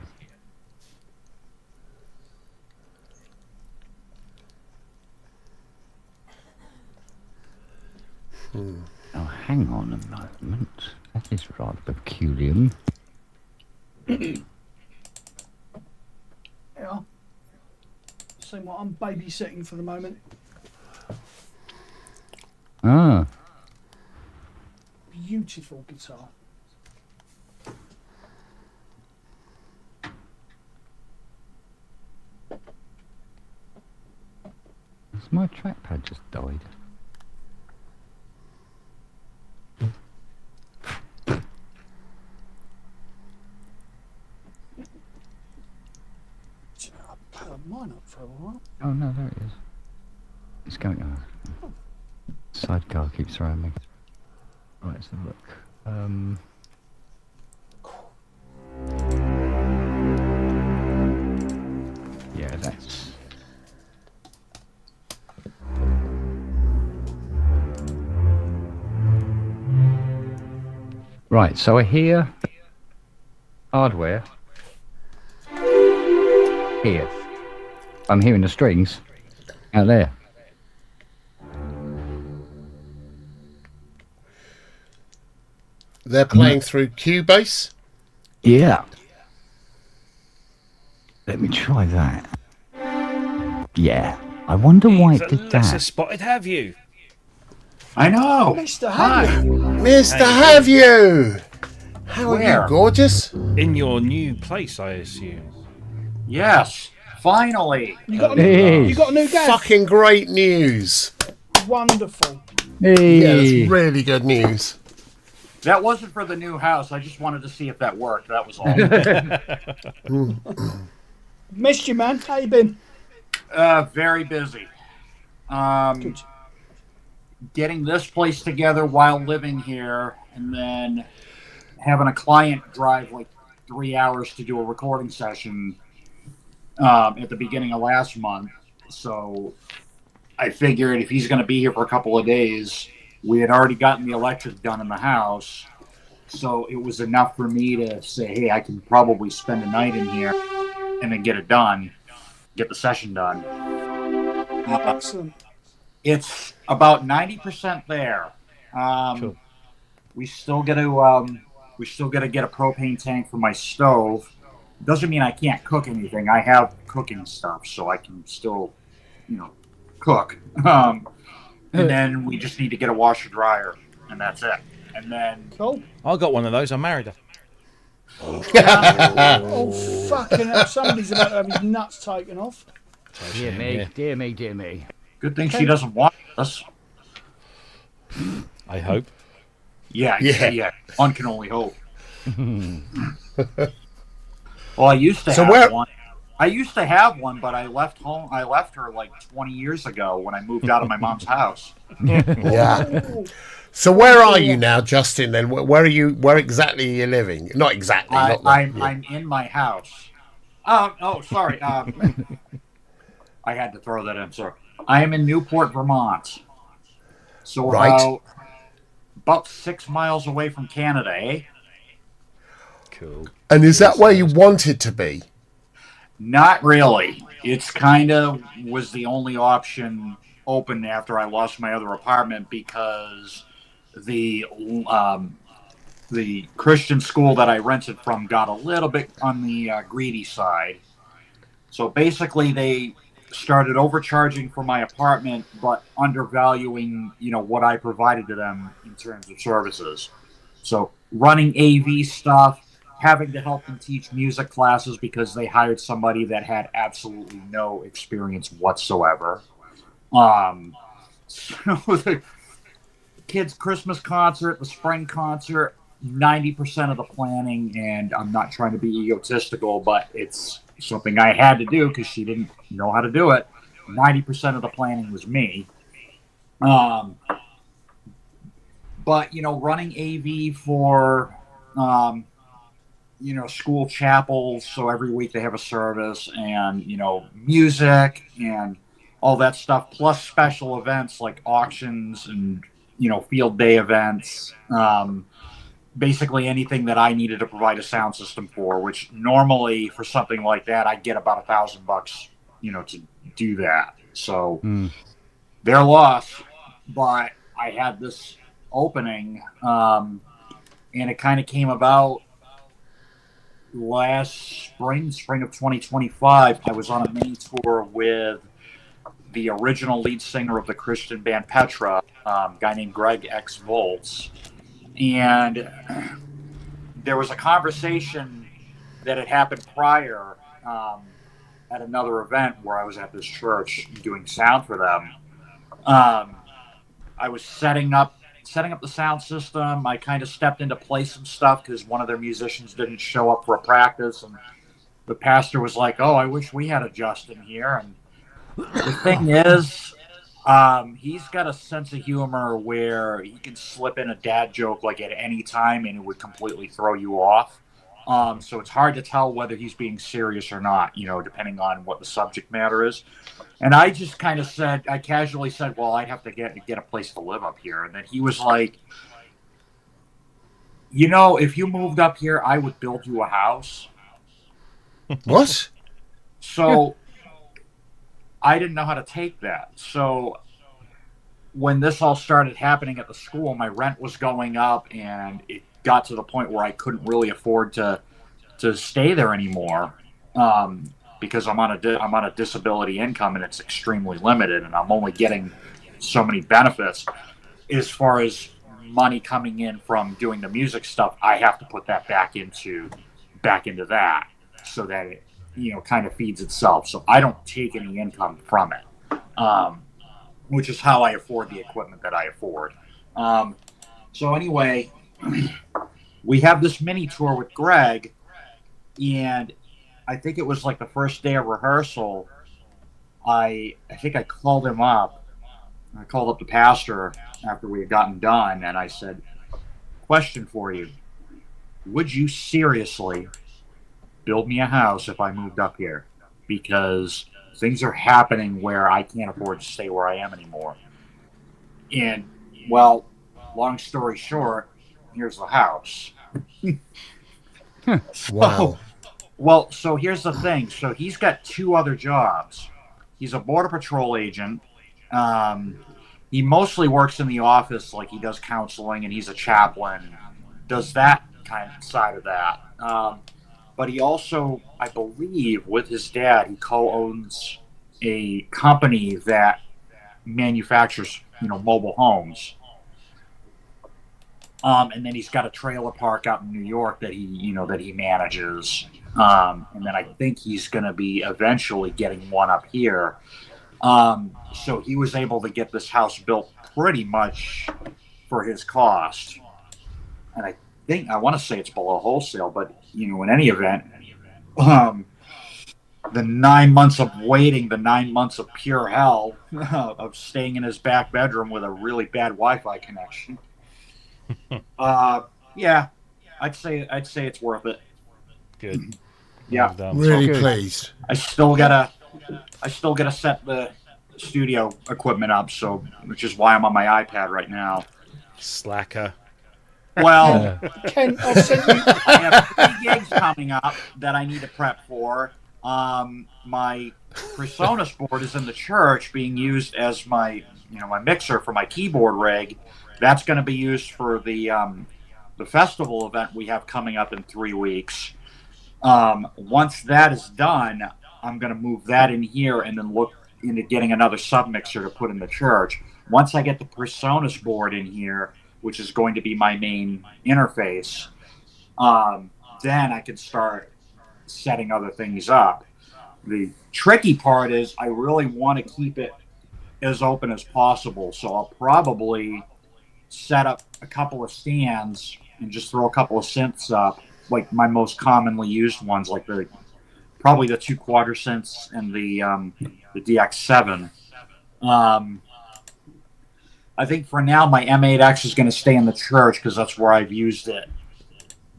Oh, hang on a moment. That is rather peculiar. Yeah. See what I'm babysitting for the moment. Ah, Beautiful guitar. has my trackpad just died? I've powered mine up for a while. Oh no, there it is. It's going on. Sidecar keeps throwing me. Right, let's have a look. Yeah, that's. Right, so I hear hardware here. I'm hearing the strings out there. They're playing through Cubase? Yeah. Let me try that. Yeah. I wonder why it did Lesser that. spotted, have you? I know. Mr. Hi. Have you? Mr. How you Have You? How are Where? you, gorgeous? In your new place, I assume. Yes. Finally. You got a Hey. you got a new gaff? Fucking great news. Wonderful. Hey. Yeah, that's really good news. That wasn't for the new house. I just wanted to see if that worked. That was all. Missed you, man. How you been? Very busy. Good. Getting this place together while living here, and then having a client drive like 3 hours to do a recording session at the beginning of last month. So I figured if he's going to be here for a couple of days, we had already gotten the electric done in the house. So it was enough for me to say, hey, I can probably spend a night in here and then get it done, get the session done. Excellent. It's about 90% there. Cool. We still got to get a propane tank for my stove. Doesn't mean I can't cook anything. I have cooking stuff, so I can still, cook. And then we just need to get a washer dryer, and that's it. And then Cool. I got one of those. I married her. Oh, fucking hell. Somebody's about to have his nuts taken off. Dear me, Yeah. dear me, dear me. good thing she doesn't want us. I hope. Yeah. One can only hope. Well, I used to So have where- one. I used to have one, but I left home. I left her like 20 years ago when I moved out of my mom's house. Yeah. So where are you now, Justin? Then where are you? Where exactly are you living? Not exactly. not the- I'm in my house. Sorry. I had to throw that in. Sorry. I am in Newport, Vermont. So we're Right. about 6 miles away from Canada, eh? Cool. And is that where you wanted to be? Not really. It's kind of was the only option open after I lost my other apartment because the Christian school that I rented from got a little bit on the greedy side. So basically, they started overcharging for my apartment, but undervaluing, what I provided to them in terms of services. So running AV stuff, having to help them teach music classes because they hired somebody that had absolutely no experience whatsoever. So the kids' Christmas concert, the spring concert, 90% of the planning, and I'm not trying to be egotistical, but it's something I had to do because she didn't know how to do it. 90% of the planning was me. But, running AV for, school chapels, so every week they have a service, and, music and all that stuff, plus special events like auctions and, field day events. Basically anything that I needed to provide a sound system for, which normally for something like that, I'd get about $1,000, to do that. So their loss, but I had this opening, and it kind of came about last spring of 2025. I was on a mini tour with the original lead singer of the Christian band Petra, a guy named Greg X Volts. And there was a conversation that had happened prior at another event where I was at this church doing sound for them. I was setting up the sound system. I kind of stepped in to play some stuff because one of their musicians didn't show up for a practice, and the pastor was like, "Oh, I wish we had a Justin here." And the thing is, he's got a sense of humor where he can slip in a dad joke like at any time and it would completely throw you off. So it's hard to tell whether he's being serious or not, depending on what the subject matter is. And I just kind of said, I casually said, well, I'd have to get a place to live up here. And then he was like, if you moved up here, I would build you a house. What? So I didn't know how to take that. So when this all started happening at the school, my rent was going up, and it got to the point where I couldn't really afford to stay there anymore, because I'm on a disability income, and it's extremely limited, and I'm only getting so many benefits. As far as money coming in from doing the music stuff, I have to put that back into that so that it kind of feeds itself. So I don't take any income from it, which is how I afford the equipment that I afford. So anyway, we have this mini tour with Greg, and I think it was like the first day of rehearsal. I think I called him up. I called up the pastor after we had gotten done, and I said, "Question for you. Would you seriously build me a house if I moved up here? Because things are happening where I can't afford to stay where I am anymore." And, well, long story short, here's the house. Wow. Well, so here's the thing. So he's got 2 other jobs. He's a Border Patrol agent. He mostly works in the office, like he does counseling, and he's a chaplain, does that kind of side of that. But he also, I believe, with his dad, he co-owns a company that manufactures, mobile homes. And then he's got a trailer park out in New York that he manages. And then I think he's going to be eventually getting one up here. So he was able to get this house built pretty much for his cost. And I want to say it's below wholesale, but in any event, the 9 months of waiting, the 9 months of pure hell of staying in his back bedroom with a really bad Wi-Fi connection. Yeah, I'd say it's worth it. Good. Yeah, Really Good. pleased. I still gotta set the studio equipment up, so which is why I'm on my iPad right now. Slacker. Well, Ken, I've sent you. I have 3 gigs coming up that I need to prep for. My PreSonus board is in the church being used as my mixer for my keyboard rig. That's going to be used for the festival event we have coming up in 3 weeks. Once that is done, I'm going to move that in here and then look into getting another submixer to put in the church. Once I get the PreSonus board in here, which is going to be my main interface, then I could start setting other things up. The tricky part is I really want to keep it as open as possible. So I'll probably set up a couple of stands and just throw a couple of synths up, like my most commonly used ones, like probably the 2 quarter synths and the DX7. I think for now my M8X is going to stay in the church because that's where I've used it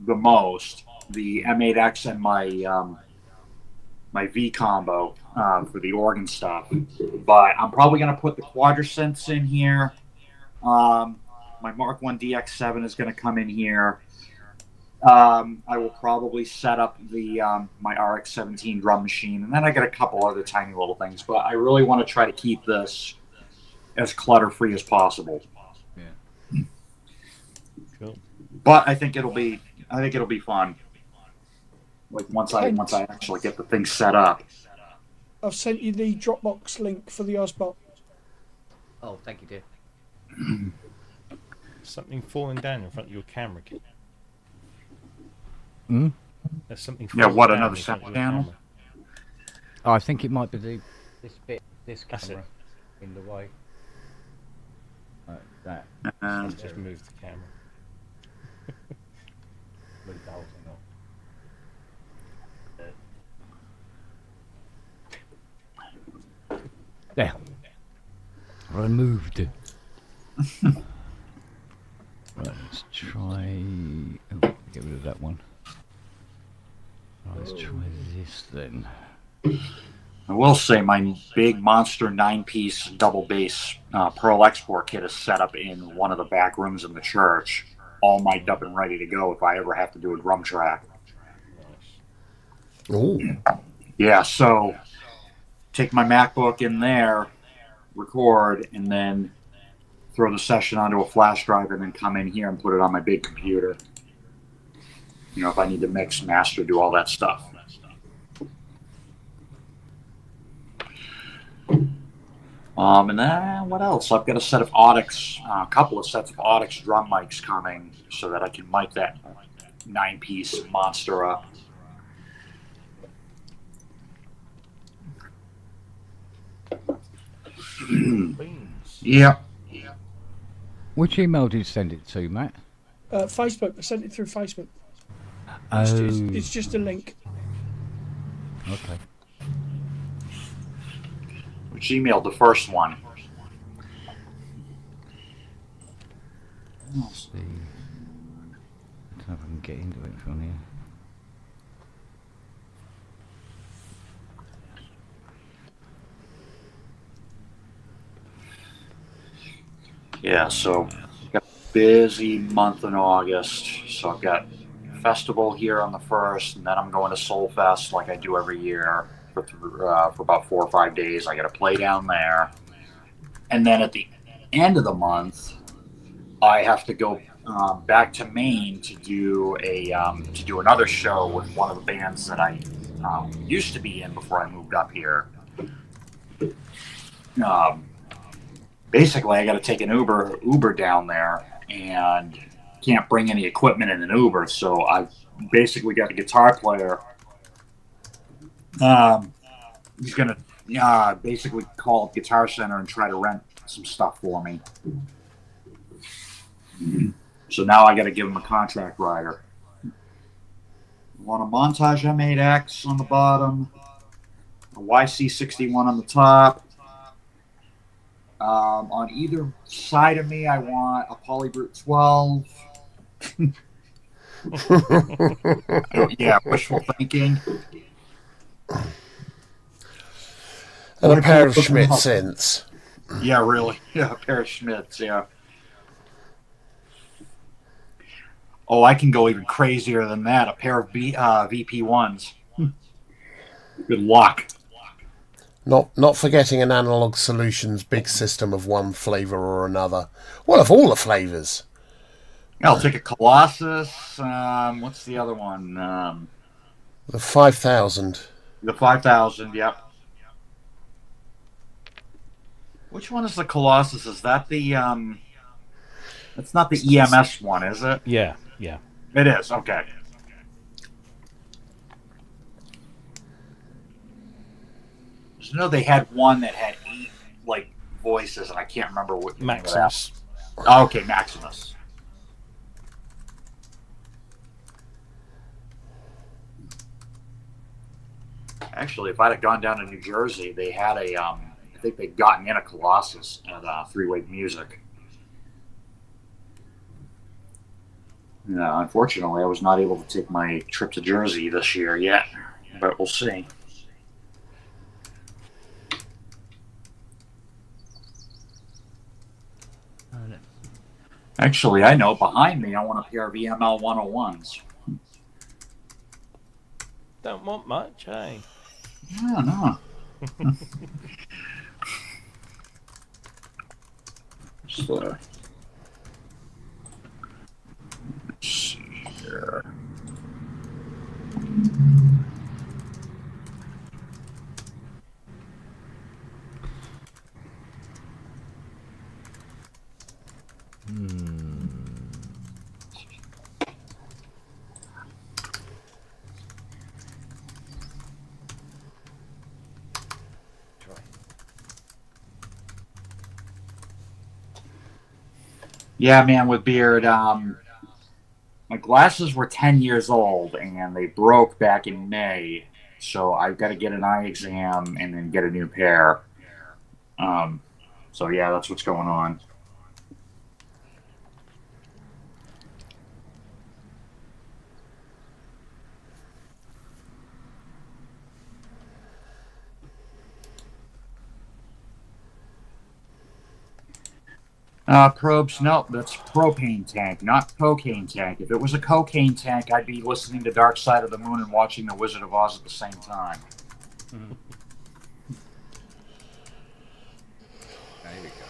the most. The M8X and my V combo for the organ stuff. But I'm probably going to put the quadrisynths in here. My Mark 1 DX7 is going to come in here. I will probably set up the my RX-17 drum machine, and then I got a couple other tiny little things. But I really want to try to keep this as clutter-free as possible. Yeah. Cool. But I think it'll be fun. Like once I actually get the thing set up. I've sent you the Dropbox link for the Ozbot. Oh, thank you, dear. Something falling down in front of your camera, kid. Hmm? There's something. Yeah, falling what, down another in front of your sound panel? camera. Oh, I think it might be this That's camera in the way. That. Let's just move the camera. Move the whole thing off. There. Removed. Right, let's try. Oh, get rid of that one. Right, let's try this then. I will say my big monster 9-piece double bass Pearl export kit is set up in one of the back rooms in the church, all mic'd up and ready to go if I ever have to do a drum track. Ooh. Yeah, so take my MacBook in there, record, and then throw the session onto a flash drive and then come in here and put it on my big computer. You know, if I need to mix, master, do all that stuff. And then what else? I've got a set of Audix, a couple of sets of Audix drum mics coming so that I can mic that 9-piece monster up. Beans. Yeah. Which email did you send it to, Matt? Facebook. I sent it through Facebook. Oh, It's just a link. okay. Which emailed the first one. Let's see. I don't know if I can get into it from here. Yeah, so got a busy month in August. So I've got a festival here on the 1st, and then I'm going to Soul Fest like I do every year for about 4 or 5 days. I got to play down there, and then at the end of the month, I have to go back to Maine to do another show with one of the bands that I used to be in before I moved up here. Basically, I got to take an Uber down there, and can't bring any equipment in an Uber. So I've basically got a guitar player. He's gonna basically call Guitar Center and try to rent some stuff for me. So now I got to give him a contract rider. I want a Montage M8X on the bottom, a YC61 on the top. On either side of me, I want a Polybrute 12. Yeah, wishful thinking. And a pair of Schmidt synths. Yeah, really. Yeah, a pair of Schmidts, yeah. Oh, I can go even crazier than that. A pair of VP1s. Good luck. Not forgetting an Analog Solutions big system of one flavour or another. Well, of all the flavours. I'll take a Colossus. What's the other one? The 5000. The 5000, yep. Which one is the Colossus? Is that the that's not the EMS one, is it? Yeah. It is, okay. I know they had one that had 8 like voices, and I can't remember what the name of that. Maximus. Oh, okay, Maximus. Actually, if I'd have gone down to New Jersey, they had a I think they'd gotten in a Colossus at Three-Way Music. Unfortunately, I was not able to take my trip to Jersey this year yet, but we'll see. Actually, I know behind me I want a pair of EML 101s. Don't want much, eh? Yeah, no. So, let's see here. Yeah, man, with beard. My glasses were 10 years old and they broke back in May. So I've got to get an eye exam and then get a new pair. So yeah, that's what's going on. Probes, no, that's propane tank, not cocaine tank. If it was a cocaine tank, I'd be listening to Dark Side of the Moon and watching The Wizard of Oz at the same time. Mm-hmm. There we go.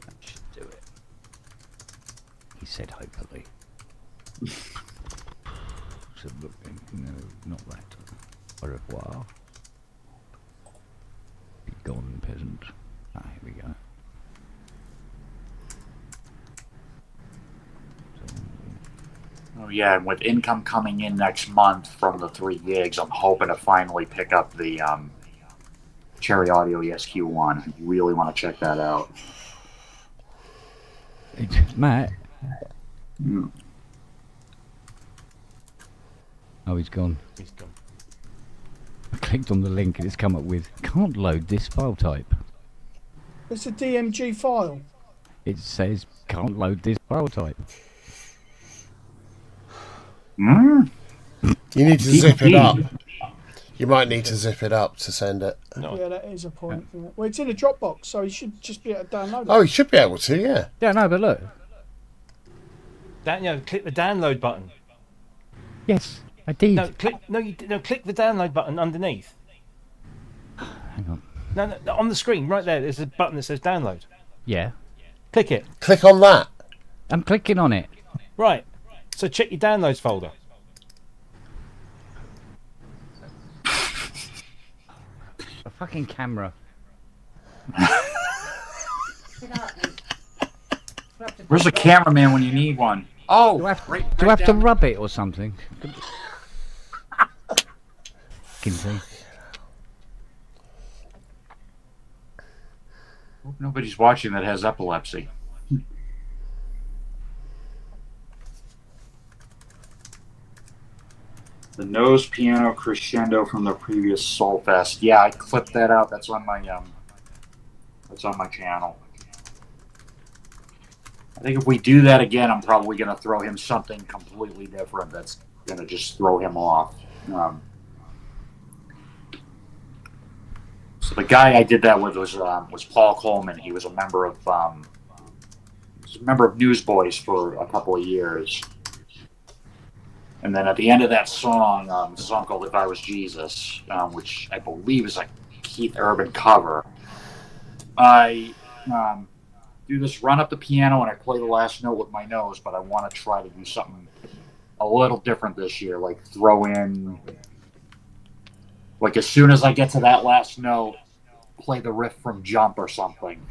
That should do it. He said hopefully. So look, no, not that. Au revoir. Be gone, peasant. Ah, here we go. Oh yeah, and with income coming in next month from the 3 gigs, I'm hoping to finally pick up the Cherry Audio ESQ1. I really want to check that out. Matt. Mm. Oh, he's gone. He's gone. I clicked on the link and it's come up with can't load this file type. It's a DMG file. It says can't load this file type. Mm. You need to zip it up. You might need to zip it up to send it. No. Yeah, that is a point. Isn't it? Well, it's in a Dropbox, so you should just be able to download it. Oh, you should be able to, yeah. Yeah, no, but look. Click the download button. Yes, I did. No, click the download button underneath. Hang on. No, on the screen right there. There's a button that says download. Yeah. Click it. Click on that. I'm clicking on it. Right. So check your downloads folder. A fucking camera. Where's the cameraman when you need one? Oh, Do I have, right do I have to down- rub it or something? Fucking thing. Hope nobody's watching that has epilepsy. The nose piano crescendo from the previous Soulfest. Yeah, I clipped that out. That's on my channel. I think if we do that again, I'm probably going to throw him something completely different that's going to just throw him off. So the guy I did that with was Paul Coleman. He was a member of Newsboys for a couple of years. And then at the end of that song, it's a song called "If I Was Jesus," which I believe is a Keith Urban cover. I do this run up the piano and I play the last note with my nose, but I want to try to do something a little different this year, like throw in, like as soon as I get to that last note, play the riff from Jump or something.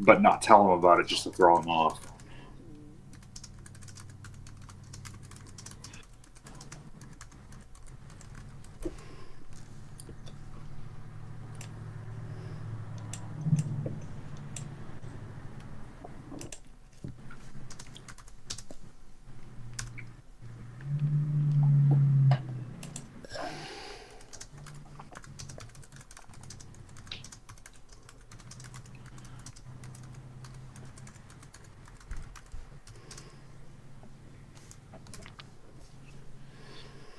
But not tell them about it just to throw them off.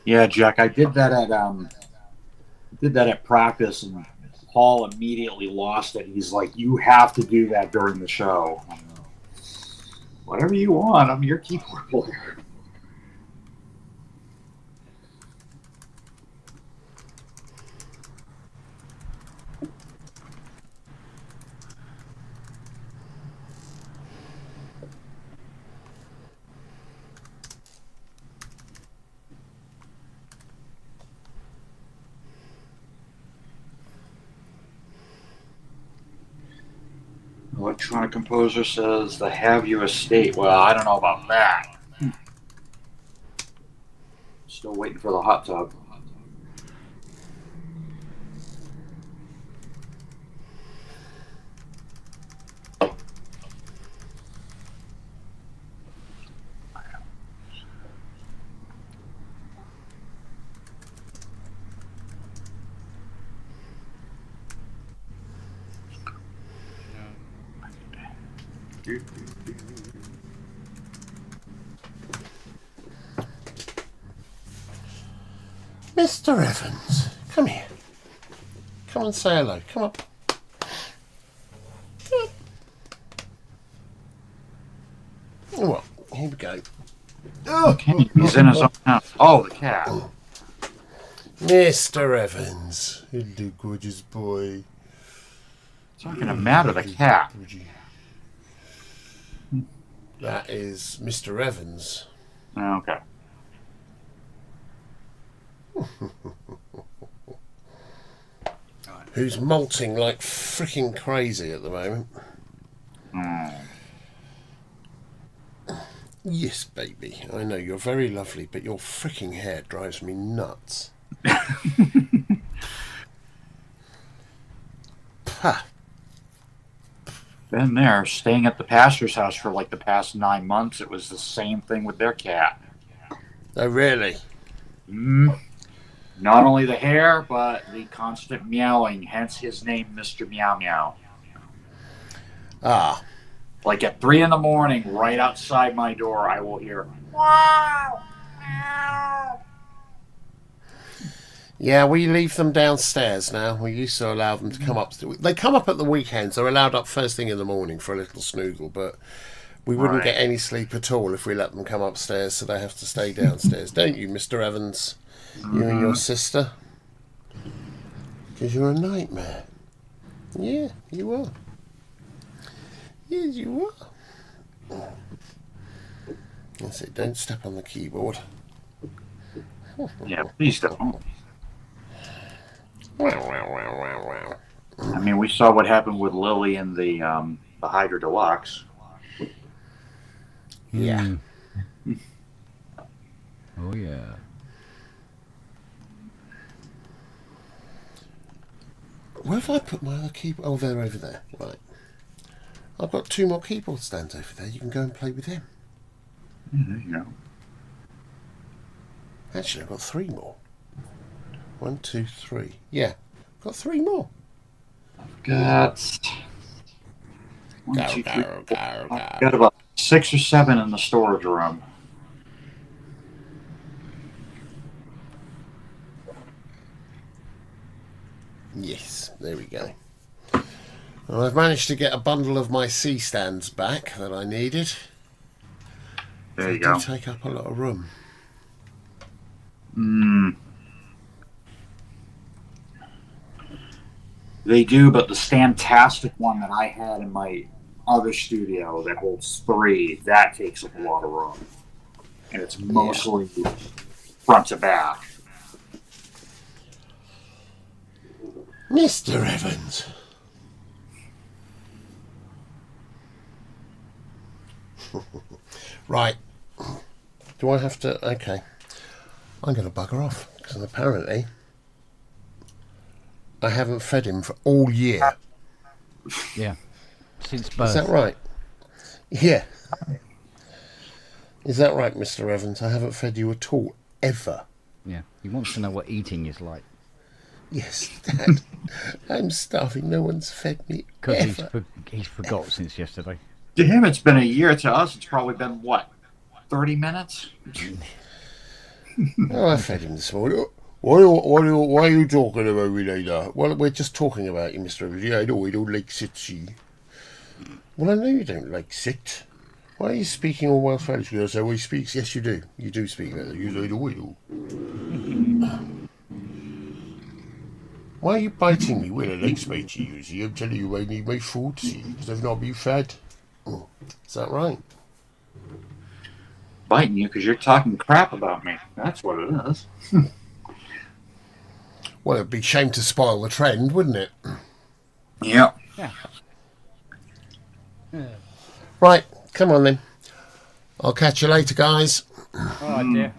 Yeah, Jack, I did that at practice, and Paul immediately lost it. He's like, "You have to do that during the show." Whatever you want. I'm your keyboard player. Electronic Composer says the Have You Estate. Well, I don't know about that. Still waiting for the hot tub. Mr. Evans, come here. Come and say hello. Come up. Well, here we go. Okay, he's in his own house. Oh, the cat. Mr. Evans. Hello, gorgeous boy. It's not going to matter, the cat. That is Mr. Evans. Okay. Who's molting like freaking crazy at the moment. Yes, baby. I know you're very lovely, but your freaking hair drives me nuts. Pah. Been there, staying at the pastor's house for like the past 9 months. It was the same thing with their cat. Oh, really? Not only the hair, but the constant meowing, hence his name, Mr. Meow Meow. Ah. Like at 3 in the morning, right outside my door, I will hear, wow, meow. Yeah, we leave them downstairs now. We used to allow them to come up. They come up at the weekends. They're allowed up first thing in the morning for a little snoogle, but we wouldn't get any sleep at all if we let them come upstairs, so they have to stay downstairs. Don't you, Mr. Evans? You and your sister? Because you're a nightmare. Yeah, you are. Yes, you are. That's it. Don't step on the keyboard. Yeah, please don't. Wow. I mean, we saw what happened with Lily in the Hydra Deluxe. Yeah. Oh, yeah. Where have I put my other keyboard? Oh, they're over there. Right. I've got 2 more keyboard stands over there. You can go and play with them. Yeah, there you go. Actually, I've got 3 more. 1, 2, 3. Yeah, I've got 3 more. Got one, Go, two, go, three, go, four. go. Got about 6 or 7 in the storage room. Yes, there we go. Well, I've managed to get a bundle of my C stands back that I needed. There you they go. do take up a lot of room. They do, but the Standtastic one that I had in my other studio that holds 3, that takes up a lot of room. And it's mostly front to back. Mr. Evans. Right. Do I have to... Okay. I'm going to bugger off. Because apparently I haven't fed him for all year. Yeah. Since birth. Is that right? Yeah. Is that right, Mr. Evans? I haven't fed you at all, ever. Yeah. He wants to know what eating is like. Yes, Dad. I'm starving. No one's fed me Because ever. he's forgot since yesterday. To him, it's been a year. To us, it's probably been, what, 30 minutes? Oh, I fed him this morning. Why are you talking about me like that? Well, we're just talking about you, Mr. Evans. Yeah, I know I don't like sitsy. Well, I know you don't like sit. Why are you speaking all Welsh Welsh? That's how he speaks. Yes, you do. You do speak that. You do. I do. Why are you biting me? Well, I like spicy, you see. I'm telling you I need my food, see, because I've not been fed. Oh, is that right? Biting you because you're talking crap about me. That's what it is. Well, it'd be a shame to spoil the trend, wouldn't it? Yeah. Right, come on then. I'll catch you later, guys. All right, dear.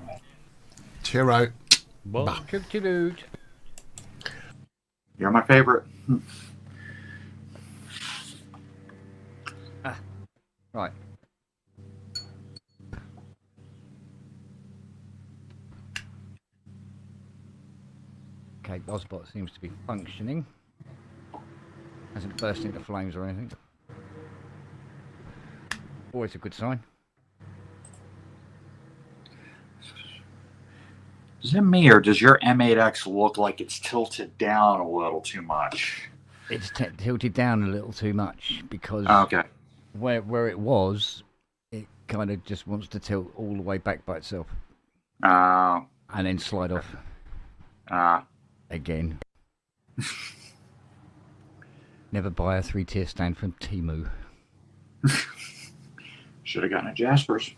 Cheerio. Well, toot. You're my favorite. Right. Okay, Ozbot seems to be functioning. Hasn't burst into flames or anything. Always a good sign. Is it me or does your M8X look like it's tilted down a little too much? It's tilted down a little too much because Okay. where it was, it kind of just wants to tilt all the way back by itself Uh, and then slide off again. Never buy a 3-tier stand from Temu. should have gotten a Jasper's.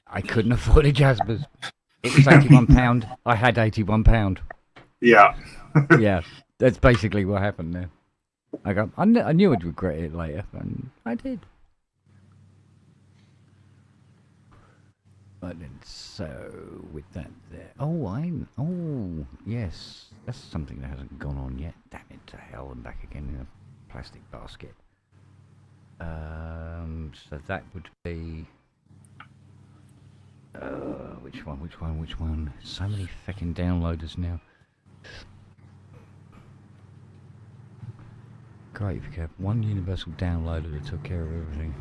I couldn't afford a Jasper's. It was £81. I had £81. Yeah. Yeah, that's basically what happened there. I knew I'd regret it later, and I did. But then, so with that there. Oh, yes, that's something that hasn't gone on yet. Damn it to hell and back again in a plastic basket. So that would be. Which one? So many fucking downloaders now. Great if you could have one universal downloader that took care of everything.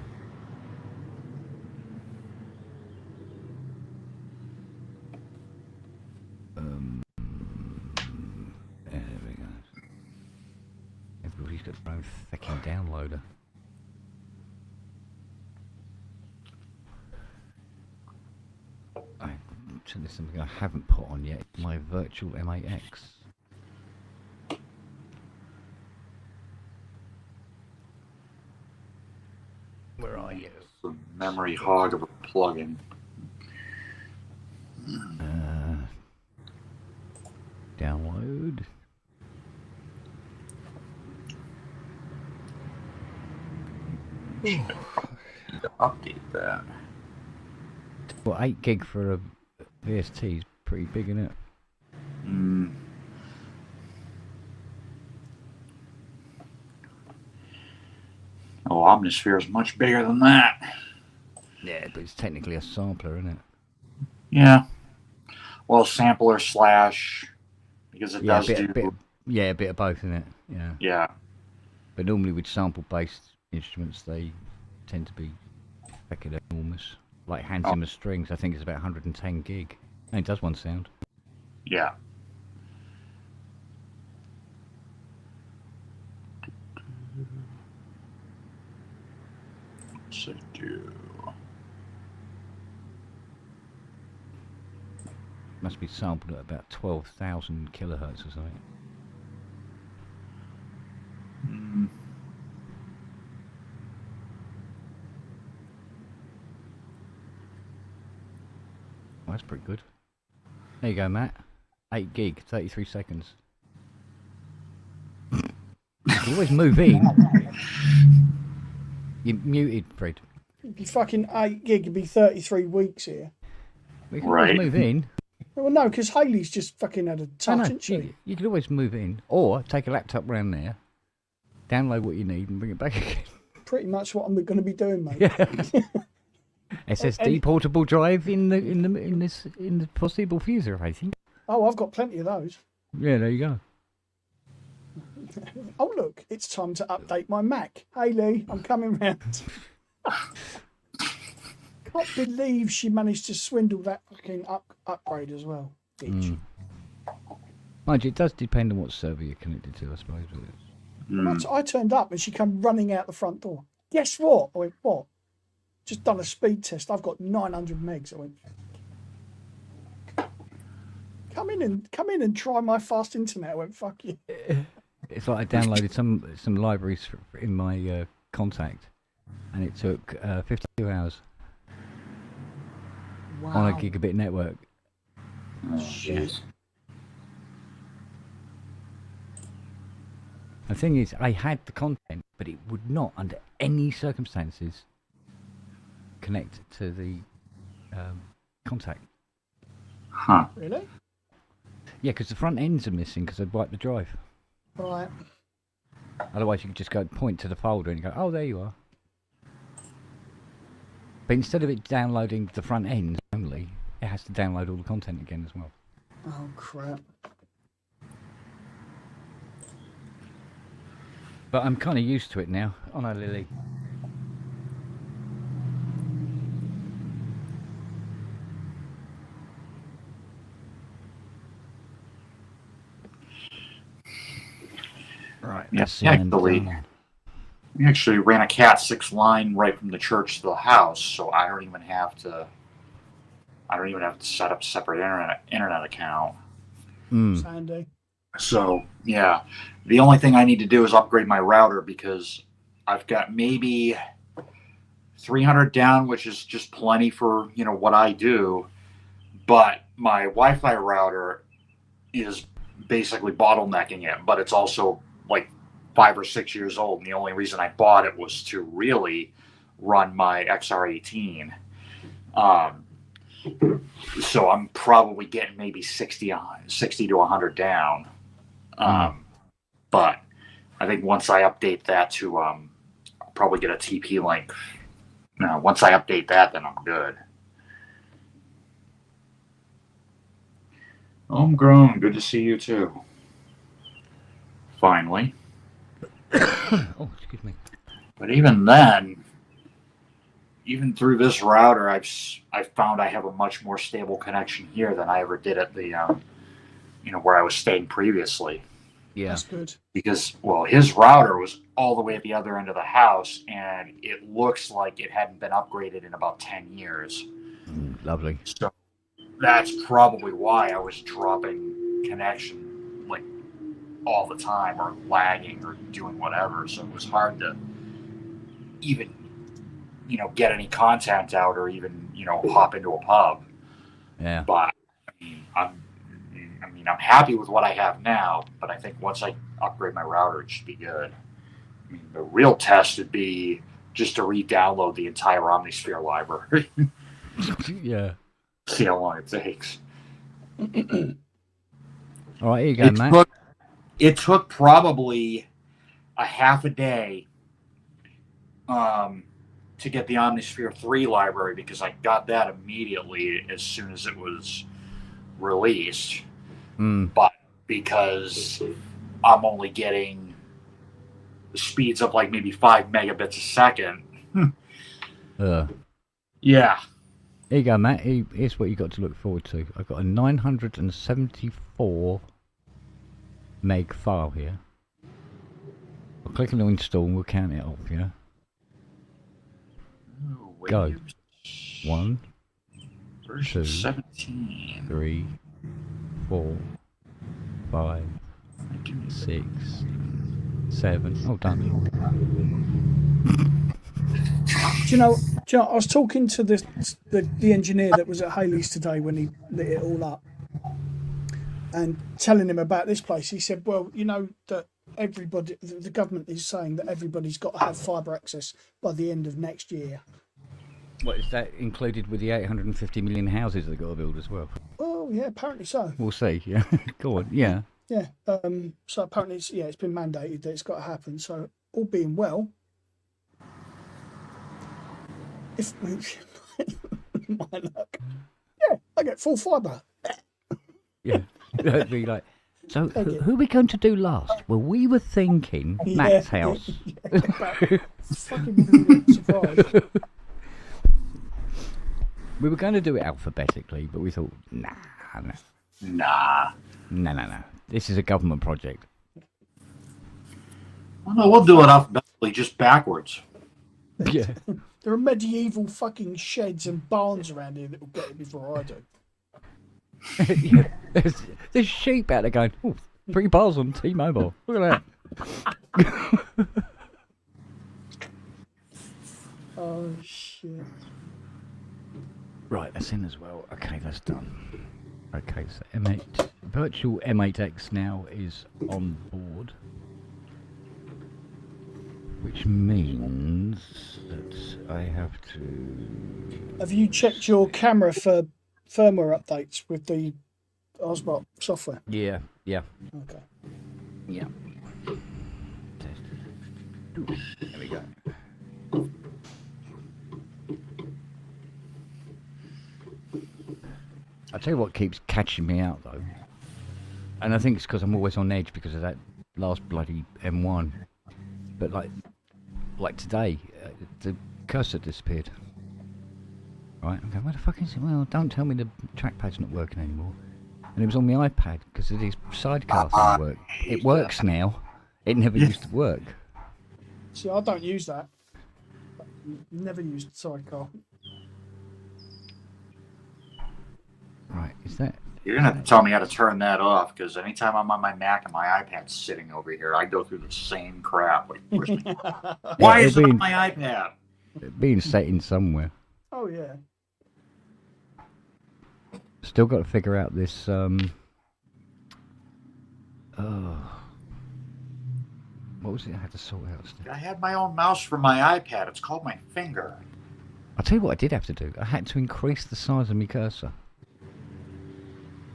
There we go. Everybody's got their own fucking downloader. So there's something I haven't put on yet. My virtual M8X. Where are you? It's a memory hog of a plugin. Download. Need to update that. Well, 8 gig for a VST is pretty big, isn't it? Oh, Omnisphere is much bigger than that. Yeah, but it's technically a sampler, isn't it? Yeah. Well, sampler slash, because it does do. A bit of both, isn't it? Yeah. Yeah. But normally with sample-based instruments, they tend to be fucking enormous. Like Hans Zimmer strings, I think it's about 110 gig. And it does one sound. Yeah. What's it do? Must be sampled at about 12,000 kilohertz or something. Well, that's pretty good. There you go, Matt. 8 gig, 33 seconds. You can always move in. You're muted, Fred. It'd be fucking 8 gig, it'd be 33 weeks here. We can always move in. Well, no, because Hayley's just fucking had a touch, hasn't she? You could always move in. Or take a laptop round there, download what you need and bring it back again. Pretty much what I'm going to be doing, mate. Yeah. SSD portable drive in the foreseeable future, I think. Oh, I've got plenty of those. Yeah, there you go. Oh, look, it's time to update my Mac. Hayley, I'm coming round. Can't believe she managed to swindle that fucking upgrade as well. Bitch. Mind you, it does depend on what server you're connected to, I suppose. But I turned up and she come running out the front door. Guess what? I went, what? Just done a speed test. I've got 900 megs. I went, come in and try my fast internet. I went, fuck you. it's like I downloaded some libraries in my contact, and it took 52 hours on a gigabit network. Jeez. The thing is, I had the content, but it would not, under any circumstances, connect to the contact. Huh. Really? Yeah, because the front ends are missing because I'd wiped the drive. Right. Otherwise, you could just go point to the folder and you go, oh, there you are. But instead of it downloading the front ends only, it has to download all the content again as well. Oh, crap. But I'm kind of used to it now, aren't I, Lily? Right. Yeah, let's we actually ran a Cat 6 line right from the church to the house, so I don't even have to set up a separate internet account. Sandy. So yeah, the only thing I need to do is upgrade my router because I've got maybe 300 down, which is just plenty for what I do. But my Wi-Fi router is basically bottlenecking it, but it's also like 5 or 6 years old. And the only reason I bought it was to really run my XR18. So I'm probably getting maybe 60 to 100 down. But I think once I update that to, I'll probably get a TP link. Now, once I update that, then I'm good. Homegrown, good to see you too. Finally. Oh, excuse me. But even then, even through this router, I've found I have a much more stable connection here than I ever did at the, where I was staying previously. Yeah. That's good. Because, well, his router was all the way at the other end of the house, and it looks like it hadn't been upgraded in about 10 years. Lovely. So that's probably why I was dropping connection like all the time, or lagging, or doing whatever. So it was hard to even, get any content out, or even, hop into a pub. Yeah. But I'm happy with what I have now, but I think once I upgrade my router, it should be good. I mean, the real test would be just to re-download the entire Omnisphere library. Yeah. See how long it takes. All right, here you go, Matt. It took probably a half a day to get the Omnisphere 3 library, because I got that immediately as soon as it was released. But because I'm only getting the speeds of like maybe 5 megabits a second. Yeah. Here you go, Matt. Here's what you got to look forward to. I've got a 974 meg file here. I'll click on install and we'll count it off, yeah? Go. 1, Version 2, 17. 3, 4, 5, 6, 7. Oh, done. Do you know, I was talking to the engineer that was at Haley's today when he lit it all up, and telling him about this place. He said, well, that everybody, the government is saying that everybody's got to have fibre access by the end of next year. What, is that included with the 850 million houses they've got to build as well? Oh, yeah, apparently so. We'll see, yeah. Go on, yeah. Yeah, so apparently it's been mandated that it's got to happen. So all being well, if my luck, yeah, I get full fibre. Yeah, that'd be like, so who are we going to do last? Well, we were thinking Matt's house. Fucking brilliant surprise. We were going to do it alphabetically, but we thought, nah. Nah. No. This is a government project. Well, no, we'll do it alphabetically, just backwards. Yeah. There are medieval fucking sheds and barns around here that will get it before I do. Yeah. There's sheep out there going, oh, 3 bars on T-Mobile. Look at that. Oh shit. Right, that's in as well. Okay, that's done. Okay, so M8, virtual M8X now is on board. Which means that I have to... Have you checked your camera for firmware updates with the Osbot software? Yeah. Okay. Yeah. Test. Ooh, there we go. I tell you what keeps catching me out though, and I think it's because I'm always on edge because of that last bloody M1. But like today, the cursor disappeared. Right, I'm going, where the fuck is it? Well, don't tell me the trackpad's not working anymore. And it was on my iPad because of this sidecar thing work. It works now. It never used to work. See, I don't use that. Never used sidecar. Right, is that... You're gonna have to tell me how to turn that off, because anytime I'm on my Mac and my iPad's sitting over here, I go through the same crap. Like, why is it on my iPad? Being set in somewhere. Oh yeah. Still got to figure out this, what was it I had to sort out? I had my own mouse for my iPad. It's called my finger. I'll tell you what I did have to do. I had to increase the size of my cursor.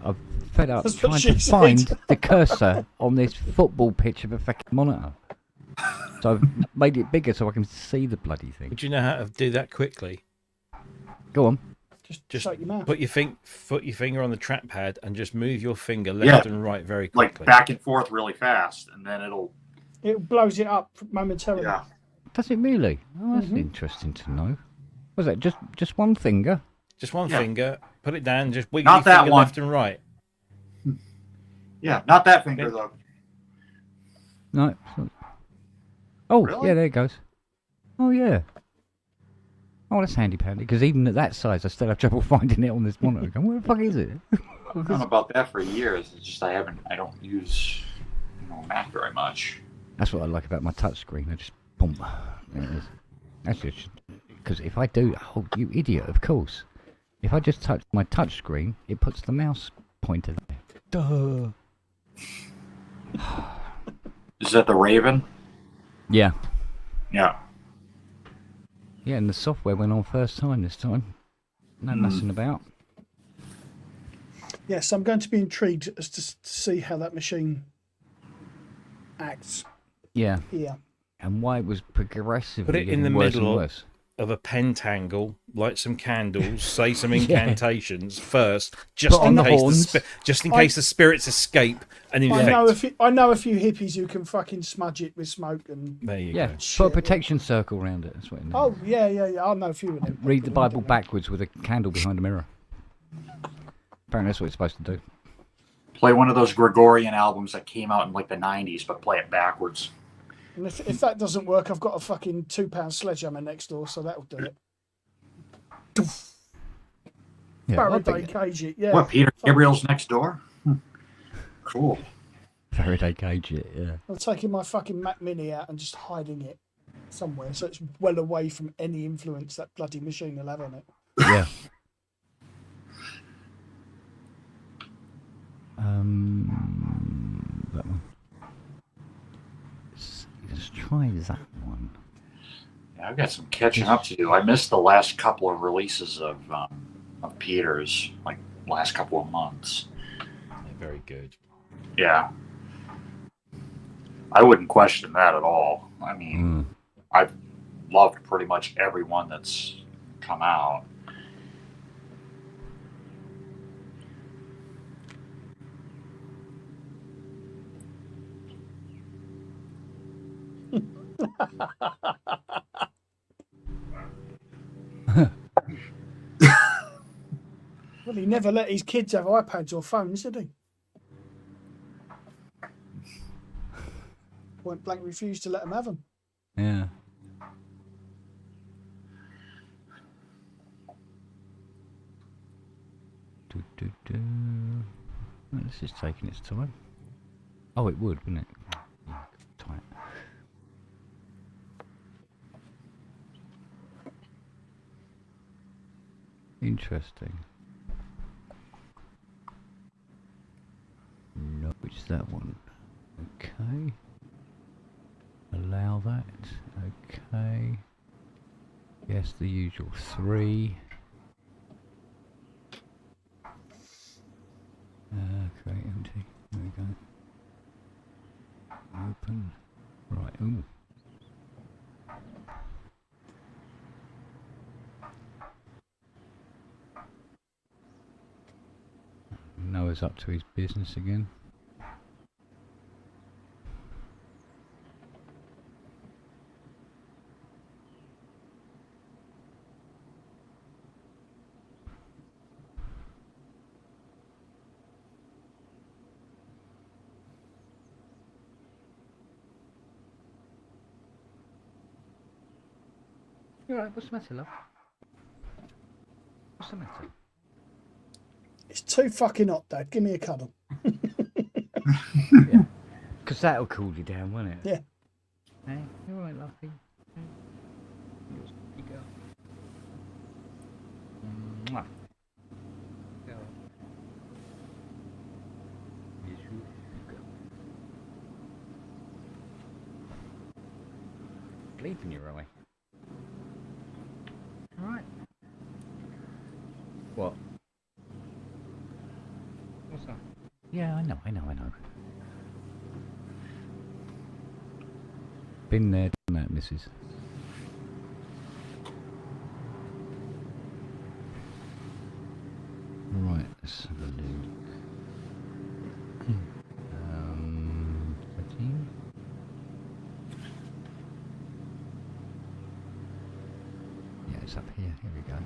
I've fed up That's what trying she to said. find the cursor on this football pitch of a fucking monitor. So I've made it bigger so I can see the bloody thing. Would you know how to do that quickly? Go on. Just shake your mouth. put your finger on the trackpad and just move your finger left and right very quickly. Like back and forth really fast, and then It blows it up momentarily. yeah. Does it really? Oh, that's interesting to know. Was that just one finger? Just one Yeah. finger, put it down, just wiggle Not your that finger one. left and right. Yeah, not that finger though. No. it's not. Oh, Really? yeah, there it goes. Oh, yeah. Oh, that's handy pandy, because even at that size, I still have trouble finding it on this monitor. Going, where the fuck is it? I've known about that for years. It's just I don't use Mac very much. That's what I like about my touchscreen. I just boom. There it is. Actually, because if I do, oh, you idiot! Of course, if I just touch my touchscreen, it puts the mouse pointer there. Duh. Is that the Raven? Yeah. Yeah. Yeah, and the software went on first time this time. No messing about. Yes, I'm going to be intrigued as to see how that machine acts Yeah. here. And why it was progressively Put it in the getting worse middle and worse. Of a pentangle, light some candles, say some Yeah. incantations first, just Put on in the case horns. just in case the spirits escape and I infect. know a few hippies who can fucking smudge it with smoke and. There you Yeah, go. put a Shit. protection circle around it. That's what it needs. Oh yeah. I know a few of them. Read the Bible backwards with a candle behind a mirror. Apparently that's what it's supposed to do. Play one of those Gregorian albums that came out in like the 90s, but play it backwards. And if that doesn't work, I've got a fucking £2 sledgehammer next door, so that'll do it. Yeah, I Faraday think cage it, yeah. What, Peter Gabriel's next door? Cool. Faraday cage it, yeah. I'm taking my fucking Mac Mini out and just hiding it somewhere, so it's well away from any influence that bloody machine will have on it. Yeah. That one. Let's try that one. Yeah, I've got some catching up to do. I missed the last couple of releases of Peter's, like last couple of months. They're very good. Yeah. I wouldn't question that at all. I mean, I've loved pretty much every one that's come out. Well, he never let his kids have iPads or phones, did he? Point blank refused to let them have them. Yeah. Well, this is taking its time. Oh, it would, wouldn't it? Yeah, tight. Interesting. No, which is that one? Okay. Allow that. Okay. Yes, the usual 3. Create empty. There we go. Open. Right. Ooh. Noah's up to his business again. You alright? What's the matter, love? What's the matter? It's too fucking hot, Dad. Give me a cuddle. Yeah. Because that'll cool you down, won't it? Yeah. Hey, you alright, lovely? Hey. You go. Mwah. Go. Yes, you go. Sleep in your eye. Alright. What? What's that? Yeah, I know. Been there, done that, missus. Right, let's have a look. 13. Yeah, it's up here. Here we go.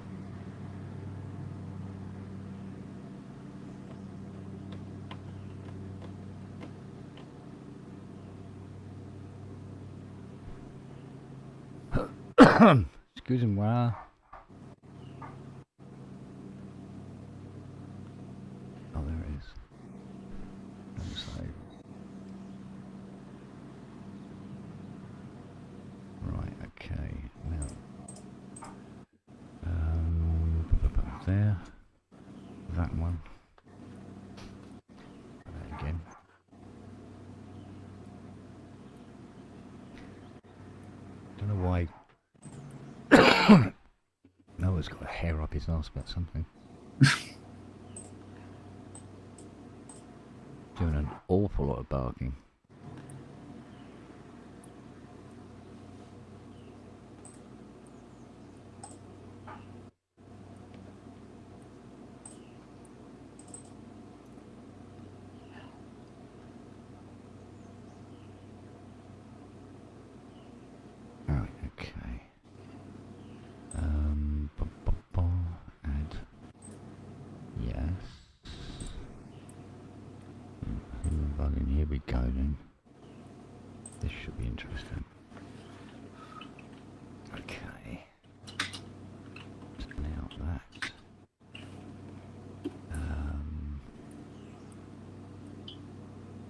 Excusez-moi. Oh, there it is. Right, okay. Now, there. That one. That again. Don't know why. Noah's got a hair up his arse about something. Doing an awful lot of barking. Alright, okay. Add. Yes. Volume, here we go then. This should be interesting. Okay. Now that.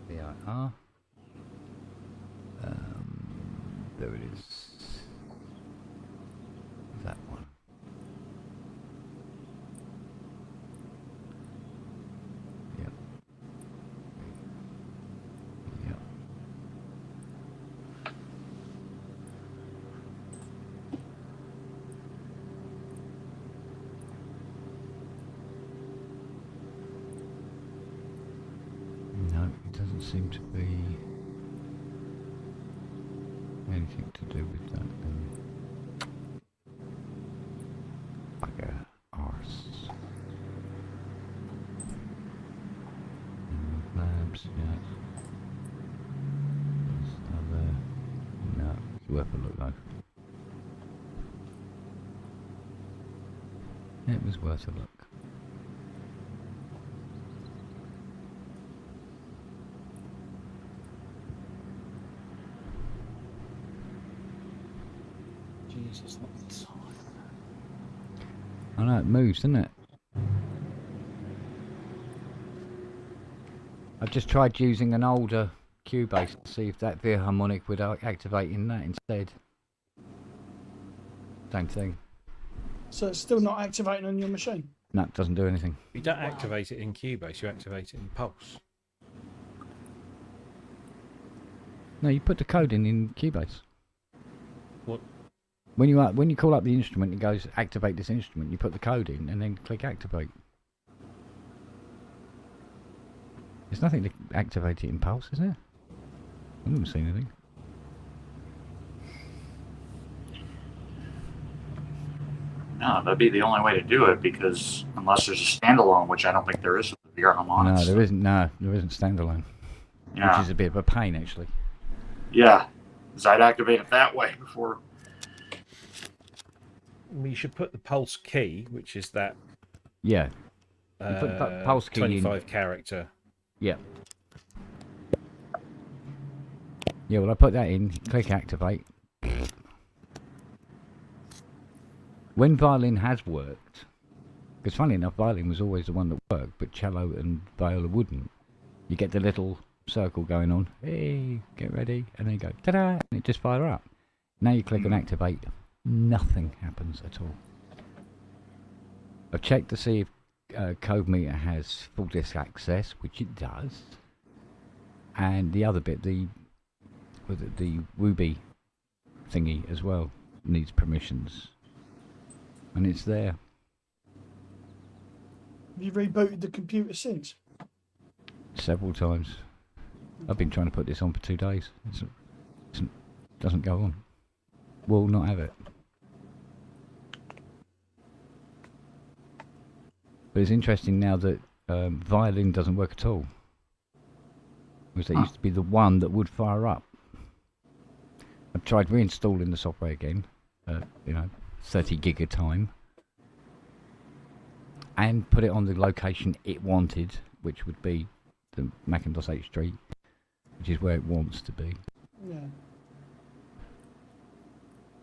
VIR. There it is. That one. Yep. Yep. No, it doesn't seem to be anything to do with that then. Bugger arse. Labs, yeah. There's other. No, it's worth a look though. It was worth a look. Jesus, not the time. I know, it moves, doesn't it? I've just tried using an older Cubase to see if that veer harmonic would activate in that instead. Same thing. So it's still not activating on your machine. No, it doesn't do anything. You don't activate it in Cubase, you activate it in Pulse. No, you put the code in Cubase. What? When you call up the instrument, it goes activate this instrument. You put the code in and then click activate. There's nothing to activate it in Pulse, is there? I haven't seen anything. No, that'd be the only way to do it because unless there's a standalone, which I don't think there is with the VR harmonics. No, there isn't. No, there isn't standalone. Yeah. Which is a bit of a pain, actually. Yeah, because I'd activate it that way before. We should put the Pulse key, which is that Yeah. You put the Pulse key 25 in. character. Yeah. Yeah, well, I put that in, click activate. When violin has worked, because funny enough, violin was always the one that worked, but cello and viola wouldn't. You get the little circle going on, hey, get ready, and then you go, ta-da, and it just fire up. Now you click on activate, nothing happens at all. I've checked to see if Code Meter has full disk access, which it does. And the other bit, the Ruby thingy as well, needs permissions. And it's there. Have you rebooted the computer since? Several times. I've been trying to put this on for 2 days. It doesn't go on. Will not have it. But it's interesting now that violin doesn't work at all. Because that used to be the one that would fire up. I've tried reinstalling the software again. 30 gig of time. And put it on the location it wanted, which would be the Macintosh H3, which is where it wants to be. Yeah.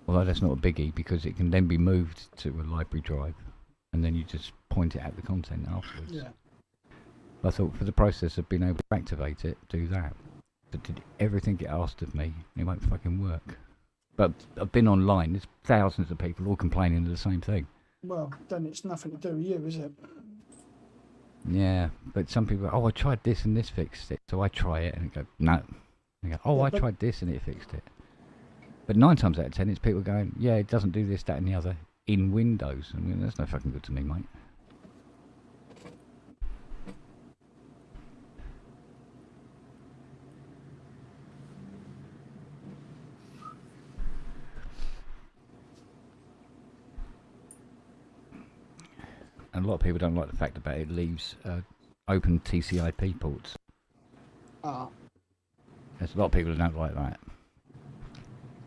Although that's not a biggie because it can then be moved to a library drive and then you just point it at the content afterwards. Yeah. I thought for the process of being able to activate it, do that. But did everything it asked of me, it won't fucking work. But I've been online, there's thousands of people all complaining of the same thing. Well, then it's nothing to do with you, is it? Yeah, but some people, I tried this and this fixed it, so I try it and go, no. And I go, I tried this and it fixed it. But 9 times out of 10, it's people going, yeah, it doesn't do this, that and the other in Windows. I mean, that's no fucking good to me, mate. And a lot of people don't like the fact about it leaves open TCP ports. Ah. There's a lot of people who don't like that.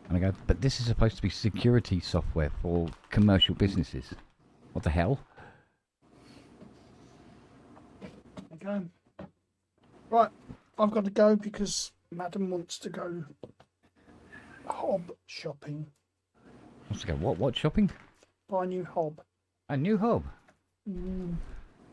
And I go, but this is supposed to be security software for commercial businesses. What the hell? Okay. Right, I've got to go because Madam wants to go hob shopping. Wants to go, what shopping? Buy a new hob. A new hob?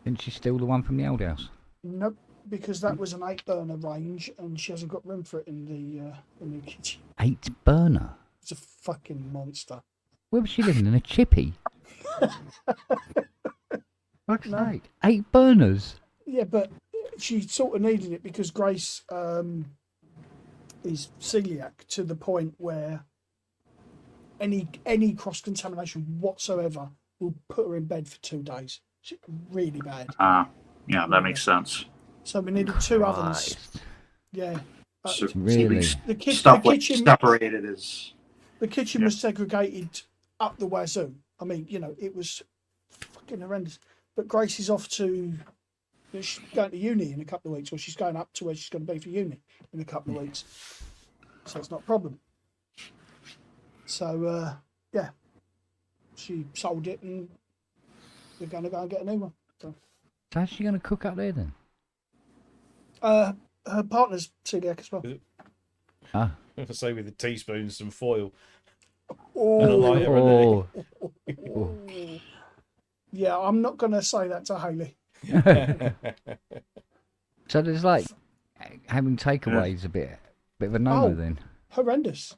Didn't she steal the one from the old house? Nope, because that was an 8-burner range and she hasn't got room for it in the new kitchen. 8 burner? It's a fucking monster. Where was she living? In a chippy? Fuck's No. sake. 8 burners? Yeah, but she sort of needed it because Grace is celiac to the point where any cross-contamination whatsoever will put her in bed for 2 days. It's really bad. Yeah, that makes sense. So we needed 2 ovens. Christ. Yeah. So Really? The stuff like kitchen separated is. the kitchen was segregated up the wazoo. I mean, it was fucking horrendous. But Grace is off to she's going to uni in a couple of weeks, or she's going up to where she's going to be for uni in a couple of weeks. So it's not a problem. So yeah, she sold it, and we're going to go and get a new one. So How's she going to cook up there then? her partner's celiac as well. Ah, I say with a teaspoon, some foil. And a lighter Oh. Yeah, I'm not going to say that to Hayley. So there's like having takeaways a bit of a no-no Oh. then. Horrendous.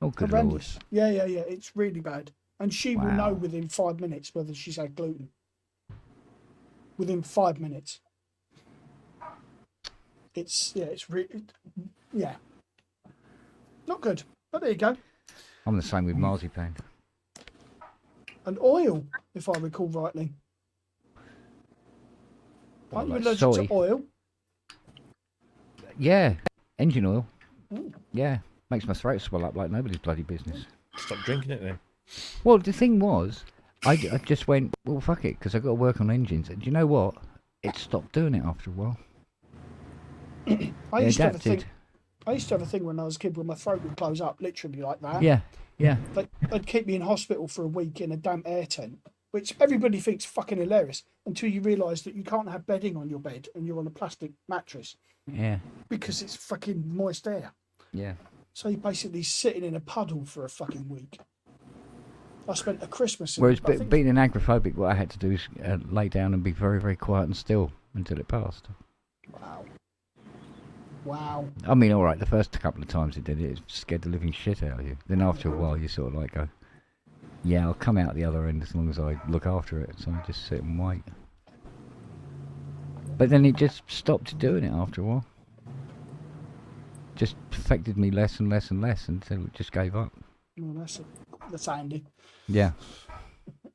Oh, good Horrendous. Yeah. It's really bad. And she will know Wow. within 5 minutes whether she's had gluten. Within 5 minutes. It's really, yeah. Not good. But there you go. I'm the same with marzipan. And oil, if I recall rightly. Aren't you like allergic soy? to oil? Yeah, engine oil. Ooh. Yeah, makes my throat swell up like nobody's bloody business. Stop drinking it then. Well, the thing was, I just went, well, fuck it, because I've got to work on engines. And do you know what? It stopped doing it after a while. I used to have a thing. Adapted. I used to have a thing when I was a kid where my throat would close up, literally like that. Yeah. They'd keep me in hospital for a week in a damp air tent, which everybody thinks fucking hilarious until you realise that you can't have bedding on your bed and you're on a plastic mattress Yeah. because it's fucking moist air. Yeah. So you're basically sitting in a puddle for a fucking week. I spent a Christmas. Whereas I think- being an agoraphobic, what I had to do is lay down and be very, very quiet and still until it passed. Wow. I mean, all right, the first couple of times it did it, it scared the living shit out of you. Then after a while, you sort of like go, yeah, I'll come out the other end as long as I look after it. So I just sit and wait. But then it just stopped doing it after a while. Just affected me less and less and less until it just gave up. Well, that's handy. Yeah.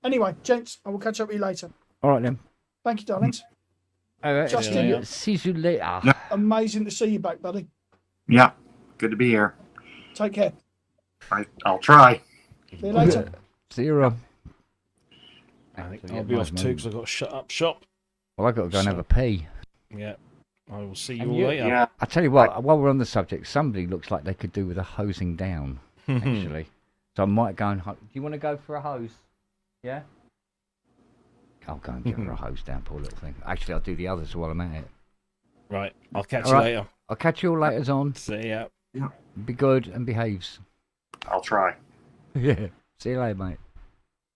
Anyway, gents, I will catch up with you later. All right then. Thank you, darlings. All right. Justin. Yeah. See you later. Amazing to see you back, buddy. Yeah, good to be here. Take care. I'll try. See you later. See you, Rob. I think So, yeah, I'll be off nice too moment. because I've got to shut up shop. Well, I've got to go and have a pee. Yeah. I will see you And all you- later. Yeah. I tell you what, while we're on the subject, somebody looks like they could do with a hosing down, actually. So I might go and... Do you want to go for a hose? Yeah? I'll go and give her a hose down, poor little thing. Actually, I'll do the others while I'm at it. Right. I'll catch All you right. later. I'll catch you all later on. See ya. Be good and behaves. I'll try. Yeah. See you later, mate.